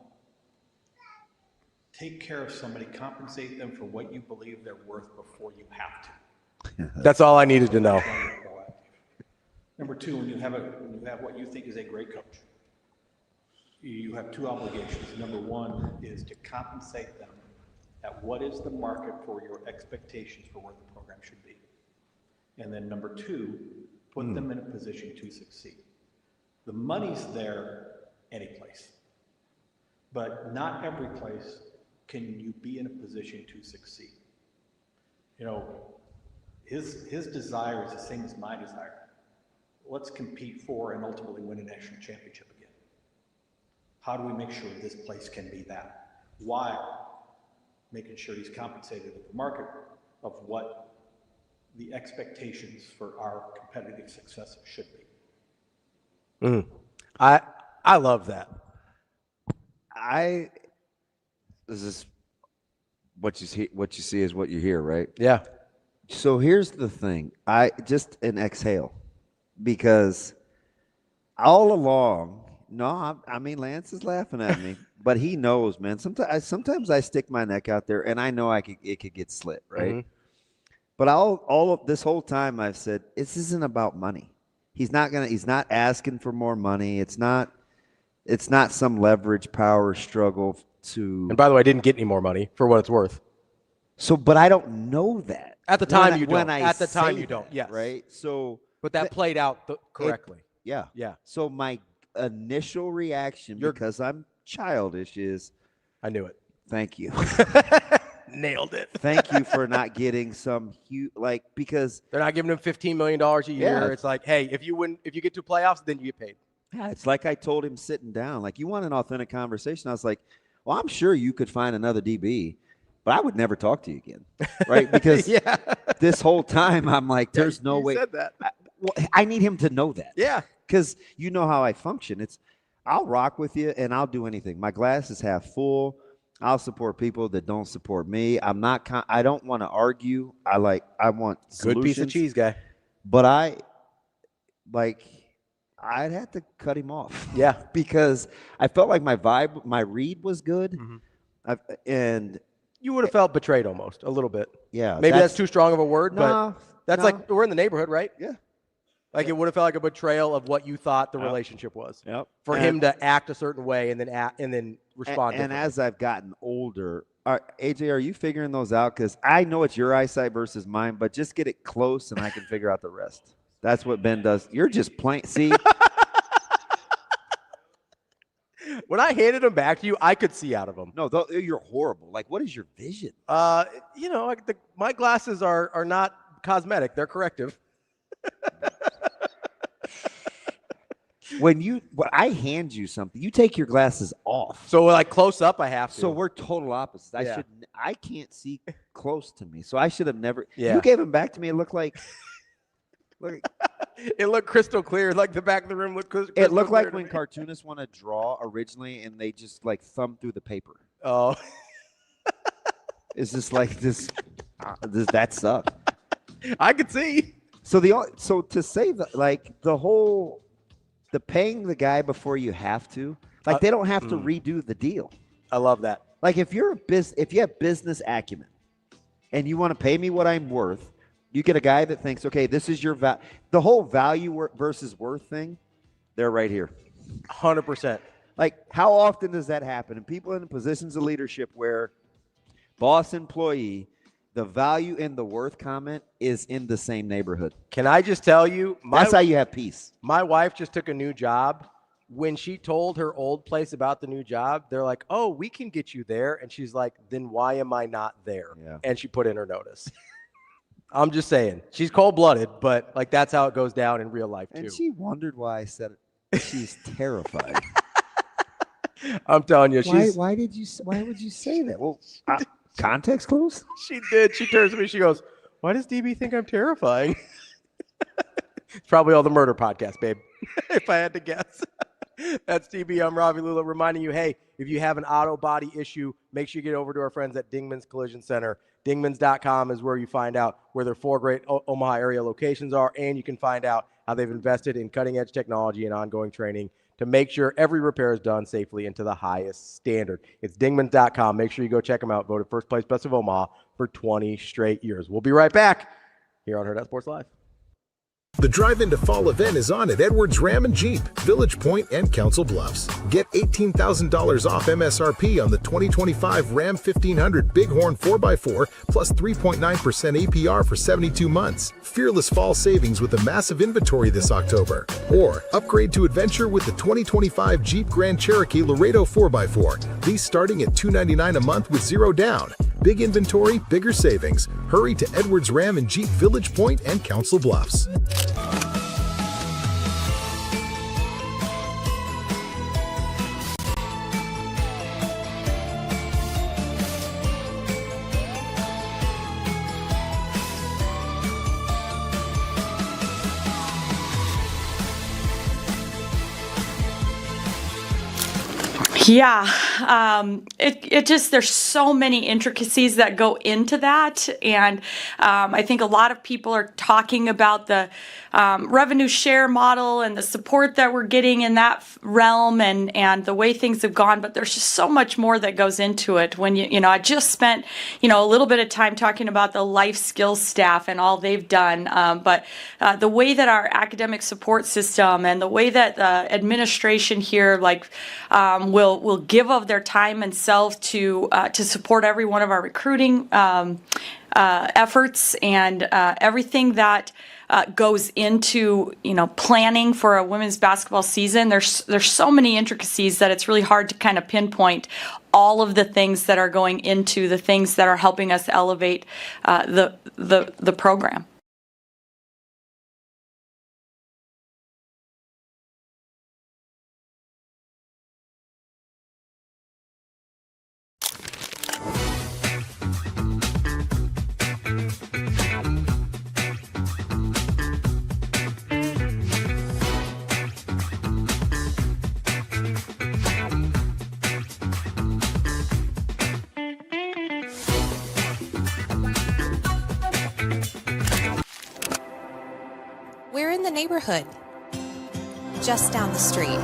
take care of somebody, compensate them for what you believe they're worth before you have to. That's all I needed to know. Number 2, when you have what you think is a great coach, you have 2 obligations. Number 1 is to compensate them at what is the market for your expectations for where the program should be. And then number 2, put them in a position to succeed. The money's there any place, but not every place can you be in a position to succeed. His desire is the same as my desire. Let's compete for and ultimately win a national championship again. How do we make sure this place can be that? While making sure he's compensated at the market of what the expectations for our competitive success should be. I love that. This is what you see is what you hear, right? Yeah. So here's the thing. Just an exhale, because all along, I mean, Lance is laughing at me, but he knows, man. Sometimes I stick my neck out there, and I know it could get slit, right? Mm-hmm. But all of this whole time, I've said this isn't about money. He's not asking for more money. It's not some leverage power struggle to. And by the way, I didn't get any more money for what it's worth. So, but I don't know that at the time. You don't. At the time, you don't. Yes. Right. So, but that played out correctly. Yeah. Yeah. So my initial reaction, because I'm childish, is I knew it. Thank you. Nailed it. Thank you for not getting some huge, because they're not giving him $15 million a year. Yeah. It's like, hey, if you get to playoffs, then you get paid. Yeah, it's like I told him sitting down, like, you want an authentic conversation. I was like, well, I'm sure you could find another DB, but I would never talk to you again, right? Because this whole time I'm like, there's no way. Said that. I need him to know that. Yeah. Because you know how I function. I'll rock with you and I'll do anything. My glass is half full. I'll support people that don't support me. I don't want to argue. I want Good piece of solutions, cheese guy. But I'd have to cut him off. Yeah. Because I felt like my read was good. And you would have felt betrayed almost a little bit. Yeah. Maybe that's too strong of a word, No, but that's like, we're in the neighborhood, right? Yeah. Like it would have felt like a betrayal of what you thought the relationship was. Yep. For him to act a certain way and then respond. And as I've gotten older, AJ, are you figuring those out? Because I know it's your eyesight versus mine, but just get it close and I can figure out the rest. That's what Ben does. You're just plain. See? When I handed them back to you, I could see out of them. No, you're horrible. Like, what is your vision? My glasses are not cosmetic. They're corrective. When I hand you something, you take your glasses off. So like close up, I have to. So we're total opposites. Yeah. I can't see close to me, so I should have never. Yeah. You gave them back to me. It looked like. It looked crystal clear, like the back of the room looked crystal It looked clear like to when me. cartoonists want to draw originally, and they just like thumb through the paper. Oh. It's just like this. That sucked. I could see. So to say that, like the paying the guy before you have to, like they don't have to redo the deal. I love that. Like if you have business acumen, and you want to pay me what I'm worth, you get a guy that thinks, okay, this is your the whole value versus worth thing. They're right here. 100%. Like how often does that happen? And people in positions of leadership where boss employee, the value and the worth comment is in the same neighborhood. Can I just tell you? That's how you have peace. My wife just took a new job. When she told her old place about the new job, they're like, oh, we can get you there. And she's like, then why am I not there? Yeah. And she put in her notice. I'm just saying. She's cold-blooded, but like that's how it goes down in real life too. And she wondered why I said it. She's terrified. I'm telling you, Why would you say that? Well, context clues? She did. She turns to me. She goes, why does DB think I'm terrifying? It's probably all the murder podcast, babe, if I had to guess. That's DB. I'm Ravi Lulla reminding you, hey, if you have an auto body issue, make sure you get over to our friends at Dingman's Collision Center. Dingmans.com is where you find out where their 4 great Omaha area locations are, and you can find out how they've invested in cutting-edge technology and ongoing training to make sure every repair is done safely and to the highest standard. It's Dingmans.com. Make sure you go check them out. Voted first place best of Omaha for 20 straight years. We'll be right back here on Hurrdat Sports Live. The Drive Into Fall event is on at Edwards Ram and Jeep, Village Point, and Council Bluffs. Get $18,000 off MSRP on the 2025 Ram 1500 Bighorn 4x4 plus 3.9% APR for 72 months. Fearless fall savings with a massive inventory this October. Or upgrade to adventure with the 2025 Jeep Grand Cherokee Laredo 4x4. These starting at $299 a month with 0 down. Big inventory, bigger savings. Hurry to Edwards Ram and Jeep, Village Point, and Council Bluffs. Yeah, it just, there's so many intricacies that go into that. And I think a lot of people are talking about the revenue share model and the support that we're getting in that realm and the way things have gone. But there's just so much more that goes into it. When I just spent, a little bit of time talking about the life skills staff and all they've done. But the way that our academic support system and the way that the administration here, will give of their time and self to support every one of our recruiting efforts and everything that goes into planning for a women's basketball season. There's so many intricacies that it's really hard to kind of pinpoint all of the things that are going into the things that are helping us elevate the program. We're in the neighborhood, just down the street.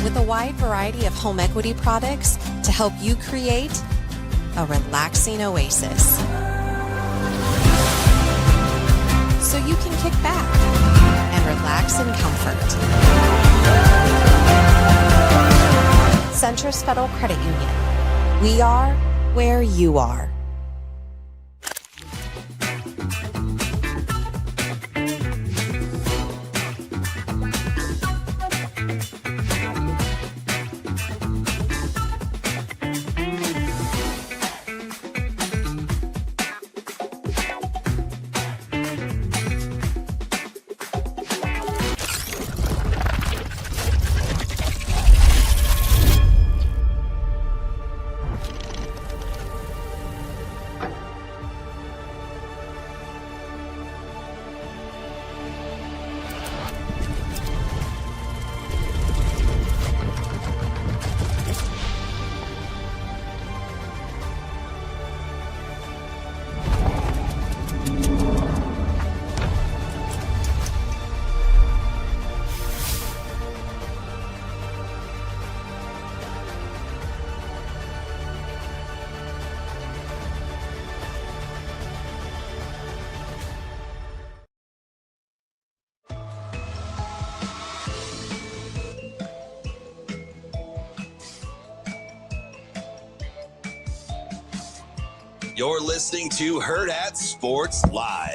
With a wide variety of home equity products to help you create a relaxing oasis. So you can kick back and relax in comfort. Centris Federal Credit Union. We are where you are. You're listening to Hurrdat Sports Live.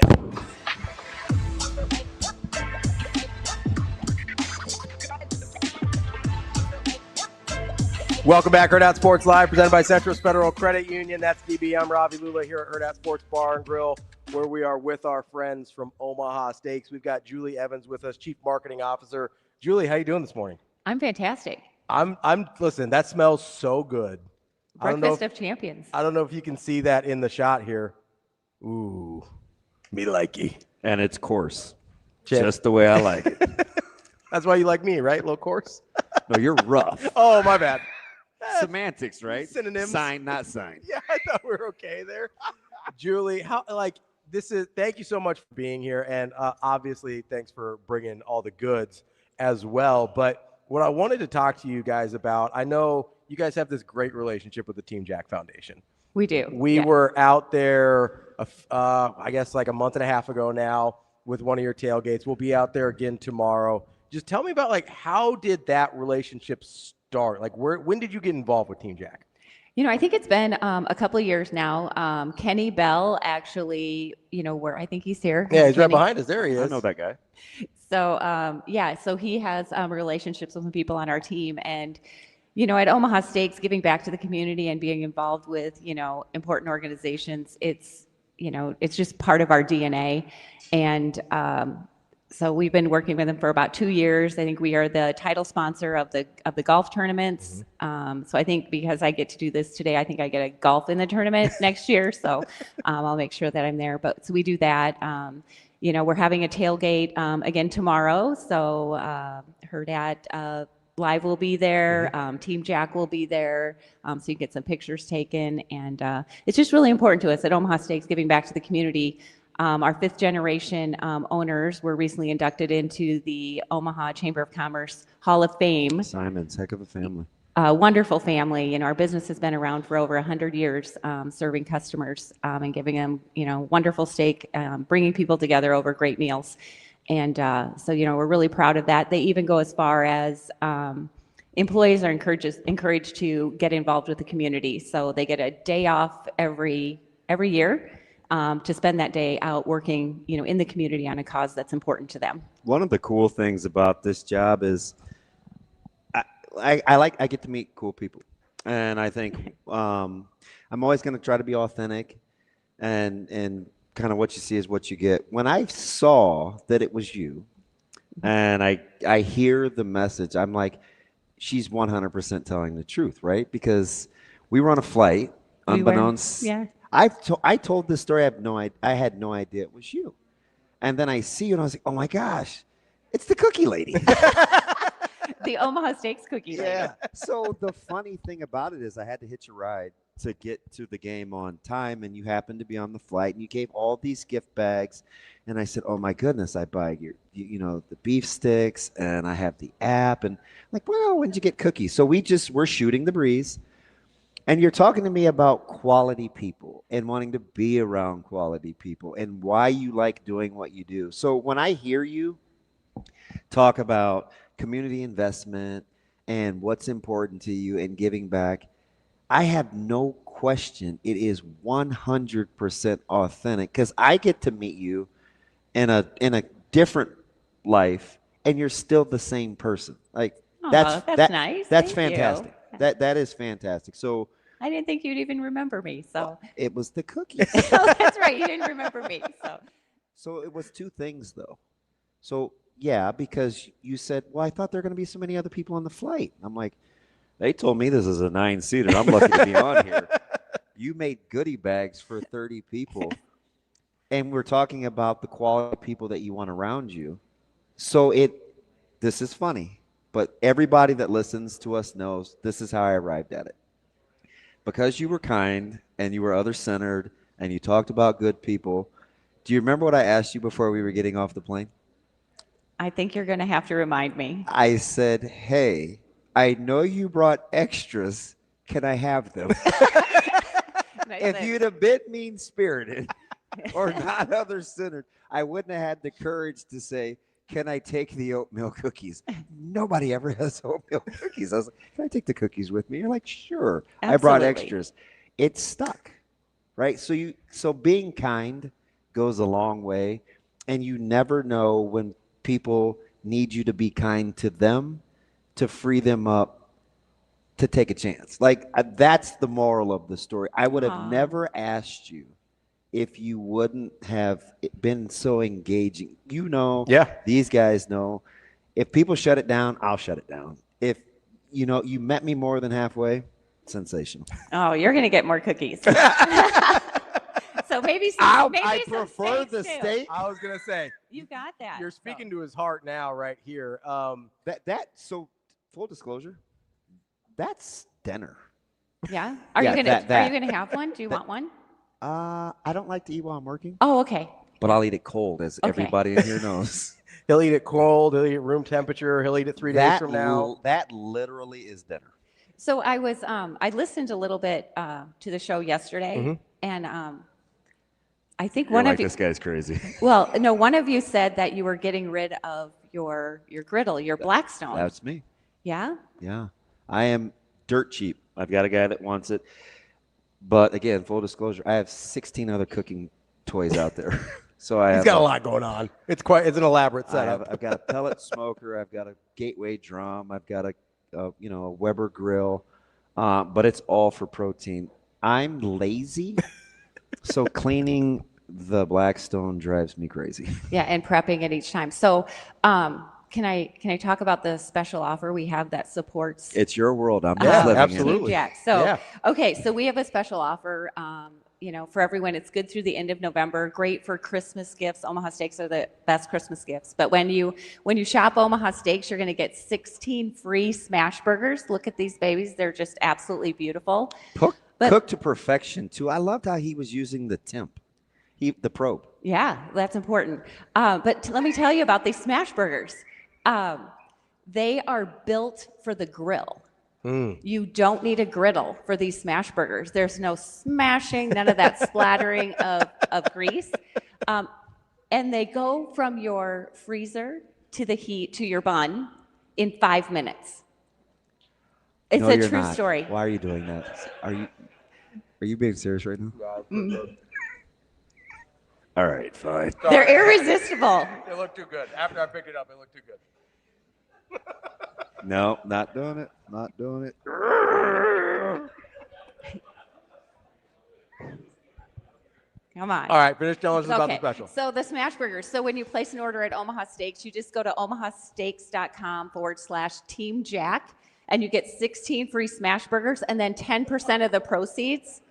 Welcome back, Hurrdat Sports Live, presented by Centris Federal Credit Union. That's DB. I'm Ravi, Lulla here at Hurrdat Sports Bar and Grill, where we are with our friends from Omaha Steaks. We've got Julie Evans with us, Chief Marketing Officer. Julie, how you doing this morning? I'm fantastic. Listen, that smells so good. Breakfast of champions. I don't know if you can see that in the shot here. Ooh, me likey. And it's coarse. Just the way I like it. That's why you like me, right? A little coarse? No, you're rough. Oh, my bad. Semantics, right? Synonyms. Sign, not sign. Yeah, I thought we were okay there. Julie, thank you so much for being here. And obviously, thanks for bringing all the goods as well. But what I wanted to talk to you guys about, I know you guys have this great relationship with the Team Jack Foundation. We do. We were out there, I guess like a month and a half ago now with one of your tailgates. We'll be out there again tomorrow. Just tell me about how did that relationship start? When did you get involved with Team Jack? I think it's been a couple of years now. Kenny Bell actually, where I think he's here. Yeah, he's right behind us. There he is. I know that guy. So, so he has relationships with some people on our team. And, at Omaha Steaks, giving back to the community and being involved with, important organizations, it's just part of our DNA. And so we've been working with them for about 2 years. I think we are the title sponsor of the golf tournaments. So I think because I get to do this today, I think I get a golf in the tournament next year. So I'll make sure that I'm there. But so we do that. We're having a tailgate again tomorrow. So Hurrdat Live will be there. Team Jack will be there. So you can get some pictures taken. And it's just really important to us at Omaha Steaks, giving back to the community. Our fifth generation owners were recently inducted into the Omaha Chamber of Commerce Hall of Fame. Simon's heck of a family. Wonderful family. Our business has been around for over 100 years, serving customers and giving them, wonderful steak, bringing people together over great meals. And so, we're really proud of that. They even go as far as employees are encouraged to get involved with the community. So they get a day off every year. To spend that day out working, in the community on a cause that's important to them. One of the cool things about this job is I get to meet cool people, and I think I'm always going to try to be authentic, and kind of what you see is what you get. When I saw that it was you, and I hear the message, I'm like, she's 100% telling the truth, right? Because we were on a flight, unbeknownst. Yeah. I told this story. I had no idea it was you, and then I see you, and I was like, "Oh my gosh, it's the cookie lady." The Omaha Steaks cookie lady. Yeah. So the funny thing about it is, I had to hitch a ride to get to the game on time, and you happened to be on the flight, and you gave all these gift bags. And I said, oh my goodness, I buy the beef sticks, and I have the app, and like, well, when'd you get cookies? So we're shooting the breeze, and you're talking to me about quality people and wanting to be around quality people and why you like doing what you do. So when I hear you talk about community investment and what's important to you and giving back, I have no question it is 100% authentic, because I get to meet you in a different life, and you're still the same person. Like That's nice. That's Thank fantastic. you. That is fantastic. So I didn't think you'd even remember me. So it was the cookies. Oh, that's right. You didn't remember me. So it was two things though. So yeah, because you said, well, I thought there were going to be so many other people on the flight. I'm like, they told me this is a 9-seater. I'm lucky to be on here. You made goodie bags for 30 people. And we're talking about the quality of people that you want around you. So this is funny, but everybody that listens to us knows this is how I arrived at it. Because you were kind and you were other-centered and you talked about good people. Do you remember what I asked you before we were getting off the plane? I think you're going to have to remind me. I said, hey, I know you brought extras. Can I have them? If you'd have been mean-spirited or not other-centered, I wouldn't have had the courage to say, can I take the oatmeal cookies? Nobody ever has oatmeal cookies. I was like, can I take the cookies with me? You're like, sure. Absolutely. I brought extras. It stuck, right? So being kind goes a long way, and you never know when people need you to be kind to them to free them up to take a chance. Like, that's the moral of the story. I would have never asked you if you wouldn't have been so engaging. These guys know. If people shut it down, I'll shut it down. If you met me more than halfway, sensational. Oh, you're going to get more cookies. So maybe I some prefer steaks the too. steak. I was gonna say You got that. you're speaking to his heart now, right here. So full disclosure, that's dinner. Yeah. Are you gonna have one? Do you want one? I don't like to eat while I'm working, Oh, okay. but I'll eat it cold, as Okay. everybody in here knows. He'll eat it cold. He'll eat it room temperature. He'll eat it 3 days from now. That literally is dinner. So I was I listened a little bit to the show yesterday, Mhm. and I think You're one like, of you. this guy's crazy. Well, no, one of you said that you were getting rid of your griddle, your Blackstone. That's me. Yeah. Yeah, I am dirt cheap. I've got a guy that wants it, but again, full disclosure, I have 16 other cooking toys out there. So He's got a lot going on. It's an elaborate setup. I've got a pellet smoker. I've got a Gateway drum. I've got a Weber grill, but it's all for protein. I'm lazy, so cleaning the Blackstone drives me crazy. Yeah, and prepping it each time. So, can I talk about the special offer we have that supports? It's your world. I'm just living absolutely. in it. Jack. So, Yeah. Okay, so we have a special offer. For everyone, it's good through the end of November. Great for Christmas gifts. Omaha Steaks are the best Christmas gifts. But when you shop Omaha Steaks, you're going to get 16 free smash burgers. Look at these babies; they're just absolutely beautiful. Cooked to perfection too. I loved how he was using the temp, the probe. Yeah, that's important. But let me tell you about these smash burgers. They are built for the grill. You don't need a griddle for these smash burgers. There's no smashing, none of that splattering of grease. And they go from your freezer to the heat to your bun in 5 minutes. It's No, a you're true not. story. Why are you doing that? Are you being serious right now? All right, fine. They're irresistible. They look too good. After I picked it up, it looked too good. No, not doing it. Not doing it. Come on. All right, finish telling us It's about the okay. special. So the smash burgers. So when you place an order at Omaha Steaks, you just go to omahasteaks.com/Team Jack, and you get 16 free smash burgers, and then 10% of the proceeds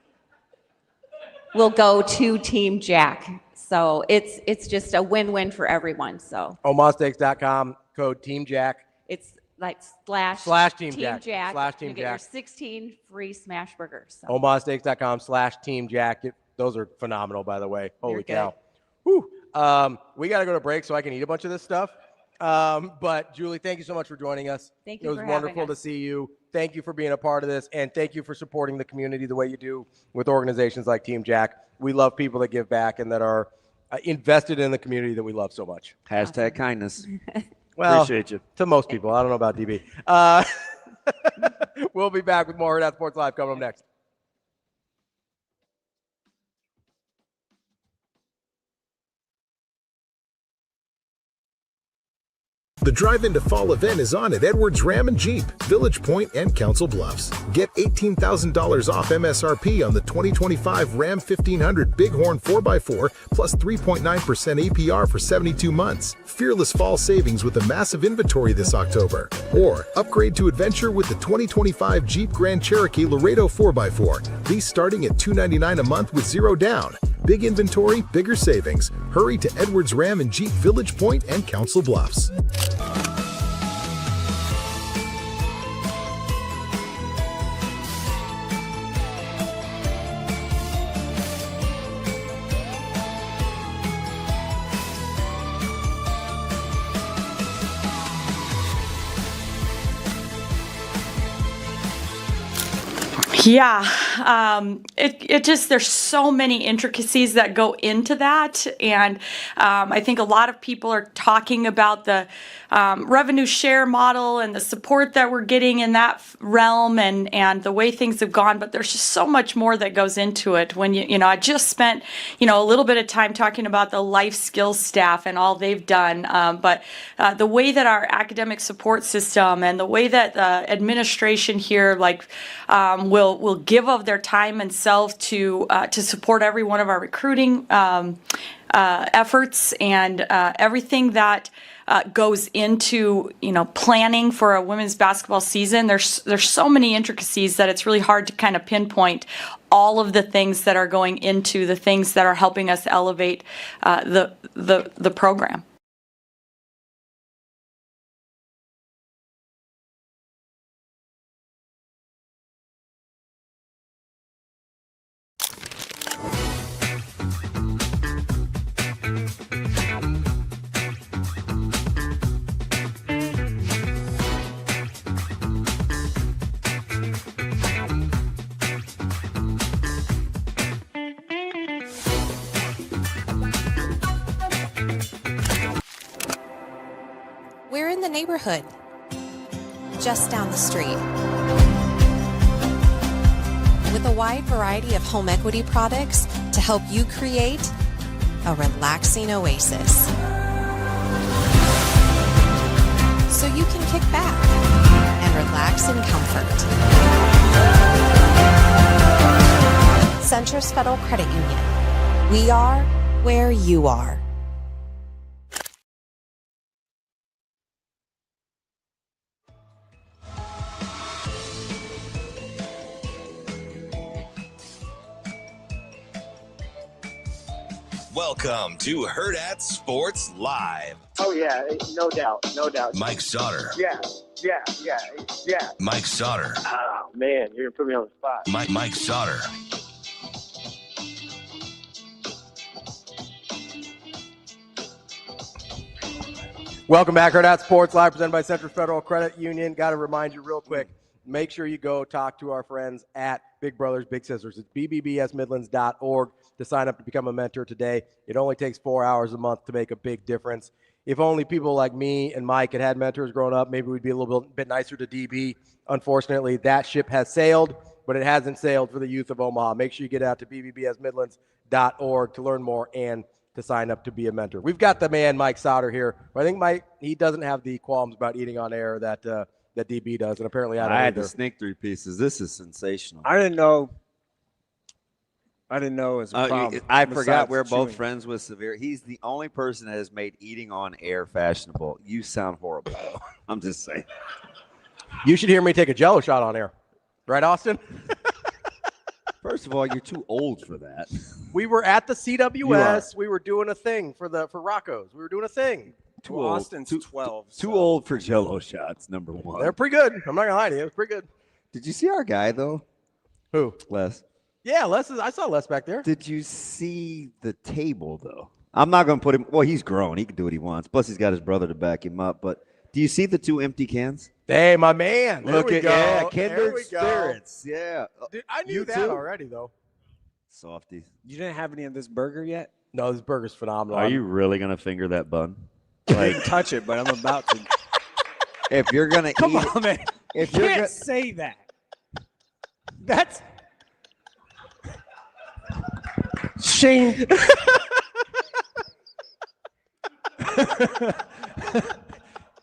will go to Team Jack. So it's just a win-win for everyone. So omahasteaks.com, code Team Jack. it's like slash Team Jack. Jack. Slash Team you get Jack. your 16 free smash burgers. So. OmahaSteaks.com/Team Jack. Those are phenomenal, by the way. Holy cow. Good. Whew. We got to go to break so I can eat a bunch of this stuff. But Julie, thank you so much for joining us. Thank you. It was wonderful to see you. Thank you for being a part of this, and thank you for supporting the community the way you do with organizations like Team Jack. We love people that give back and that are invested in the community that we love so much. Hashtag kindness. Well, appreciate you. To most people. I don't know about DB. We'll be back with more Hurrdat Sports Live coming up next. The drive-into fall event is on at Edwards Ram and Jeep, Village Point, and Council Bluffs. Get $18,000 off MSRP on the 2025 Ram 1500 Bighorn 4x4 plus 3.9% APR for 72 months. Fearless fall savings with a massive inventory this October. Or upgrade to adventure with the 2025 Jeep Grand Cherokee Laredo 4x4. These starting at $299 a month with 0 down. Big inventory, bigger savings. Hurry to Edwards Ram and Jeep, Village Point, and Council Bluffs. Yeah, it just, there's so many intricacies that go into that. And I think a lot of people are talking about the revenue share model and the support that we're getting in that realm and the way things have gone. But there's just so much more that goes into it. When I just spent, a little bit of time talking about the life skills staff and all they've done. But the way that our academic support system and the way that the administration here, will give of their time and self to support every one of our recruiting efforts and everything that goes into planning for a women's basketball season. There's so many intricacies that it's really hard to kind of pinpoint all of the things that are going into the things that are helping us elevate the program. We're in the neighborhood, just down the street. With a wide variety of home equity products to help you create a relaxing oasis. So you can kick back and relax in comfort. Centris Federal Credit Union. We are where you are. Welcome to Hurrdat Sports Live. Oh, yeah, no doubt, no doubt. Mike Sautter. Yeah. Mike Sautter. Oh, man, you're going to put me on the spot. Mike Sautter. Welcome back, Hurrdat Sports Live, presented by Centris Federal Credit Union. Got to remind you real quick, make sure you go talk to our friends at Big Brothers Big Sisters. It's bbbsmidlands.org to sign up to become a mentor today. It only takes 4 hours a month to make a big difference. If only people like me and Mike had mentors growing up, maybe we'd be a little bit nicer to DB. Unfortunately, that ship has sailed, but it hasn't sailed for the youth of Omaha. Make sure you get out to bbbsmidlands.org to learn more and to sign up to be a mentor. We've got the man, Mike Sautter, here. I think Mike, he doesn't have the qualms about eating on air that DB does, and apparently I don't had either. to sneak 3 pieces. This is sensational. I didn't know it was a problem. I forgot we're both friends with Severe. He's the only person that has made eating on air fashionable. You sound horrible. I'm just saying. You should hear me take a Jello shot on air. Right, Austin? First of all, you're too old for that. We were at the CWS. We were doing a thing for Rocco's. We were doing a thing. Too Well, old. Austin's too, 12. Too old for Jello shots. Number one. They're pretty good. I'm not gonna lie to you. It's pretty good. Did you see our guy though? Who? Les. Yeah, I saw Les back there. Did you see the table though? I'm not gonna put him. Well, he's grown. He can do what he wants. Plus, he's got his brother to back him up. But do you see the 2 empty cans? Hey, my man. There Look we at go. yeah, There kindred we go. spirits. Yeah. Dude, I knew You that too? already though. Softies. You didn't have any of this burger yet? No, this burger's phenomenal. Are you really gonna finger that bun? I Like, didn't touch it, but I'm about to. if you're gonna Come eat, on, man. if You you're can't gonna, say that. That's Shane.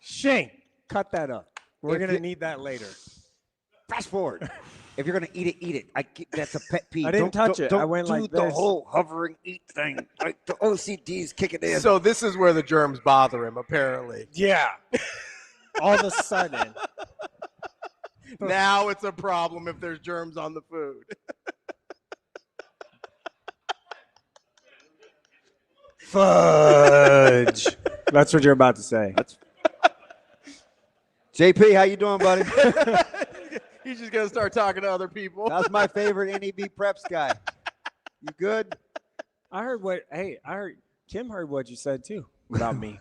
Shane, cut that up. We're If gonna you- need that later. fast forward. If you're gonna eat it, eat it. That's a pet peeve. I didn't touch it. Don't I went do like the this. whole hovering eat thing. Like the OCD's kicking in. So this is where the germs bother him, apparently. Yeah. All of a sudden. Now it's a problem if there's germs on the food. Fudge. That's what you're about to say. JP, how you doing, buddy? He's just gonna start talking to other people. That's my favorite NEB preps guy. You good? I heard Kim heard what you said too about me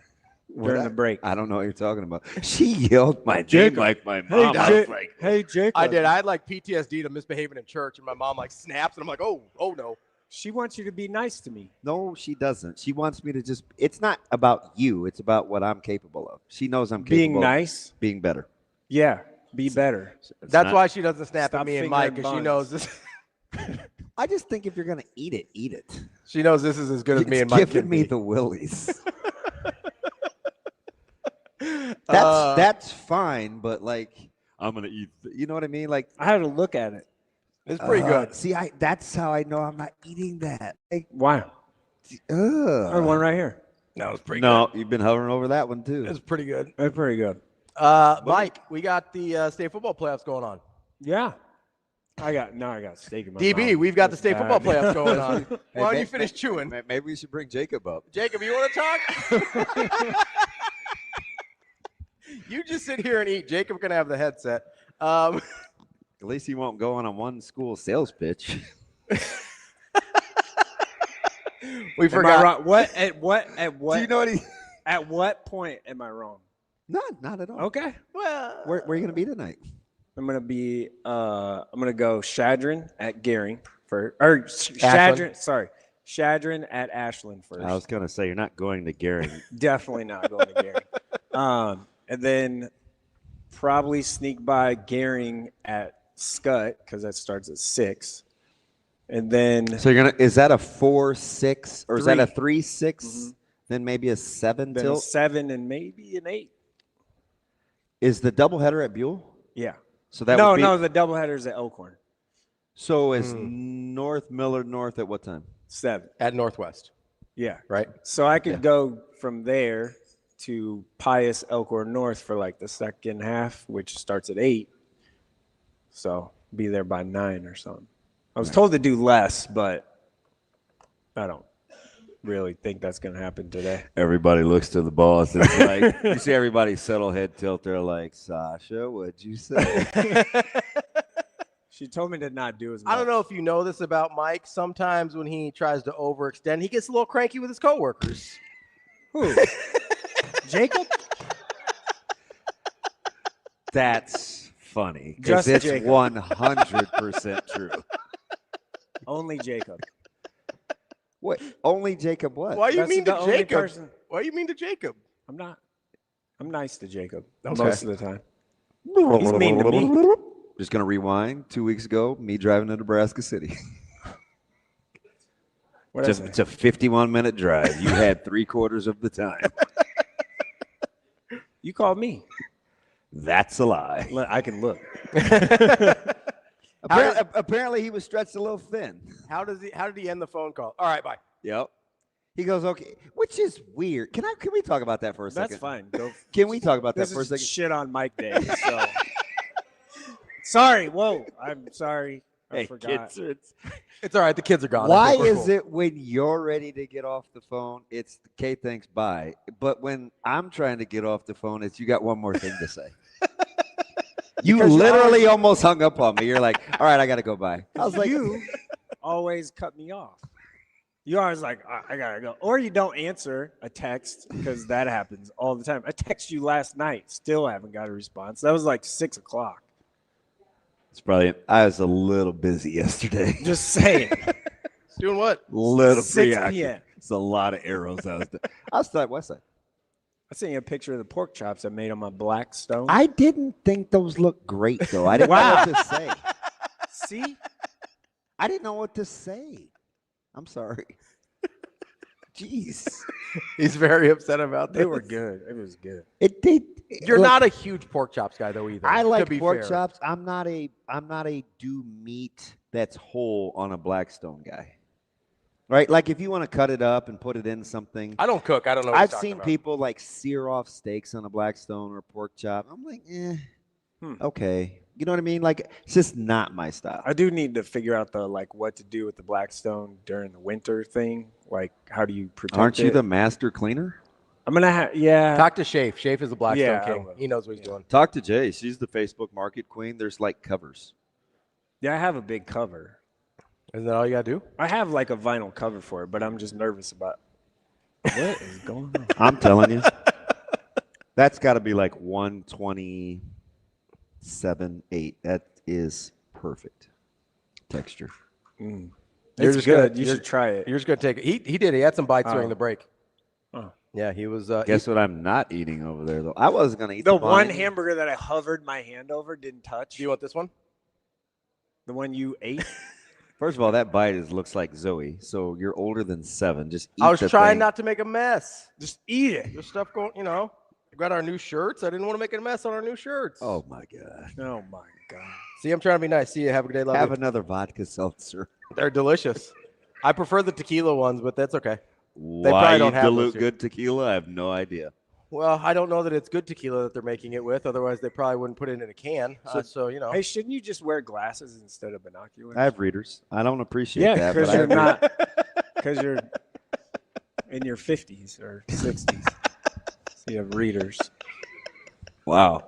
during What the break. I don't know what you're talking about. She yelled my name Jacob. like my Hey, mom. I was like, Hey, Jacob. I did. I had like PTSD to misbehaving in church, and my mom like snaps, and I'm like, oh no. She wants you to be nice to me. no, she doesn't. She wants me to just. It's not about you. It's about what I'm capable of. She knows I'm capable Being of nice. being better. Yeah. Be better. It's That's not- why she doesn't snap Stop at me and fingering Mike, because she buns. knows this. I just think if you're gonna eat it, eat it. She knows this is as good as me It's and Mike giving can me be. the willies. That's fine, but like I'm gonna eat. You know what I mean? Like I had to look at it. It's pretty good. See, that's how I know I'm not eating that. Like, Why? I have one right here. No, it's pretty no, you've been hovering over that one too. good. It's pretty good. It's pretty good. Mike, we got the state football playoffs going on. Yeah. I got steak in my DB, mouth. we've got the That's state football bad. playoffs going on. Hey, Why don't you finish chewing? Maybe we should bring Jacob up. Jacob, you want to talk? You just sit here and eat. Jacob can have the headset. At least he won't go on a one school sales pitch. We Am I forgot. wrong? What? At what? Do you know what he? At what point am I wrong? Not at all. Okay. Well, Where are you gonna be tonight? I'm gonna be. I'm gonna go Shadron at Gehring first, or Shadron. Sorry, Shadron at Ashland first. I was gonna say you're not going to Gary. Definitely not going to Gehring. And then probably sneak by Gehring at Scott because that starts at 6. And then So you're gonna. Is that a 4-6 or is that a 3. 3-6? Then maybe a 7 then a tilt. 7 and maybe an 8. Is the doubleheader at Buell? Yeah. So that no, would be, no, the doubleheader's at Elkhorn. So is North Miller North at what time? 7 at Northwest. Yeah. Right. So I could go from there to Pius Elkhorn North for like the second half, which starts at 8. So be there by 9 or something. I was told to do less, but I don't really think that's going to happen today. Everybody looks to the boss. It's like you see everybody settle head tilt. They're like, Sasha, what'd you say? She told me to not do as much. I don't know if you know this about Mike. Sometimes when he tries to overextend, he gets a little cranky with his coworkers. Who? Jacob? That's funny because Just it's Jacob. 100% true. Only Jacob. What? Only Jacob? What? Why you That's mean the to only Jacob? person- Why you mean to Jacob? I'm not. I'm nice to Jacob Okay. most of the time. He's mean to me. Just gonna rewind. 2 weeks ago, me driving to Nebraska City. What Just, it's a 51-minute drive. You had 3/4 of the time. You called me. That's a lie. I can look. Apparently, he was stretched a little thin. How did he end the phone call? All right, bye. Yep. He goes, okay, which is weird. Can we talk about that for a second? That's fine. Go. Can we talk about that This for a is second? shit on Mike Day. So. Sorry. Whoa. I'm sorry. I forgot. It's all right. The kids are gone. Why is it when you're ready to get off the phone, it's Kate, thanks, bye. But when I'm trying to get off the phone, it's you got one more thing to say. You literally almost hung up on me. You're like, all right, I got to go by. I was like, you always cut me off. You always like, I got to go. Or you don't answer a text because that happens all the time. I texted you last night. Still haven't got a response. That was like 6 o'clock. it's probably, I was a little busy yesterday. Just saying. Doing what? Little 6 preoccupied. p.m. It's a lot of arrows I was doing. I was like, what's that? I sent you a picture of the pork chops I made on my black stone. I didn't think those looked great, though. I didn't know what to say. See? I didn't know what to say. I'm sorry. Jeez. He's very upset about this. They were good. It was good. It did. You're not a huge pork chops guy, though, either. I to like be pork fair. chops. I'm not a do meat that's whole on a Blackstone guy. Right? Like if you want to cut it up and put it in something. I don't cook. I don't know what I've you're talking seen about. people like sear off steaks on a Blackstone or pork chop. I'm like, okay. You know what I mean? Like it's just not my style. I do need to figure out what to do with the Blackstone during the winter thing. Like, how do you protect Aren't you it? the master cleaner? I'm gonna have Talk to Shafe. Shafe is the Blackstone Yeah, I king. will. He knows what he's doing. Talk to Jay. She's the Facebook market queen. There's like covers. Yeah, I have a big cover. Isn't that all you gotta do? I have like a vinyl cover for it, but I'm just nervous about what is going on. I'm telling you. That's got to be like 127.8. That is perfect texture. Mm. You're It's just good. gonna- You you're- should try it. You're just gonna take it. He did. He had some bites during Oh. the break. Oh. Yeah, he was. Guess what I'm not eating over there, though? I wasn't going to eat The the one vine. hamburger that I hovered my hand over didn't touch. Do you want this one? The one you ate? First of all, that bite looks like Zoe. So you're older than 7. Just eat I was the trying thing. not to make a mess. Just eat it. There's stuff going. We got our new shirts. I didn't want to make a mess on our new shirts. Oh, my God. Oh my god. See, I'm trying to be nice. See you. Have a good day. Love Have you. another vodka seltzer. They're delicious. I prefer the tequila ones, but that's okay. Why probably don't you have those dilute here. good tequila? I have no idea. Well, I don't know that it's good tequila that they're making it with. Otherwise, they probably wouldn't put it in a can. So Hey, shouldn't you just wear glasses instead of binoculars? I have readers. I don't appreciate Yeah, that. because but I you're have readers. not. Because you're in your 50s or 60s. So you have readers. Wow.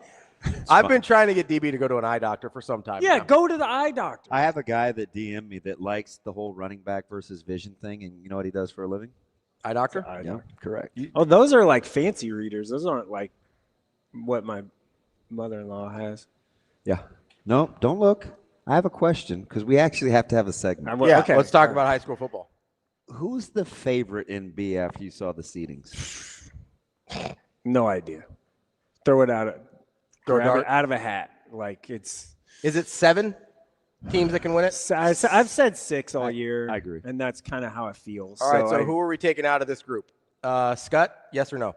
I've been trying to get DB to go to an eye doctor for some time. Yeah, now. go to the eye doctor. I have a guy that DM'd me that likes the whole running back versus vision thing, and you know what he does for a living? Eye doctor? Yeah, correct. Oh, those are like fancy readers. Those aren't like what my mother-in-law has. Yeah. No, don't look. I have a question because we actually have to have a segment. Yeah, let's talk about high school football. Who's the favorite in BF you saw the seedings? No idea. Throw it out. Throw a Grab dart? it out of a hat. Like it's. Is it 7 teams that can win it? I've said 6 all year. I agree. And that's kind of how it feels. All right, so who are we taking out of this group? Scott, yes or no?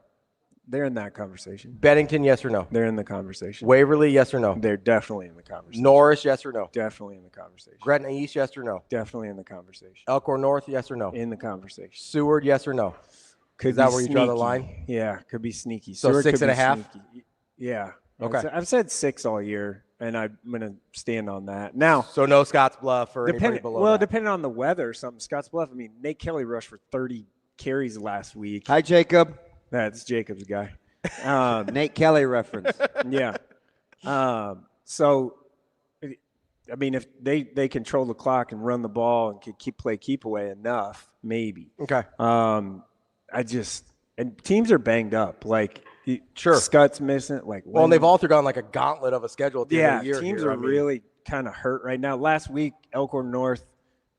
They're in that conversation. Bennington, yes or no? They're in the conversation. Waverly, yes or no? They're definitely in the conversation. Norris, yes or no? Definitely in the conversation. Gretna East, yes or no? Definitely in the conversation. Elkhorn North, yes or no? In the conversation. Seward, yes or no? Could Is that be where you draw the sneaky. line? Yeah, could be sneaky. So Seward 6 could and a be half? sneaky. Yeah. Okay. I've said 6 all year, and I'm going to stand on that. Now, So no Scotts Bluff or anybody below that. depending on the weather or something, Scotts Bluff, I mean, Nate Kelly rushed for 30 carries last week. Hi, Jacob. That's Jacob's guy. Nate Kelly reference. Yeah. So, I mean, if they control the clock and run the ball and could keep away enough, maybe. Okay. And teams are banged up. Like, Sure. Scott's missing. Like, Well, and they've all gone like a gauntlet of a schedule at the end of the year. teams here. are I mean, really kind of hurt right now. Last week, Elkhorn North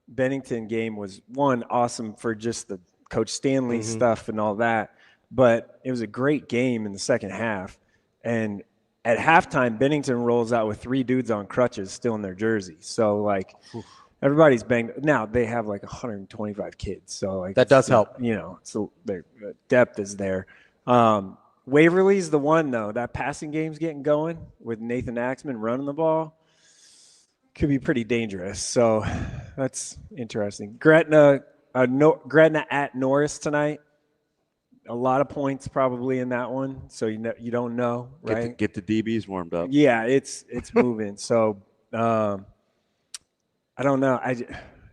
Bennington game was awesome for just the Coach Stanley Mm-hmm. stuff and all that, but it was a great game in the second half. And at halftime, Bennington rolls out with 3 dudes on crutches still in their jerseys. So like everybody's banged. Now they have like 125 kids, so like That does help. You know, so their depth is there. Waverly's the one though. That passing game's getting going with Nathan Axman running the ball. Could be pretty dangerous. So that's interesting. Gretna at Norris tonight. A lot of points probably in that one. So you don't know, right? Get the DBs warmed up. Yeah, it's moving. So I I don't know.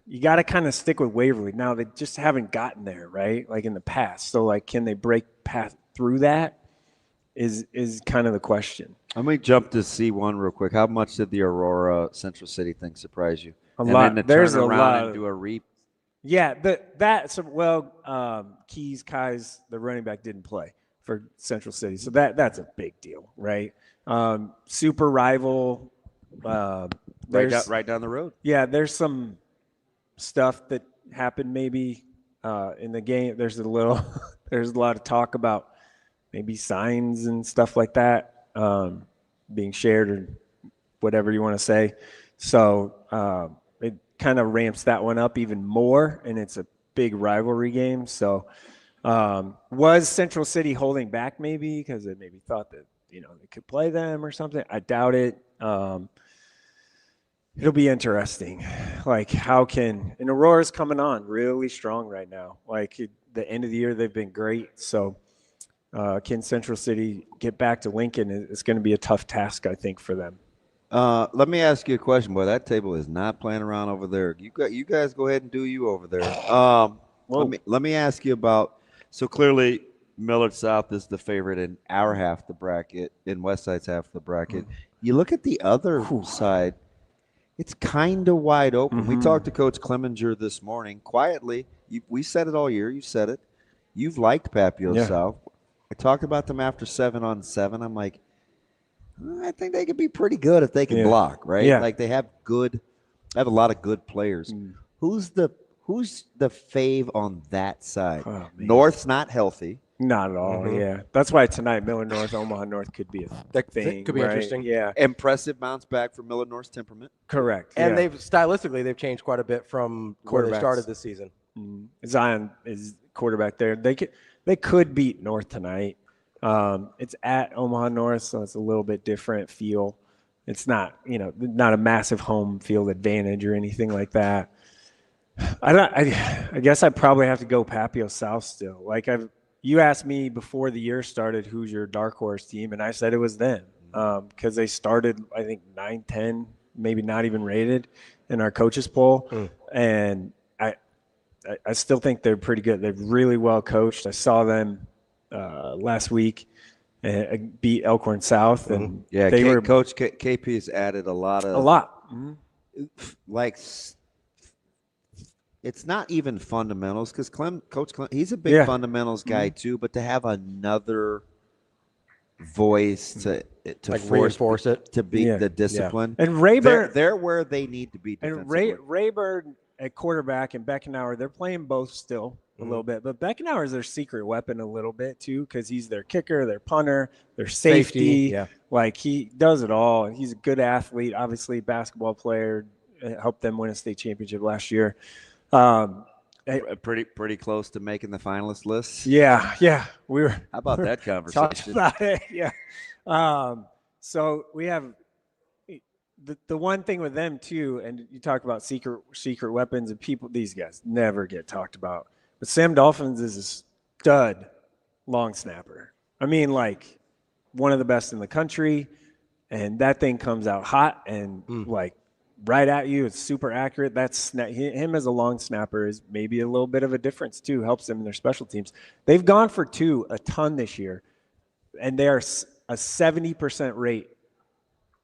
You got to kind of stick with Waverly. Now they just haven't gotten there, right? Like in the past. So like, can they break path through that? Is kind of the question. Let me jump to C1 real quick. How much did the Aurora Central City thing surprise you? A and lot. Then to There's turn a around lot. and do a reap. Yeah, Keys, Kai's, the running back didn't play for Central City, so that's a big deal, right? Super rival. Right down the road. Yeah, there's some stuff that happened maybe in the game. There's a lot of talk about maybe signs and stuff like that being shared or whatever you want to say. So it kind of ramps that one up even more, and it's a big rivalry game. So was Central City holding back maybe because they maybe thought that, they could play them or something? I doubt it. It'll be interesting. Like and Aurora's coming on really strong right now. Like the end of the year, they've been great. So can Central City get back to Lincoln? It's going to be a tough task, I think, for them. Let me ask you a question, boy. That table is not playing around over there. You guys go ahead and do you over there. Let me ask you about. So clearly, Millard South is the favorite in our half the bracket, in Westside's half the bracket. You look at the other side. It's kind of wide open. We talked to Coach CLEMENGER this morning quietly. We said it all year. You said it. You've liked Papillion-La South. I talked about them after 7-on-7. I'm like, I think they could be pretty good if they can block, right? Yeah. Like they have a lot of good players. Who's the fave on that side? North's not healthy. Not at all. Yeah, that's why tonight Millard North, Omaha North could be a thing. Could be interesting. Yeah, impressive bounce back from Millard North's temperament. Correct. And they've stylistically changed quite a bit from where they started this season. Zion is quarterback there. They could beat North tonight. It's at Omaha North, so it's a little bit different feel. It's not not a massive home field advantage or anything like that. I guess I probably have to go Papio South still. Like you asked me before the year started, who's your dark horse team, and I said it was them because they started, I think, 9-10, maybe not even rated in our coaches poll, and I still think they're pretty good. They're really well coached. I saw them last week beat Elkhorn South, and Coach KP has added a lot. Like. It's not even fundamentals because Coach Clem, he's a big fundamentals guy too. But to have another voice to like reinforce it, to beat the discipline, and Rayburn, they're where they need to be. And Rayburn at quarterback and Beckenauer, they're playing both still a little bit, but Beckenauer is their secret weapon a little bit too because he's their kicker, their punter, their safety. Like he does it all. He's a good athlete, obviously basketball player. Helped them win a state championship last year. Pretty close to making the finalist list. Yeah, we were. How about that conversation? About it, yeah. So we have the one thing with them too, and you talk about secret weapons and people. These guys never get talked about, but Sam Dolphins is a stud long snapper. I mean, like one of the best in the country, and that thing comes out hot and like. Right at you. It's super accurate. That's him as a long snapper is maybe a little bit of a difference too. Helps them in their special teams. They've gone for two a ton this year, and they are a 70% rate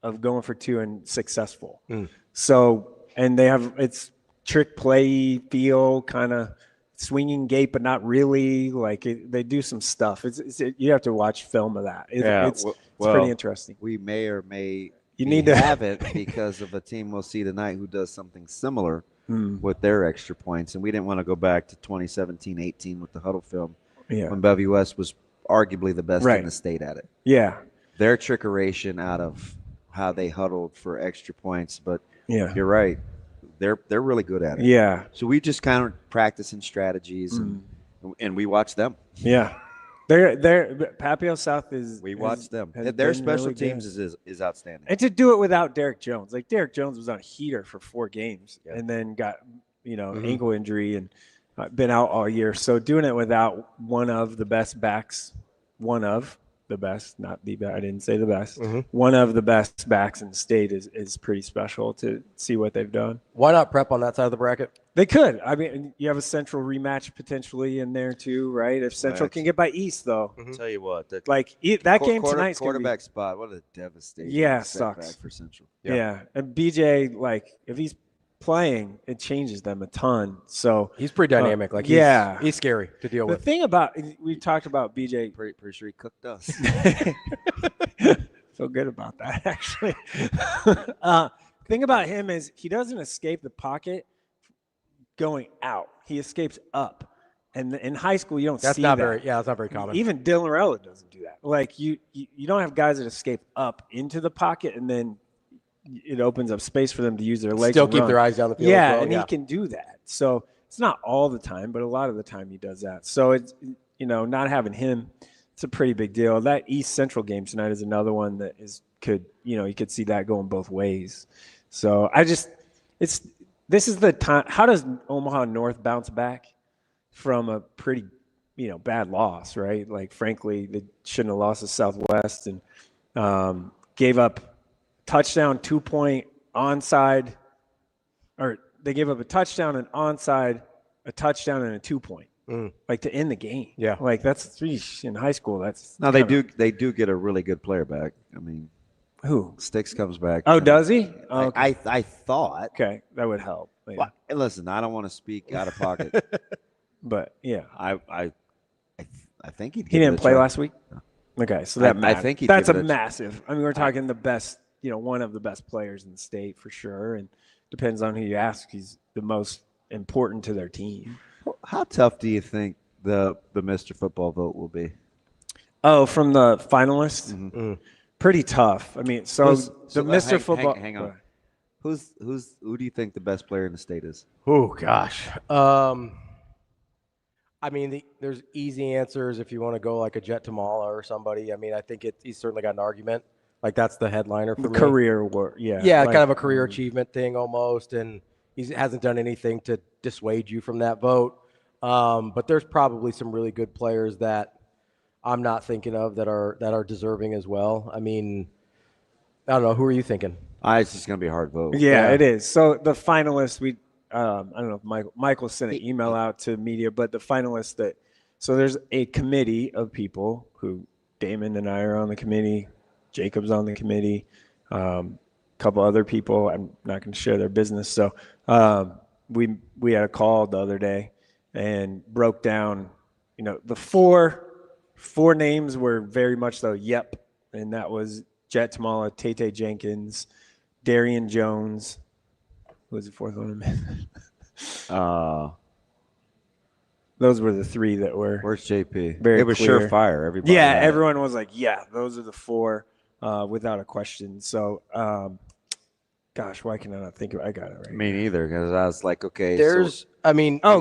of going for two and successful. So, and they have it's trick play feel kind of swinging gate, but not really. Like they do some stuff. You have to watch film of that. It's pretty interesting. We may or may. You need to have it because of a team we'll see tonight who does something similar with their extra points. And we didn't want to go back to 2017-18 with the huddle film when Bevy West was arguably the best in the state at it. Yeah. Their trickeration out of how they huddled for extra points. But you're right. They're really good at it. Yeah. So we just kind of practicing strategies and we watch them. Yeah. They're Papio South is. We watch them. Their special really teams is outstanding. And to do it without Derek Jones, like Derek Jones was on a heater for 4 games and then got ankle injury and been out all year. So doing it without one of the best backs, one of the best, not the best. I didn't say the best. Mm-hmm. One of the best backs in the state is pretty special to see what they've done. Why not prep on that side of the bracket? They could. I mean, you have a Central rematch potentially in there too, right? If Central can get by East, though. Tell you what, that game tonight's quarterback spot. What a devastating sucks setback for Central. Yeah. And BJ, like, if he's playing, it changes them a ton. So he's pretty dynamic. He's scary to deal with. The thing about we talked about BJ, pretty sure he cooked us. Feel good about that actually. Thing about him is he doesn't escape the pocket going out. He escapes up. And in high school, you don't see that. That's not very common. Even Dylan Rella doesn't do that. Like you don't have guys that escape up into the pocket and then it opens up space for them to use their legs. Still keep their eyes down the field. Yeah, and he can do that. So it's not all the time, but a lot of the time he does that. So it's, not having him, it's a pretty big deal. That East Central game tonight is another one that you could see that going both ways. So this is the time. How does Omaha North bounce back from a pretty, bad loss, right? Like, frankly, they shouldn't have lost to Southwest and gave up touchdown, 2-point onside, or they gave up a touchdown, an onside, a touchdown, and a 2-point, like to end the game. Yeah, like that's in high school. That's no, they do get a really good player back. I mean, who? Sticks comes back. Oh, does he? Oh, okay. I thought. Okay, that would help. Yeah. Well, listen, I don't want to speak out of pocket, but yeah, I think he didn't play last week. Okay, so that I think that's a massive. I mean, we're talking the best, one of the best players in the state for sure, and depends on who you ask. He's the most important to their team. How tough do you think the Mr. Football vote will be? Oh, from the finalists, pretty tough. I mean, so Mr. Football. Hang on. Who do you think the best player in the state is? Oh gosh. I mean, there's easy answers if you want to go like a Jet Tamala or somebody. I mean, I think he's certainly got an argument. Like that's the headliner for me. Career work, yeah. Yeah, kind of a career achievement thing almost, and he hasn't done anything to dissuade you from that vote. But there's probably some really good players that I'm not thinking of that are deserving as well. I mean, I don't know. Who are you thinking? It's just going to be a hard vote. Yeah, it is. So the finalists, I don't know if Michael sent an email out to media, but the finalists so there's a committee of people who Damon and I are on the committee, Jacob's on the committee, a couple other people. I'm not going to share their business. So we had a call the other day and broke down, the four names were very much so, yep. And that was Jet Tamala, Tate Jenkins, Darian Jones. Who was the fourth one? Those were the three that were. Where's JP? Very it was clear. surefire. Everybody. Yeah, everyone was like, yeah, those are the four without a question. So, gosh, why can I not think of it? I got it right. Me neither, because I was like, okay.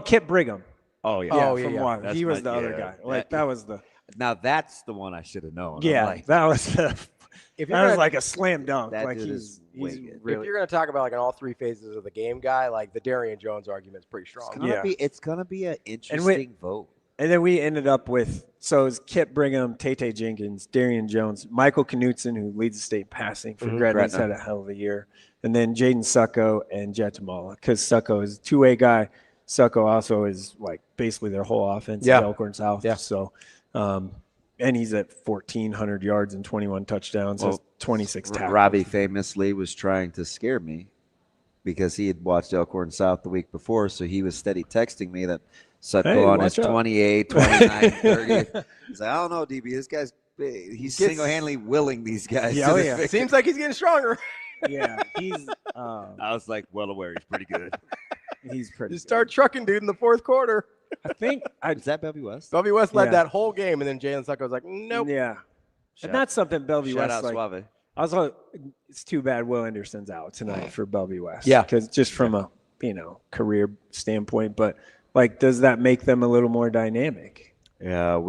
Kip Brigham. Oh, yeah. From Water. He was the other guy. Like, that was the. Now, that's the one I should have known. Yeah, that was the. That was like a slam dunk. That like he's really. If you're going to talk about like an all three phases of the game guy, like the Darian Jones argument is pretty strong. It's gonna be an interesting vote. And then we ended up with it was Kip Brigham, Tate Jenkins, Darian Jones, Michael Knutson, who leads the state in passing for Gretna. He's had a hell of a year, and then Jaden Succo and Jet Tamala, because Succo is a two-way guy. Succo also is like basically their whole offense at Elkhorn South. Yeah. So. And he's at 1,400 yards and 21 touchdowns, has 26 tackles. Ravi famously was trying to scare me because he had watched Elkhorn South the week before, so he was steady texting me that Sutko on his 28, 29, 30. He's like, I don't know, DB, this guy's big. He's single-handedly willing these guys. Yeah, Seems like he's getting stronger. Yeah, he's. I was like, well aware, he's pretty good. He's pretty. Just start trucking, dude, in the fourth quarter. I think is that Bellevue West? Bellevue West led that whole game, and then Jalen Succo was like, "Nope." Yeah, and that's something Bellevue West. Shout out Suave. I was like, it's too bad Will Anderson's out tonight for Bellevue West. Yeah, because just from a career standpoint, but like, does that make them a little more dynamic? Yeah,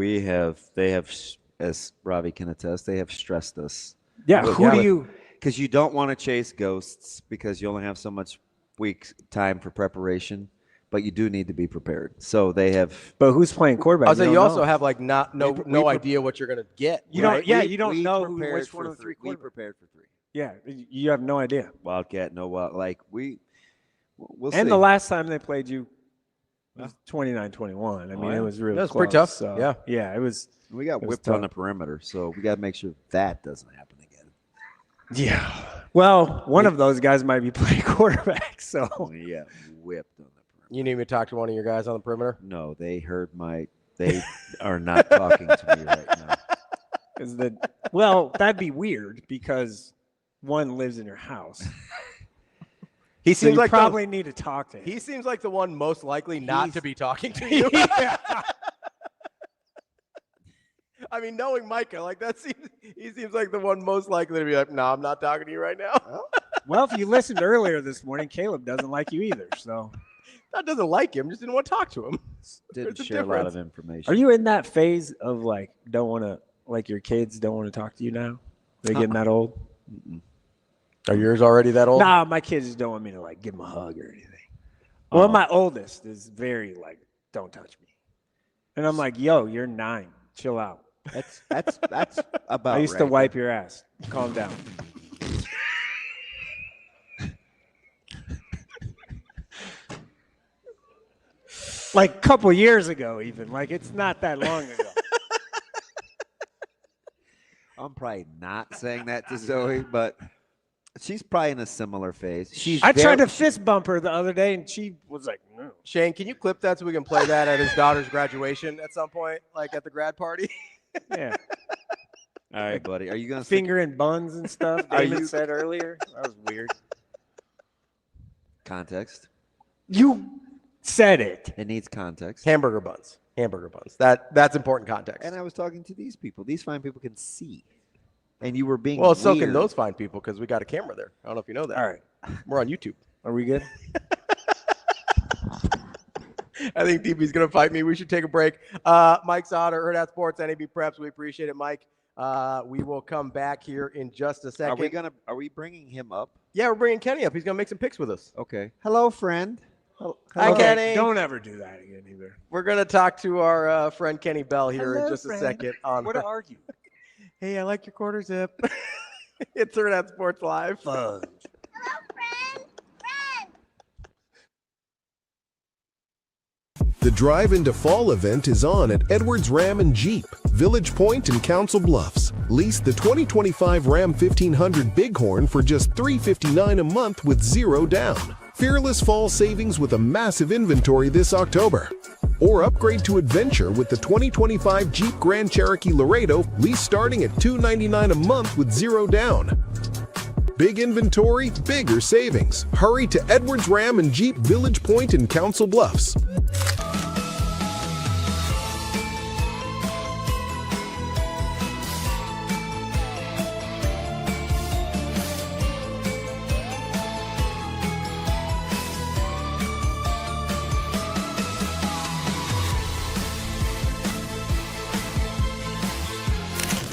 they have, as Ravi can attest, they have stressed us. Yeah, who do you? Because you don't want to chase ghosts because you only have so much week time for preparation. but you do need to be prepared. So they have. But who's playing quarterback? I was saying you also know. have like no idea what you're gonna get. You don't. right? Yeah, you don't know prepared which one for of the three. We prepared for 3. Yeah, you have no idea. Wildcat, no wild. Like we'll see. And the last time they played you was 29-21. I mean, it was really That was close. pretty tough. So, Yeah. it was. We got it was whipped on the tough. perimeter, so we got to make sure that doesn't happen again. Yeah. Well, one of those guys might be playing quarterback. So Yeah, whipped on the perimeter. You need me to talk to one of your guys on the perimeter? No, they heard They are not talking to me right now. Well, that'd be weird because one lives in your house. He So seems you like probably need to talk to him. He seems like the one most likely not to be talking to you. I mean, knowing Micah, like he seems like the one most likely to be like, no, I'm not talking to you right now. Well, if you listened earlier this morning, Caleb doesn't like you either. So That doesn't like him, just didn't want to talk to him. Didn't There's a share a lot of difference. information. are you in that phase of like don't want to like your kids don't want to talk to you now? They're getting that old? Are yours already that old? Nah, my kids just don't want me to like give them a hug or anything. Well, my oldest is very like, don't touch me. And I'm like, yo, you're 9. Chill out. That's about I used to wipe your ass. Calm down. Like a couple years ago, even. Like it's not that long ago. I'm probably not saying that to Zoe, but she's probably in a similar phase. I tried to fist bump her the other day, and she was like, no. Shane, can you clip that so we can play that at his daughter's graduation at some point, like at the grad party? Yeah. All right, buddy. Are you going to Finger in buns and stuff, Are Damon you- said earlier? That was weird. Context. You said it. It needs context. Hamburger buns. Hamburger buns. That's important context. And I was talking to these people. These fine people can see. And you were being Well, so can weird. those fine people because we got a camera there. I don't know if you know that. All right. We're on YouTube. Are we good? I think DB's going to fight me. We should take a break. Mike Sautter, Hurrdat Sports, NAB Preps. We appreciate it, Mike. We will come back here in just a second. Are we bringing him up? Yeah, we're bringing Kenny up. He's going to make some picks with us. Okay. Hello, friend. Hi, Kenny. Don't ever do that again either. We're going to talk to our friend Kenny Bell here in just a second. What to argue? Hey, I like your quarter zip. It's Hurrdat Sports Live. The Drive into Fall event is on at Edwards Ram and Jeep, Village Point and Council Bluffs. Lease the 2025 Ram 1500 Bighorn for just $359 a month with 0 down. Fearless fall savings with a massive inventory this October. Or upgrade to Adventure with the 2025 Jeep Grand Cherokee Laredo, lease starting at $299 a month with 0 down. Big inventory, bigger savings. Hurry to Edwards Ram and Jeep, Village Point and Council Bluffs.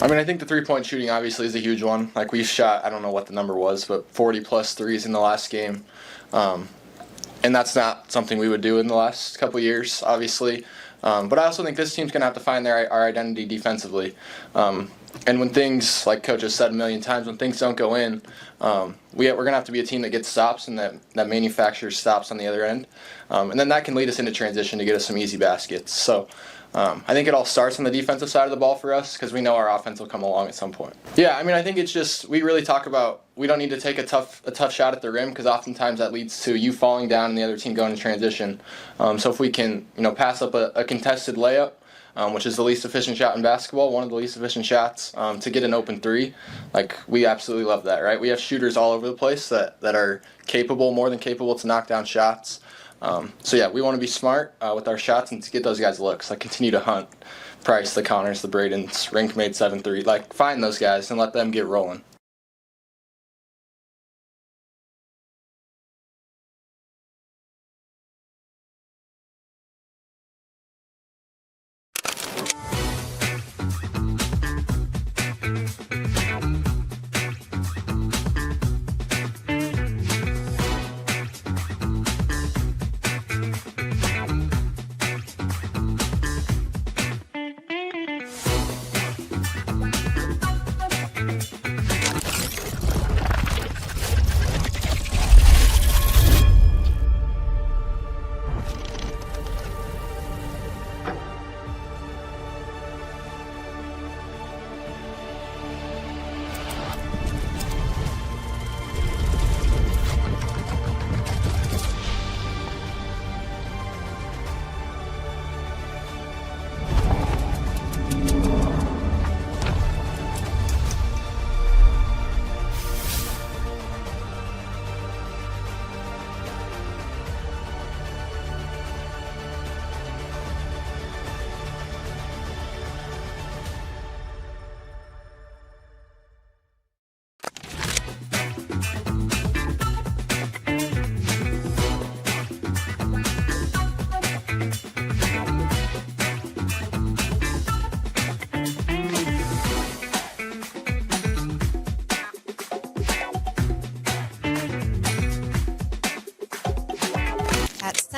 I mean, I think the three-point shooting obviously is a huge one. Like, we shot, I don't know what the number was, but 40-plus threes in the last game. And that's not something we would do in the last couple of years, obviously. But I also think this team's going to have to find our identity defensively. And when things, like Coach has said a million times, when things don't go in, we're going to have to be a team that gets stops and that manufactures stops on the other end. And then that can lead us into transition to get us some easy baskets. So I think it all starts on the defensive side of the ball for us because we know our offense will come along at some point. Yeah, I mean, I think it's just we really talk about we don't need to take a tough shot at the rim because oftentimes that leads to you falling down and the other team going in transition. So if we can, pass up a contested layup, which is the least efficient shot in basketball, one of the least efficient shots, to get an open three, like we absolutely love that, right? We have shooters all over the place that are more than capable to knock down shots. So yeah, we want to be smart with our shots and to get those guys looks. Like continue to hunt Price, the Connors, the Bradens, Rink made 7-3. Like find those guys and let them get rolling.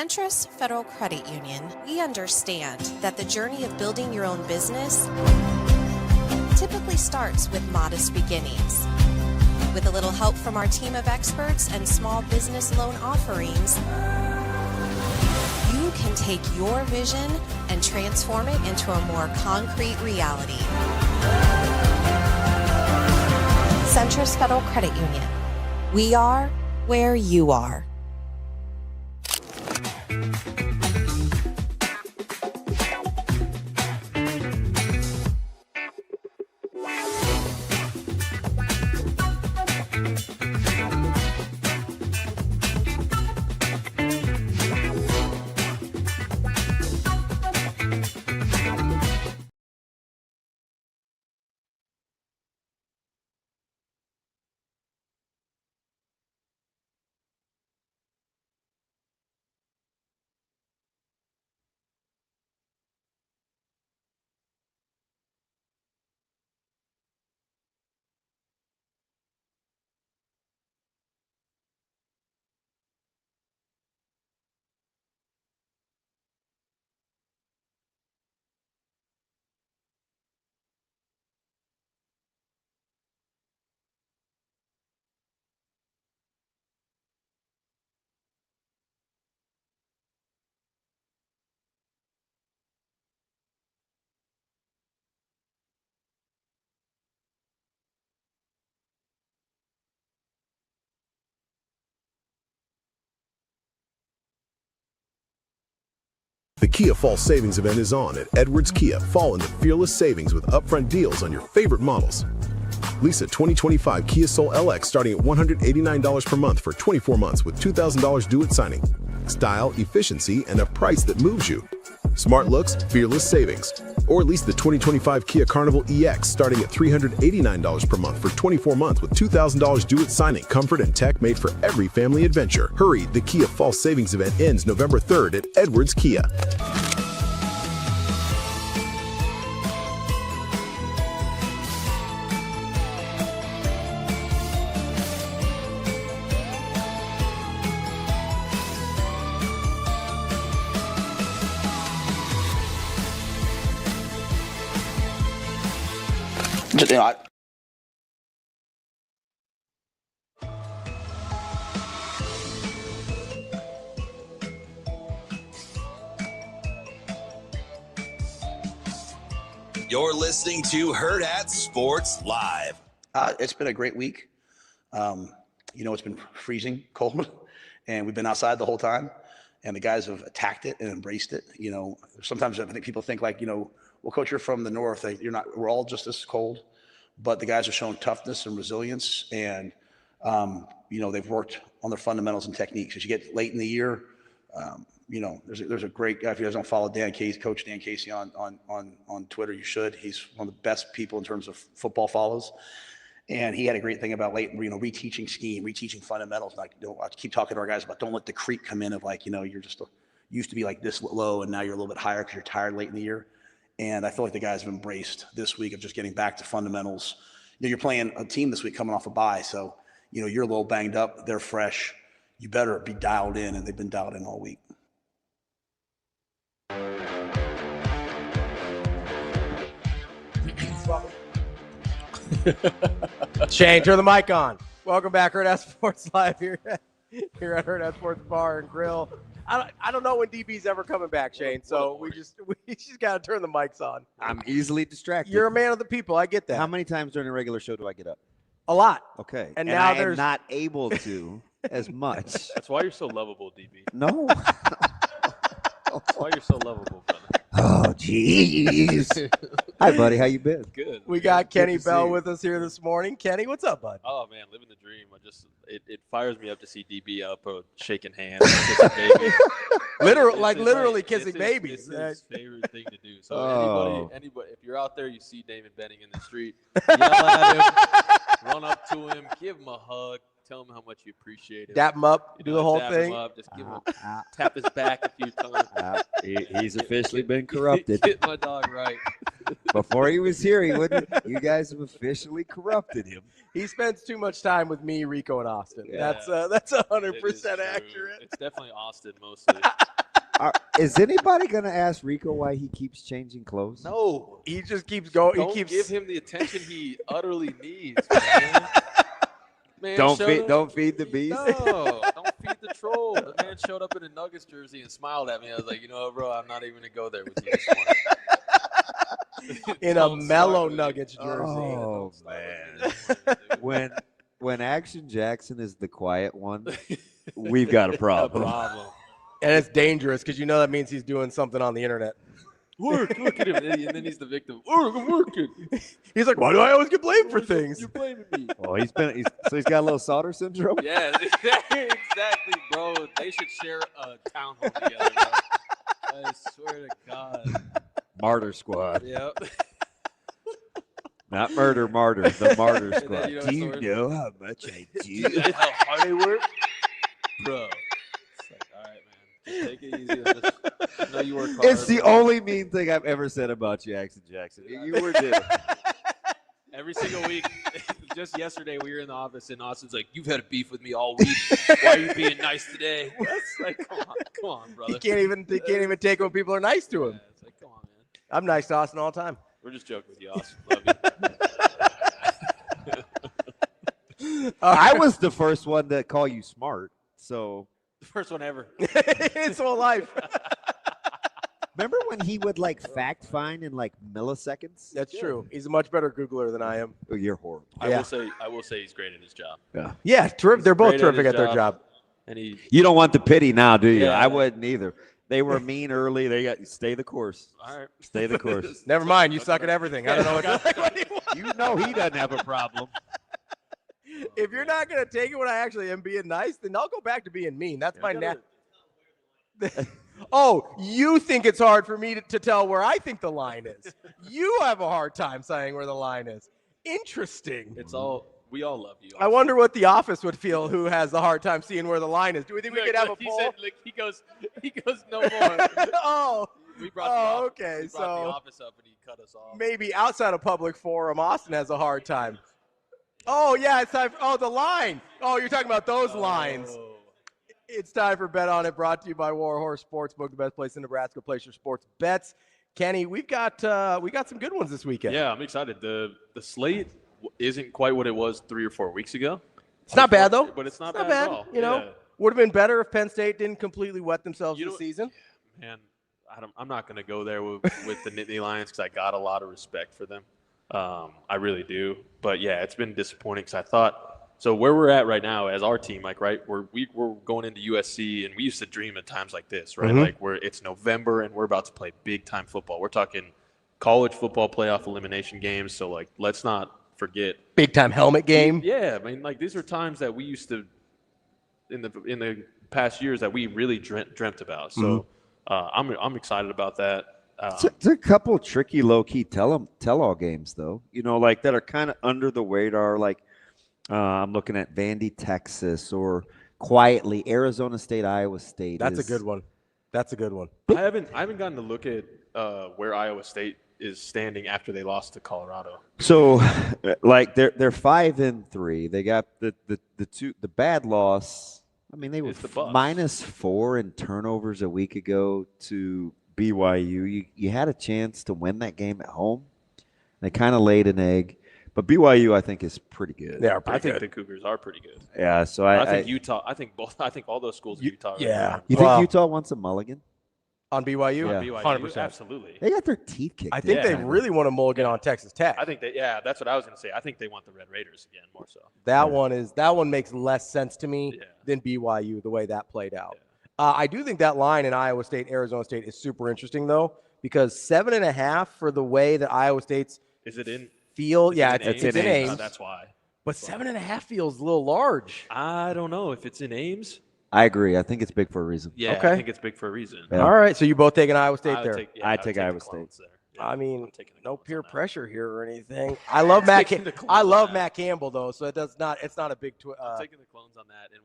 Centris Federal Credit Union, we understand that the journey of building your own business typically starts with modest beginnings. With a little help from our team of experts and small business loan offerings, you can take your vision and transform it into a more concrete reality. Centris Federal Credit Union. We are where you are. The Kia Fall Savings Event is on at Edwards Kia. Fall into fearless savings with upfront deals on your favorite models. Lease a 2025 Kia Soul LX starting at $189 per month for 24 months with $2,000 due at signing. Style, efficiency, and a price that moves you. Smart looks, fearless savings. Or lease the 2025 Kia Carnival EX starting at $389 per month for 24 months with $2,000 due at signing. Comfort and tech made for every family adventure. Hurry, the Kia Fall Savings Event ends November 3rd at Edwards Kia. You're listening to Hurrdat Sports Live. It's been a great week. It's been freezing cold, and we've been outside the whole time, and the guys have attacked it and embraced it. Sometimes I think people think well, Coach, you're from the north. We're all just this cold, but the guys are showing toughness and resilience, and they've worked on their fundamentals and techniques. As you get late in the year, there's a great guy. If you guys don't follow Dan Casey, Coach Dan Casey on Twitter, you should. He's one of the best people in terms of football follows. And he had a great thing about reteaching scheme, reteaching fundamentals. I keep talking to our guys about don't let the creep come in of you're just used to be like this low and now you're a little bit higher because you're tired late in the year. And I feel like the guys have embraced this week of just getting back to fundamentals. You're playing a team this week coming off a bye, so you're a little banged up. They're fresh. You better be dialed in, and they've been dialed in all week. Shane, turn the mic on. Welcome back, Hurrdat Sports Live here at Hurrdat Sports Bar and Grill. I don't know when DB's ever coming back, Shane. So we just got to turn the mics on. I'm easily distracted. You're a man of the people. I get that. How many times during a regular show do I get up? A lot. Okay. And now I there's am not able to as much. That's why you're so lovable, DB. No. That's why you're so lovable, brother. Oh, jeez. Hi, buddy. How you been? Good. We got Kenny Bell with us here this morning. Kenny, what's up, bud? Oh man, living the dream. It fires me up to see DB up shaking hands, kissing babies. literally kissing babies. This is his favorite thing to do. So anybody, if you're out there, you see Damon Benning in the street, yell at him, run up to him, give him a hug, tell him how much you appreciate it. Dap him up, You do know, the whole dap thing. Him up, just give him tap his back a few times. He's officially been corrupted. Get my dog right. Before he was here, he wouldn't. You guys have officially corrupted him. He spends too much time with me, Rico, and Austin. Yeah. That's 100% It is true. accurate. It's definitely Austin mostly. Is anybody going to ask Rico why he keeps changing clothes? No. He just keeps going. Don't He keeps give him the attention he utterly needs, man. Man Don't showed feed. up- Don't feed the beast. No, don't feed the troll. The man showed up in a Nuggets jersey and smiled at me. I was like, you know what, bro, I'm not even going to go there with you this morning. in a Don't mellow start with me. Nuggets jersey. Oh man. When Action Jackson is the quiet one, we've got a problem. And it's dangerous because you know that means he's doing something on the internet. Look at him. And then he's the victim. I'm working. He's like, why do I always get blamed for things? You're blaming me. Oh, he's got a little Sautter syndrome. Yeah, exactly, bro. They should share a townhome together, bro. I swear to God. Martyr Squad. Yep. Not murder, martyr. The Martyr And Squad. then, you know, Do you sort of- know how much I Do you know how hard they work? Bro. It's like, all right, man. Just take it easy. I know you work hard. It's the only mean thing I've ever said about you, Action Jackson. You were doing. Every single week. Just yesterday, we were in the office, and Austin's like, "You've had a beef with me all week. Why are you being nice today?" It's like, come on, brother. He can't even take it when people are nice to him. It's like, come on, man. I'm nice to Austin all the time. We're just joking with you, Austin. Love you. I was the first one to call you smart. So The first one ever. His whole life. remember when he would like fact find in like milliseconds? That's true. He's a much better Googler than I am. Oh, you're horrible. I will say he's great at his job. Yeah. Yeah, terrific. They're both Great terrific his at their job. And he You don't want the pity now, do you? Yeah. I wouldn't either. They were mean early. They got stay the course. All right. Stay the course. Never mind. You suck at everything. I don't know what You know he doesn't have a problem. If you're not going to take it when I actually am being nice, then I'll go back to being mean. That's my Oh, you think it's hard for me to tell where I think the line is. You have a hard time saying where the line is. Interesting. We all love you. I wonder what the office would feel who has the hard time seeing where the line is. Do we think we could have a He poll? said, like, he goes, no more. Oh, We brought okay. the So office up and he cut us off. maybe outside a public forum, Austin has a hard time. Oh, yeah, it's time. The line. Oh, you're talking about those lines. It's time for Bet On It, brought to you by Warhorse Sportsbook, the best place in Nebraska. Place your sports bets. Kenny, we've got some good ones this weekend. Yeah, I'm excited. The slate isn't quite what it was 3 or 4 weeks ago. It's not bad though. But it's not It's bad at all. You know, Yeah. would have been better if Penn State didn't completely wet themselves this season. Man, I'm not going to go there with the Nittany Lions because I got a lot of respect for them. I really do. But yeah, it's been disappointing because I thought. So where we're at right now as our team, like, right, we're going into USC, and we used to dream at times like this, right? Mhm. Like it's November and we're about to play big time football. We're talking college football playoff elimination games. So like, let's not forget Big time helmet game. Yeah, I mean, like these are times that we used to in the past years that we really dreamt about. So I'm excited about that. It's a couple tricky low-key tell-all games, though. You know, like that are kind of under the radar. Like I'm looking at Vandy, Texas, or quietly Arizona State, Iowa State. That's a good one. That's a good one. I haven't gotten to look at where Iowa State is standing after they lost to Colorado. So, like they're 5-3. They got the bad loss. I mean, they were -4 in turnovers a week ago to BYU. You had a chance to win that game at home. They kind of laid an egg, but BYU I think is pretty good. They are pretty I think good. the Cougars are pretty good. Yeah, so I think Utah. I think all those schools in Utah. Yeah. You think Utah wants a mulligan? On BYU? Yeah. 100%. Absolutely. They got their teeth kicked. I think they really want a mulligan on Texas Tech. I think that's what I was going to say. I think they want the Red Raiders again more so. That one makes less sense to me than BYU, the way that played out. I do think that line in Iowa State, Arizona State is super interesting, though, because 7.5 for the way that Iowa State's Is it in field. Is Yeah, it in it's in Ames? Ames. Oh, that's why. But 7.5 feels a little large. I don't know if it's in Ames. I agree. I think it's big for a reason. Yeah, Okay. I think it's big for a reason. Yeah. All right, so you both taking Iowa State there. I'd take Iowa State. I mean, no peer pressure here or anything. I love Matt. I love Matt Campbell though, so it does not. It's not a big. I'm taking the clones on that. And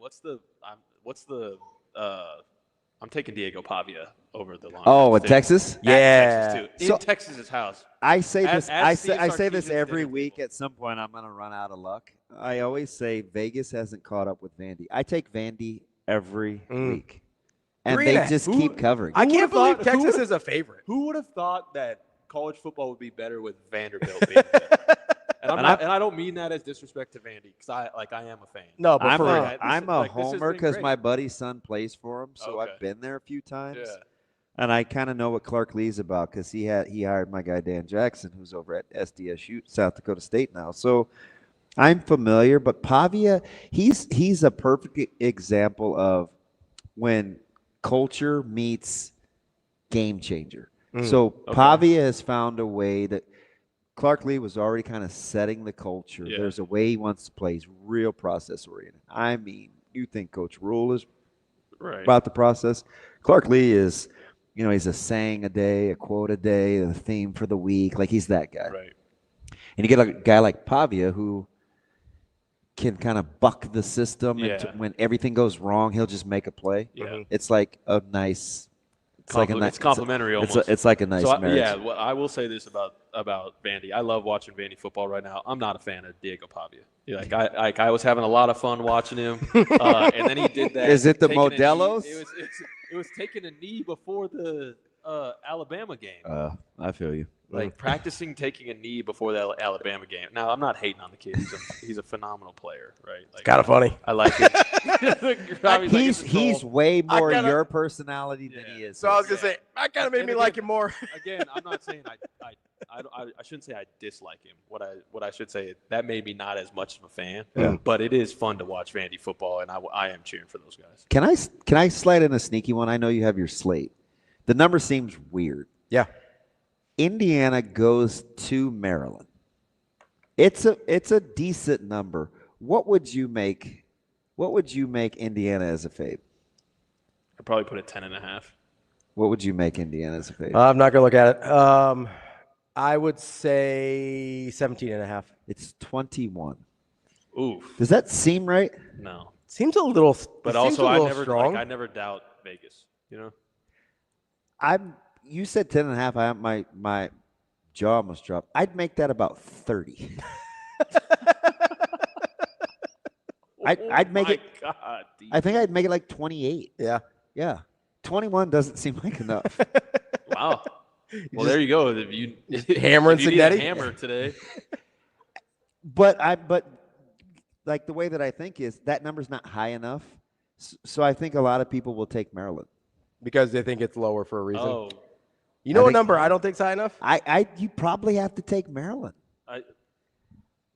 I'm taking Diego Pavia over the long. Oh, in Texas? Yeah, Texas too. So- In Texas's house. I say this. I Steve say this Sarkisian's every dinner week. At some point, I'm going to run out of luck. I always say Vegas hasn't caught up with Vandy. I take Vandy every week, and they just keep covering. I can't believe Texas is a favorite. Who would have thought that college football would be better with Vanderbilt being there? And I don't mean that as disrespect to Vandy, because I am a fan. No, but I'm a homer because my buddy's son plays for him, so I've been there a few times. Yeah. And I kind of know what Clark Lee's about because he hired my guy Dan Jackson, who's over at SDSU, South Dakota State now. So I'm familiar, but Pavia, he's a perfect example of when culture meets game changer. So Pavia has found a way that Clark Lee was already kind of setting the culture. Yeah. There's a way he wants to play. He's real process oriented. I mean, you think Coach Rhule is right about the process. Clark Lee is, he's a saying a day, a quote a day, the theme for the week. Like, he's that guy. Right. And you get a guy like Pavia who can kind of buck the system. Yeah. And when everything goes wrong, he'll just make a play. Yeah. It's like a nice. It's complimentary almost. It's like a nice marriage. Yeah, well, I will say this about Vandy. I love watching Vandy football right now. I'm not a fan of Diego Pavia. I was having a lot of fun watching him, and then he did that. Is it the taking a Modelos? knee. It was taking a knee before the Alabama game. I feel you. Like practicing taking a knee before the Alabama game. Now, I'm not hating on the kid. He's a phenomenal player, right? Like, kind of funny. I like it. He's way more your personality than he is. So I was gonna say, that kind of made me like him more. Again, I'm not saying I shouldn't say I dislike him. What I should say, that made me not as much of a fan. Yeah. But it is fun to watch Vandy football, and I am cheering for those guys. Can I slide in a sneaky one? I know you have your slate. The number seems weird. Yeah. Indiana goes to Maryland. It's a decent number. What would you make Indiana as a fave? I'd probably put it 10.5. What would you make Indiana as a fave? I'm not gonna look at it. I would say 17.5. It's 21. Oof. Does that seem right? No. Seems a little. But seems also, a little I never doubt Vegas. You said 10.5. My jaw almost dropped. I'd make that about 30. I'd make it. God, I think I'd make it like 28. Yeah. Yeah. 21 doesn't seem like enough. Wow. Well, there you go. If you hammering if you need a Signetti? hammer today. But like the way that I think is that number's not high enough. So I think a lot of people will take Maryland because they think it's lower for a reason. Oh. You know what number I don't think's high enough? You probably have to take Maryland.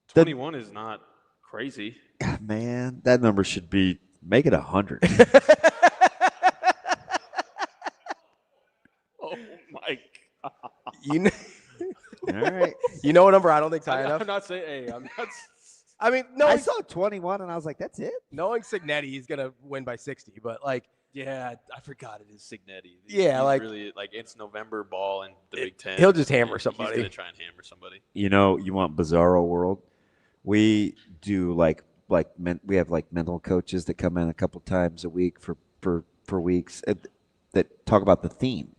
21 is not crazy. Man, that number should be make it 100. Oh my God. All right. You know what number I don't think's high enough? I'm not saying. Hey, I'm not. I mean, I saw 21 and I was like, that's it. Knowing Signetti, he's gonna win by 60. But like, yeah, I forgot it is Signetti. Yeah, He's like really it's November ball in the Big Ten. He'll just hammer somebody. He's gonna try and hammer somebody. You want Bizarro World? We do we have mental coaches that come in a couple times a week for weeks that talk about the theme.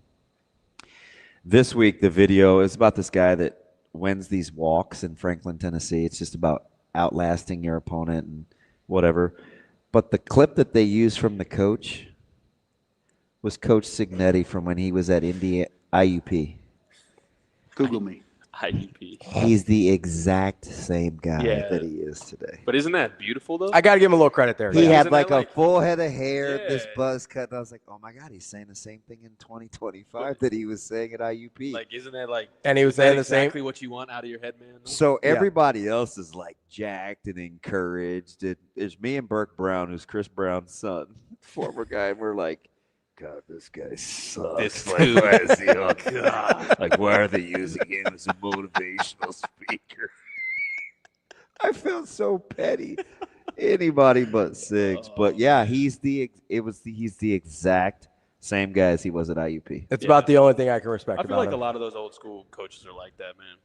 This week, the video is about this guy that wins these walks in Franklin, Tennessee. It's just about outlasting your opponent and whatever. But the clip that they used from the coach was Coach Signetti from when he was at Indiana IUP. Google me. IUP. He's the exact same guy that he is today. But isn't that beautiful though? I got to give him a little credit there. He had a full head of hair, this buzz cut, and I was like, oh my God, he's saying the same thing in 2025 that he was saying at IUP. Like, isn't that and he was saying the same. Exactly what you want out of your head, man. So everybody else is jacked and encouraged. It's me and Burke Brown, who's Chris Brown's son, former guy, and we're like, God, this guy sucks. This Why dude. is he? Oh, God. Why are they using him as a motivational speaker? I felt so petty. Anybody but Six. But yeah, he's the exact Same guy as he was at IUP. It's about the only thing I can respect I feel about like him. a lot of those old school coaches are like that, man.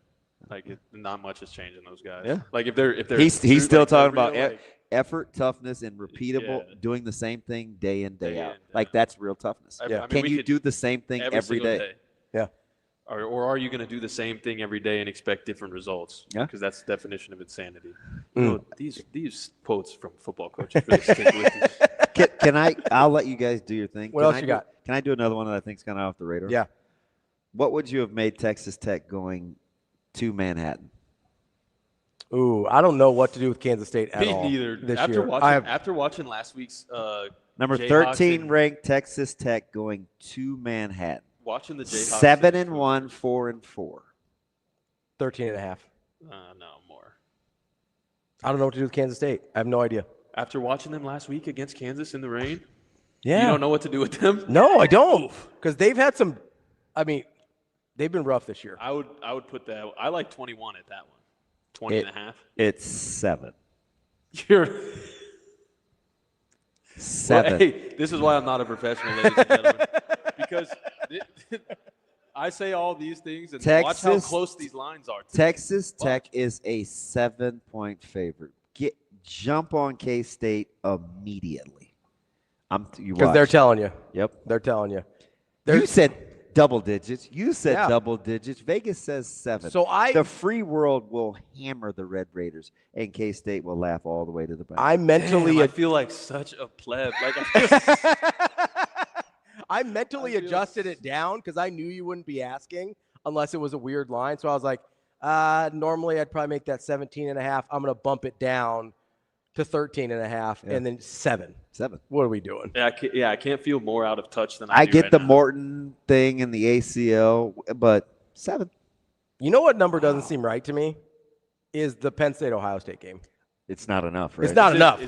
Like not much is changing those guys. Yeah. Like if they're he's true, still like, talking they're about real, like, effort, toughness, and repeatable, Yeah. doing the same thing day in, day out. in, Like that's real toughness. I mean, Can we you could- do the same thing every single day? Yeah. Or are you going to do the same thing every day and expect different results? Yeah. Because that's the definition of insanity. Mm. You know, these quotes from football coaches really stick with you. Can I? I'll let you guys do your thing. What Can else I you do- got? Can I do another one that I think's kind of off the radar? Yeah. What would you have made Texas Tech going to Manhattan? Ooh, I don't know what to do with Kansas State at Me all neither. this After year. watching after watching last week's Number Jayhawks 13 and ranked Texas Tech going to Manhattan. watching the Jayhawks 7-1, 4-4. 13.5. No more. I don't know what to do with Kansas State. I have no idea. After watching them last week against Kansas in the rain, Yeah. you don't know what to do with them. No, I don't. Because they've had some. I mean, they've been rough this year. I would put that. I like 21 at that one. 20 and a half. It's 7. You're 7. Well, hey, this is why I'm not a professional, ladies and gentlemen, because I say all these things and watch how close these lines are. Texas Tech is a 7-point favorite. Jump on K-State immediately. Because they're telling you. Yep. They're telling you. You said double digits. You said Yeah. double digits. Vegas says 7. So the free world will hammer the Red Raiders, and K-State will laugh all the way to the bank. I mentally. Damn, I feel like such a pleb. Like I mentally adjusted it down because I knew you wouldn't be asking unless it was a weird line. So I was like, normally I'd probably make that 17.5. I'm going to bump it down to 13.5 and then 7. 7. What are we doing? I can't feel more out of touch than I do get right the now. Morton thing and the ACL, but 7. You know what number doesn't seem right to me? Is the Penn State-Ohio State game. It's not enough, right? It's not enough.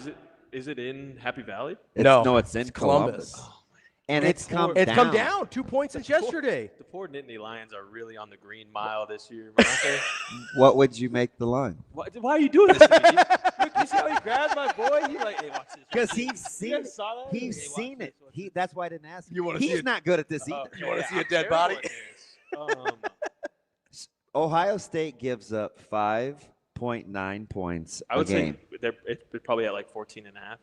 Is it in Happy Valley? No, it's in Columbus. And It's come down 2 points since yesterday. The poor Nittany Lions are really on the green mile this year, aren't they? What would you make the line? Why are you doing this to me? Look, you see how he grabbed my boy? He's like, hey, watch this. Because he's seen guys it. saw that? He's Hey, watch seen this, it. watch this. That's why I didn't ask him. You wanna see He's it? not good at this either. You want to see a I'm dead terrible body? at this. Ohio State gives up 5.9 points I would a game. say it's probably at like 14 and a half.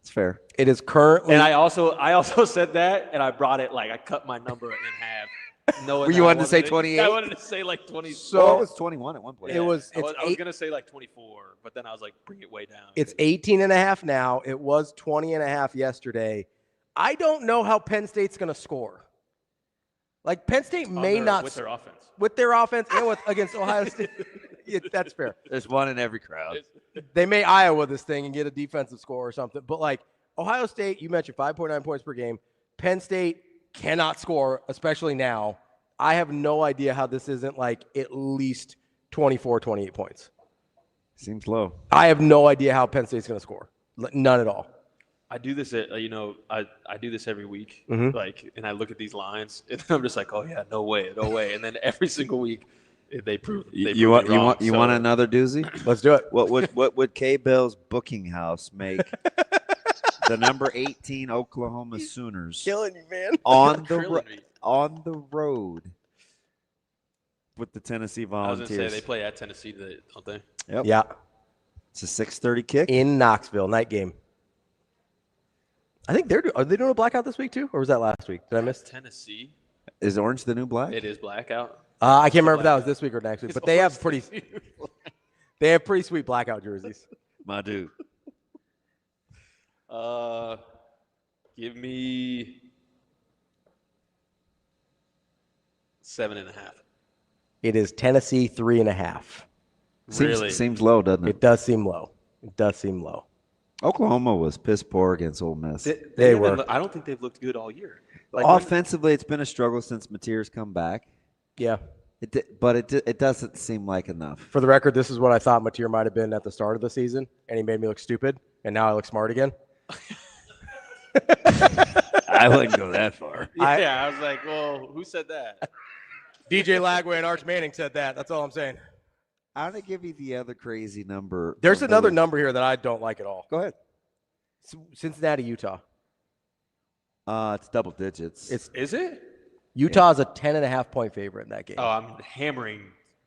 It's fair. It is currently. And I also said that, and I brought it like I cut my number in half. Knowing You that I wanted to say wanted 28? I wanted to say like 20. So it was 21 at one point. It was. I It's was gonna say like 24, but then I was like, bring it way down. It's 18.5 now. It was 20.5 yesterday. I don't know how Penn State's going to score. Like Penn State may not with their offense. with their offense and with against Ohio State. That's fair. There's one in every crowd. They may Iowa this thing and get a defensive score or something. But like Ohio State, you mentioned 5.9 points per game. Penn State cannot score, especially now. I have no idea how this isn't like at least 24, 28 points. Seems low. I have no idea how Penn State's going to score. None at all. I do this at I do this every week, Mhm. like, and I look at these lines, and I'm just like, oh yeah, no way, and then every single week they prove. You want another doozy? Let's do it. What would K-Bell's booking house make the number 18 Oklahoma Sooners Killing you, man. on Killing me. on the road with the Tennessee I was Volunteers? gonna say they play at Tennessee, don't they? Yep. Yeah. It's a 6:30 kick In Knoxville, night game. I think are they doing a blackout this week too, or was that last week? Did I miss? Tennessee. Is orange the new black? It is blackout. I can't remember if that was this week or next week, It's but they have always pretty. They have pretty sweet blackout jerseys. My dude. Give me 7.5. It is Tennessee 3.5. Really? Seems low, doesn't it? It does seem low. It does seem low. Oklahoma was piss poor against Ole Miss. They were. I don't think they've looked good all year. Offensively, it's been a struggle since Mateer's come back. Yeah. But it doesn't seem like enough. For the record, this is what I thought Mateer might have been at the start of the season, and he made me look stupid, and now I look smart again. I wouldn't go that far. I was like, well, who said that? DJ Lagway and Arch Manning said that. That's all I'm saying. I'm going to give you the other crazy number. There's of the another week. number here that I don't like at all. Go ahead. Cincinnati, Utah. It's double digits. Is it? Utah's a 10.5-point favorite in that game. Oh, I'm hammering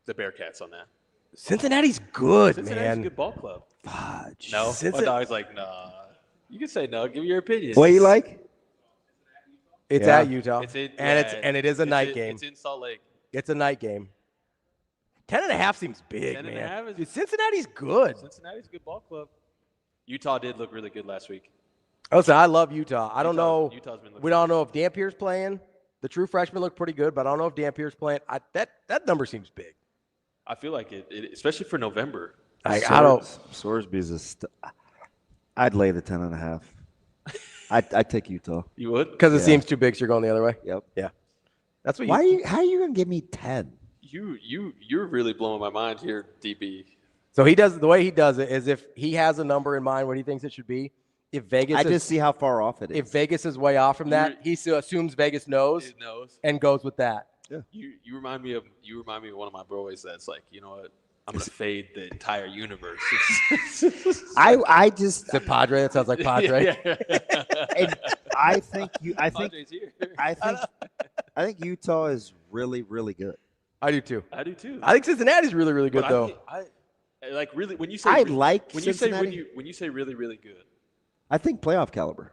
the Bearcats on that. Cincinnati's good, Cincinnati's man. a good ball club. Fudge. No, my dog's like, nah. You can say no. Give me your opinion. What do you like? It's Yeah. at Utah, and it is a night game. It's in Salt Lake. It's a night game. 10.5 seems big, 10.5 man. is- Dude, Cincinnati's good. Cincinnati's a good ball club. Utah did look really good last week. Listen, I love Utah. I don't know. Utah's been looking We don't know if Dampier's playing. The true freshman looked pretty good, but I don't know if Dampier's playing. That number seems big. I feel like it especially for November. I don't. Sorsby's I'd lay the 10.5. I'd take Utah. You would? Because it seems too big, so you're going the other way? Yep. Yeah. That's what How are you going to give me 10? You're really blowing my mind here, DB. So the way he does it is if he has a number in mind what he thinks it should be. If Vegas, I just see how far off it is. If Vegas is way off from that, he still assumes Vegas knows, and goes with that. Yeah. You remind me of one of my boys that's like, you know what? I'm gonna fade the entire universe. I just the Padre. That sounds like Padre. Yeah. And I think Padre's here. I think Utah is really, really good. I do too. I do too. I think Cincinnati's really, really good But though. I like really when you say I like when you Cincinnati. say when you say really, really good. I think playoff caliber.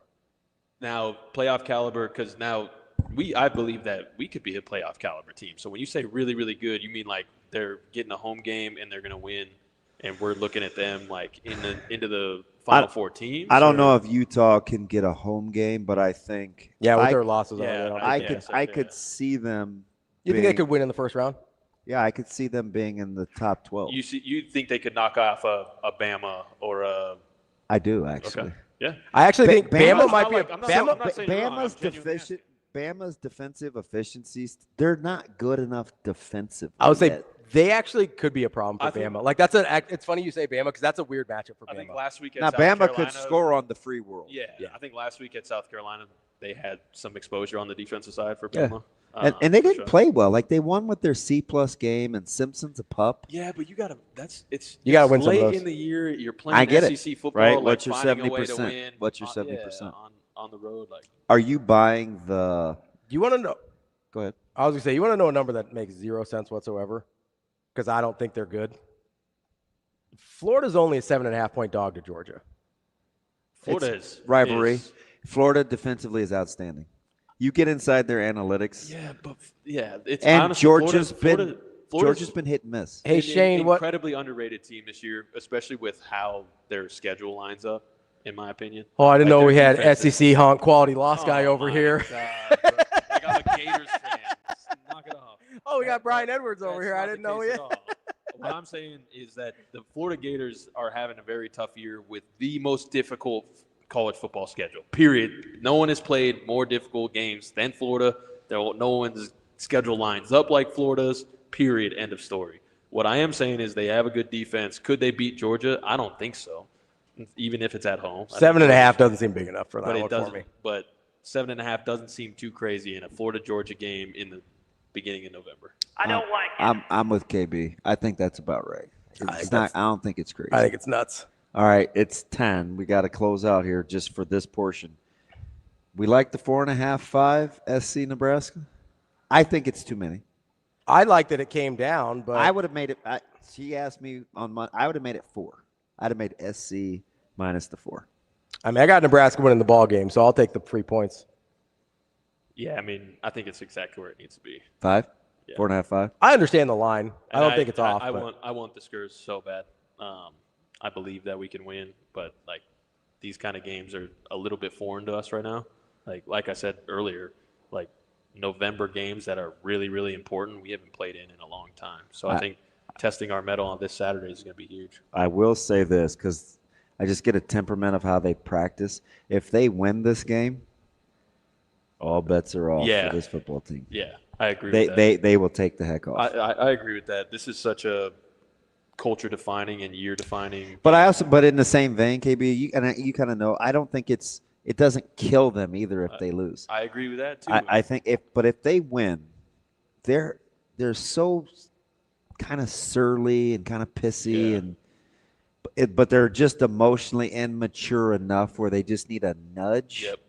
Now playoff caliber because now I believe that we could be a playoff caliber team. So when you say really, really good, you mean like they're getting a home game and they're going to win, and we're looking at them like into the Final Four teams. I don't know if Utah can get a home game, but I think with their losses, I could see them. You think they could win in the first round? Yeah, I could see them being in the top 12. You think they could knock off a Bama or a? I do actually. Okay. Yeah. I actually think Bama might be Bama's deficient. Bama's defensive efficiencies, they're not good enough defensively. I would say yet. they actually could be a problem for Bama. Like it's funny you say Bama because that's a weird matchup for Bama. I think last week at Now South Bama Carolina, could score on the free world. Yeah, I think last week at South Carolina they had some exposure on the defensive side for Bama. And they didn't play well. Like they won with their C+ game, and Simpson's a pup. Yeah, but you gotta win some late of those. in the year. You're playing I get SEC it. football. Right? Like What's your finding a way to 70%? win What's your 70%? On the road? Like, Are you buying the? You want to know? Go ahead. I was gonna say you want to know a number that makes 0 sense whatsoever because I don't think they're good. Florida's only a 7.5-point dog to Georgia. Florida's rivalry. Florida defensively is outstanding. You get inside their analytics. It's and honestly, Georgia's Florida's been hit and miss. Hey Shane, incredibly underrated team this year, especially with how their schedule lines up. In my opinion. Oh, I didn't know their we had defense is- SEC honk quality loss guy over here. Like I'm a Gators fan. Knock it off. Oh, we got Brian Edwards over here. I didn't know he had. What I'm saying is that the Florida Gators are having a very tough year with the most difficult college football schedule. Period. No one has played more difficult games than Florida. No one's schedule lines up like Florida's. Period. End of story. What I am saying is they have a good defense. Could they beat Georgia? I don't think so. Even if it's at home. 7.5 doesn't seem big enough for that But one it doesn't. for me. But 7.5 doesn't seem too crazy in a Florida Georgia game in the beginning of November. I don't like it. I'm with KB. I think that's about right. It's not. I don't think it's crazy. I think it's nuts. All right, it's 10. We got to close out here just for this portion. We like the 4.5, 5 SC Nebraska. I think it's too many. I like that it came down, but I would have made it. She asked me on Monday. I would have made it 4. I'd have made SC minus the 4. I mean, I got Nebraska winning the ball game, so I'll take the 3 points. Yeah, I mean, I think it's exactly where it needs to be. 5? Yeah. 4.5, 5? I understand the line. I And don't think it's off. I but want the Skurs so bad. I believe that we can win, but like these kind of games are a little bit foreign to us right now. Like I said earlier, like November games that are really, really important, we haven't played in a long time. So I think testing our mettle on this Saturday is going to be huge. I will say this because I just get a temperament of how they practice. If they win this game, all bets are off for this football team. Yeah, I agree with that. They will take the heck off. I agree with that. This is such a culture defining and year defining. But in the same vein, KB, you kind of know, I don't think it doesn't kill them either if they lose. I agree with that too. I think if they win, they're so kind of surly and kind of pissy but they're just emotionally immature enough where they just need a nudge. Yep.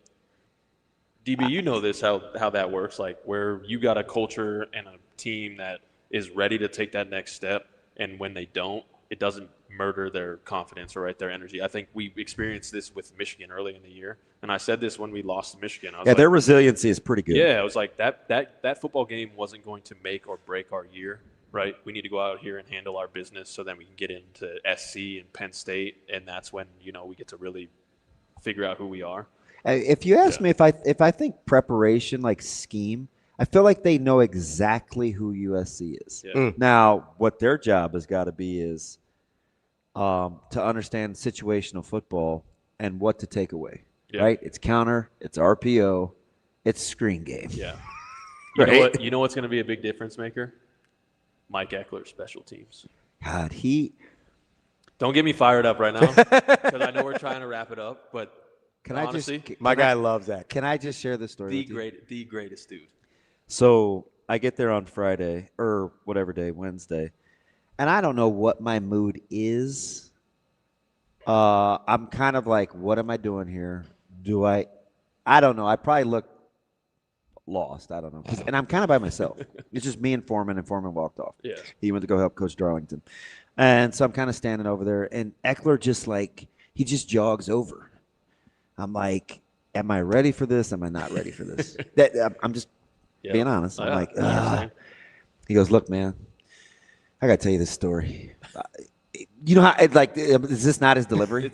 DB, you know this, how that works, like where you got a culture and a team that is ready to take that next step, and when they don't, it doesn't murder their confidence or their energy. I think we experienced this with Michigan early in the year, and I said this when we lost to Michigan. I was their resiliency is pretty good. Yeah, it was like that football game wasn't going to make or break our year, right? We need to go out here and handle our business so then we can get into SC and Penn State, and that's when we get to really figure out who we are. If you ask me if I think preparation, like scheme, I feel like they know exactly who USC is. Yeah. Now, what their job has got to be is to understand situational football and what to take away. Yeah. Right? It's counter, it's RPO, it's screen game. Yeah. Right? You know what's going to be a big difference maker? Mike Eckler, special teams. God, don't get me fired up right now because I know we're trying to wrap it up, but honestly, my guy loves that. Can I just share this story? The greatest dude. So I get there on Friday or whatever day, Wednesday, and I don't know what my mood is. I'm kind of like, what am I doing here? I don't know. I probably look lost. I don't know. And I'm kind of by myself. It's just me and Foreman walked off. Yeah. He went to go help Coach Darlington. And so I'm kind of standing over there, and Eckler he just jogs over. I'm like, am I ready for this? Am I not ready for this? I'm just being honest. I'm like, he goes, look, man, I got to tell you this story. You know how, is this not his delivery?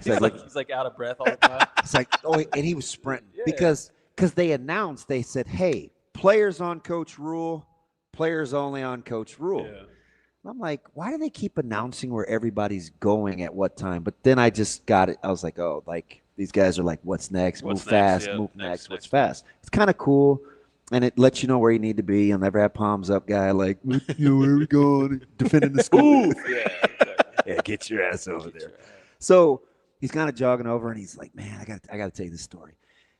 He's like out of breath all the time. It's like, and he was sprinting because they announced, they said, hey, players on Coach Rhule, players only on Coach Rhule. Yeah. I'm like, why do they keep announcing where everybody's going at what time? But then I just got it. I was like, oh, like these guys are like, what's next? Move fast, move next, what's fast. It's kind of cool. And it lets you know where you need to be. You'll never have palms up guy like, where are we going? Defending the school. Yeah, get your ass over there. So he's kind of jogging over, and he's like, man, I got to tell you this story.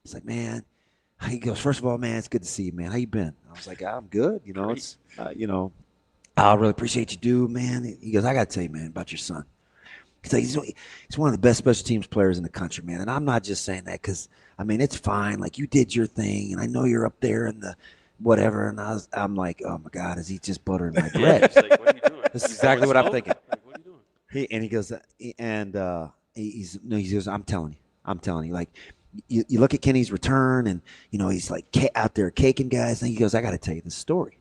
He's like, man, he goes, first of all, man, it's good to see you, man. How you been? I was like, I'm good. It's, I really appreciate you, dude, man. He goes, I got to tell you, man, about your son. He's like, he's one of the best special teams players in the country, man. And I'm not just saying that because, it's fine. Like, you did your thing, and I know you're up there in the whatever. And I'm like, oh, my God, is he just buttering my bread? Like, what are you doing? This is exactly what I'm thinking. Like, what are you doing? He goes, he goes, I'm telling you. Like, you look at Kenny's return, and, he's like out there caking guys. And he goes, I got to tell you this story.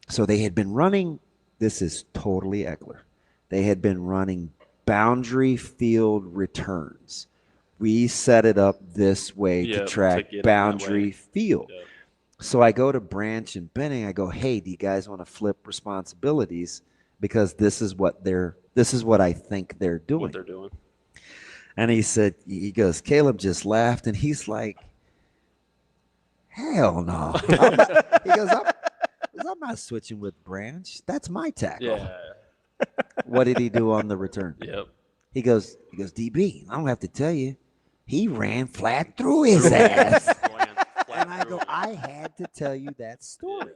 So they had been running. This is totally Eckler. They had been running boundary field returns. We set it up this way to track boundary field. Yep. So I go to Branch and Benning. I go, hey, do you guys want to flip responsibilities? Because this is what I think they're doing. What they're doing. And he goes, Caleb just laughed, and he's like, hell no. He goes, I'm not switching with Branch. That's my tackle. Yeah. What did he do on the return? Yep. He goes, DB, I don't have to tell you. He ran flat through his ass. And I go, I had to tell you that story.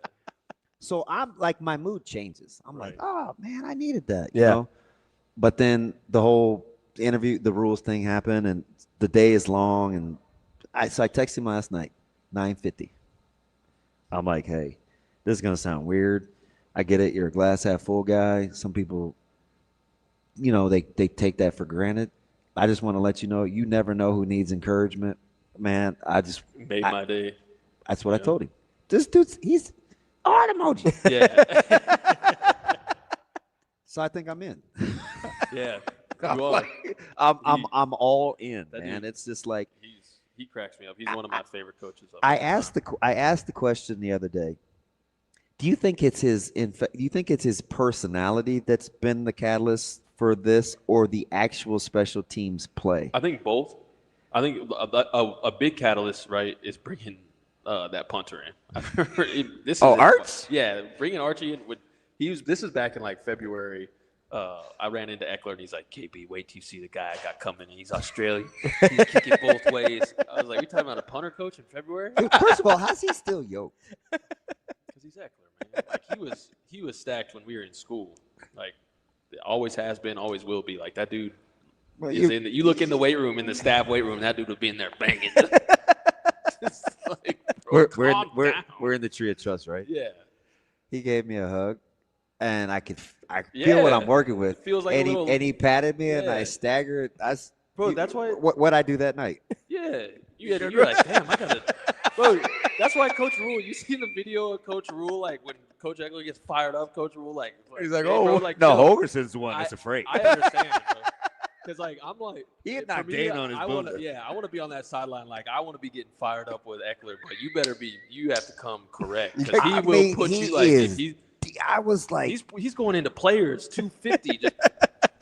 So I'm like, my mood changes. I'm like, oh, man, I needed that. You know? But then the whole interview, the rules thing happened, and the day is long. And so I texted him last night, 9:50. I'm like, hey, this is going to sound weird. I get it. You're a glass half full guy. Some people, they take that for granted. I just want to let you know, you never know who needs encouragement. Man, made my day. That's what I told him. This dude's, he's art emoji. Yeah. So I think I'm in. Yeah. I'm all in, man. It's just like he cracks me up. He's one of my favorite coaches. I asked the question the other day. Do you think it's his personality that's been the catalyst for this, or the actual special teams play? I think both. I think a big catalyst, right, is bringing that punter in. Arts? Yeah, bringing Archie in. This is back in like February. I ran into Eckler, and he's like, KB, wait till you see the guy I got coming in. He's Australian. He's kicking both ways. I was like, we talking about a punter coach in February? First of all, how's he still yoked? Because he's Eckler, man. Like, he was stacked when we were in school. Like, always has been, always will be. Like, that dude you look in the weight room, in the staff weight room, that dude would be in there banging. bro. Calm down. We're in the tree of trust, right? Yeah. He gave me a hug, and I feel what I'm working with. It feels like and a little, he patted me, and I Yeah. staggered. Bro, that's why. What I do that night? Yeah. You're like, damn, I gotta. Bro, that's why Coach Rhule. You see the video of Coach Rhule, like when Coach Eckler gets fired up, Coach Rhule He's like, hey, oh, bro, like, no, chill. Hogerson's the one that's afraid. I understand, bro. Because like I'm like, he had for knocked me, Dane on his I boomer. I want to be on that sideline. Like I want to be getting fired up with Eckler, but you have to come correct because he will put you like if he. I was like, he's going into players 250. Just,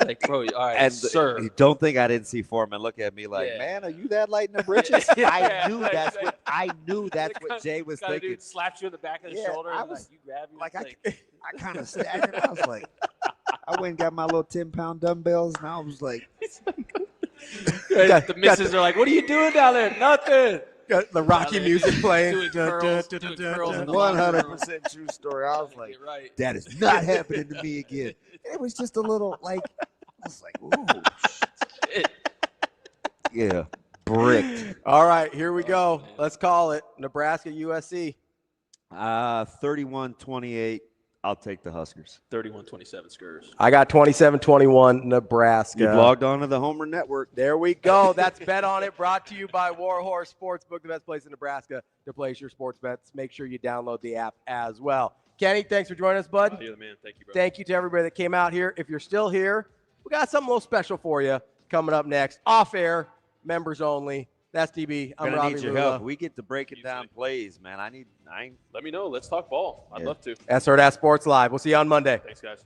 like, bro, all right, and sir. You don't think I didn't see Foreman look at me like, Yeah. man, are you that light in the britches? I knew that's what Jay was Kinda thinking. dude slaps you in the back of the Yeah, shoulder. I And, was- like, you grab you. Like I kind of staggered. I was like, I went and got my little 10-pound dumbbells, and I was like, the missus are like, what are you doing down there? Nothing. Got the Rocky music playing. Doing curls in the 100% true story. I was like, right. that is not happening to me again. And it was just a little like, I was like, ooh, yeah, bricked. All right, here we go. Let's call it Nebraska USC. 31-28. I'll take the Huskers. 31-27 Skurs. I got 27-21 Nebraska. You've logged on to the Homer Network. There we go. That's Bet On It, brought to you by Warhorse Sportsbook, the best place in Nebraska to place your sports bets. Make sure you download the app as well. Kenny, thanks for joining us, bud. You're the man. Thank you, bro. Thank you to everybody that came out here. If you're still here, we got something a little special for you coming up next. Off air, members only. That's DB. I'm Gonna Ravi need your Lulla. help. We get to breaking down plays, man. Let me know. Let's talk ball. I'd love to. That's Hurrdat Sports Live. We'll see you on Monday. Thanks, guys.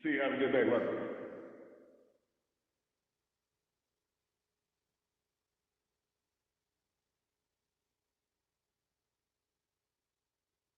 See you. Have a good day. Bye.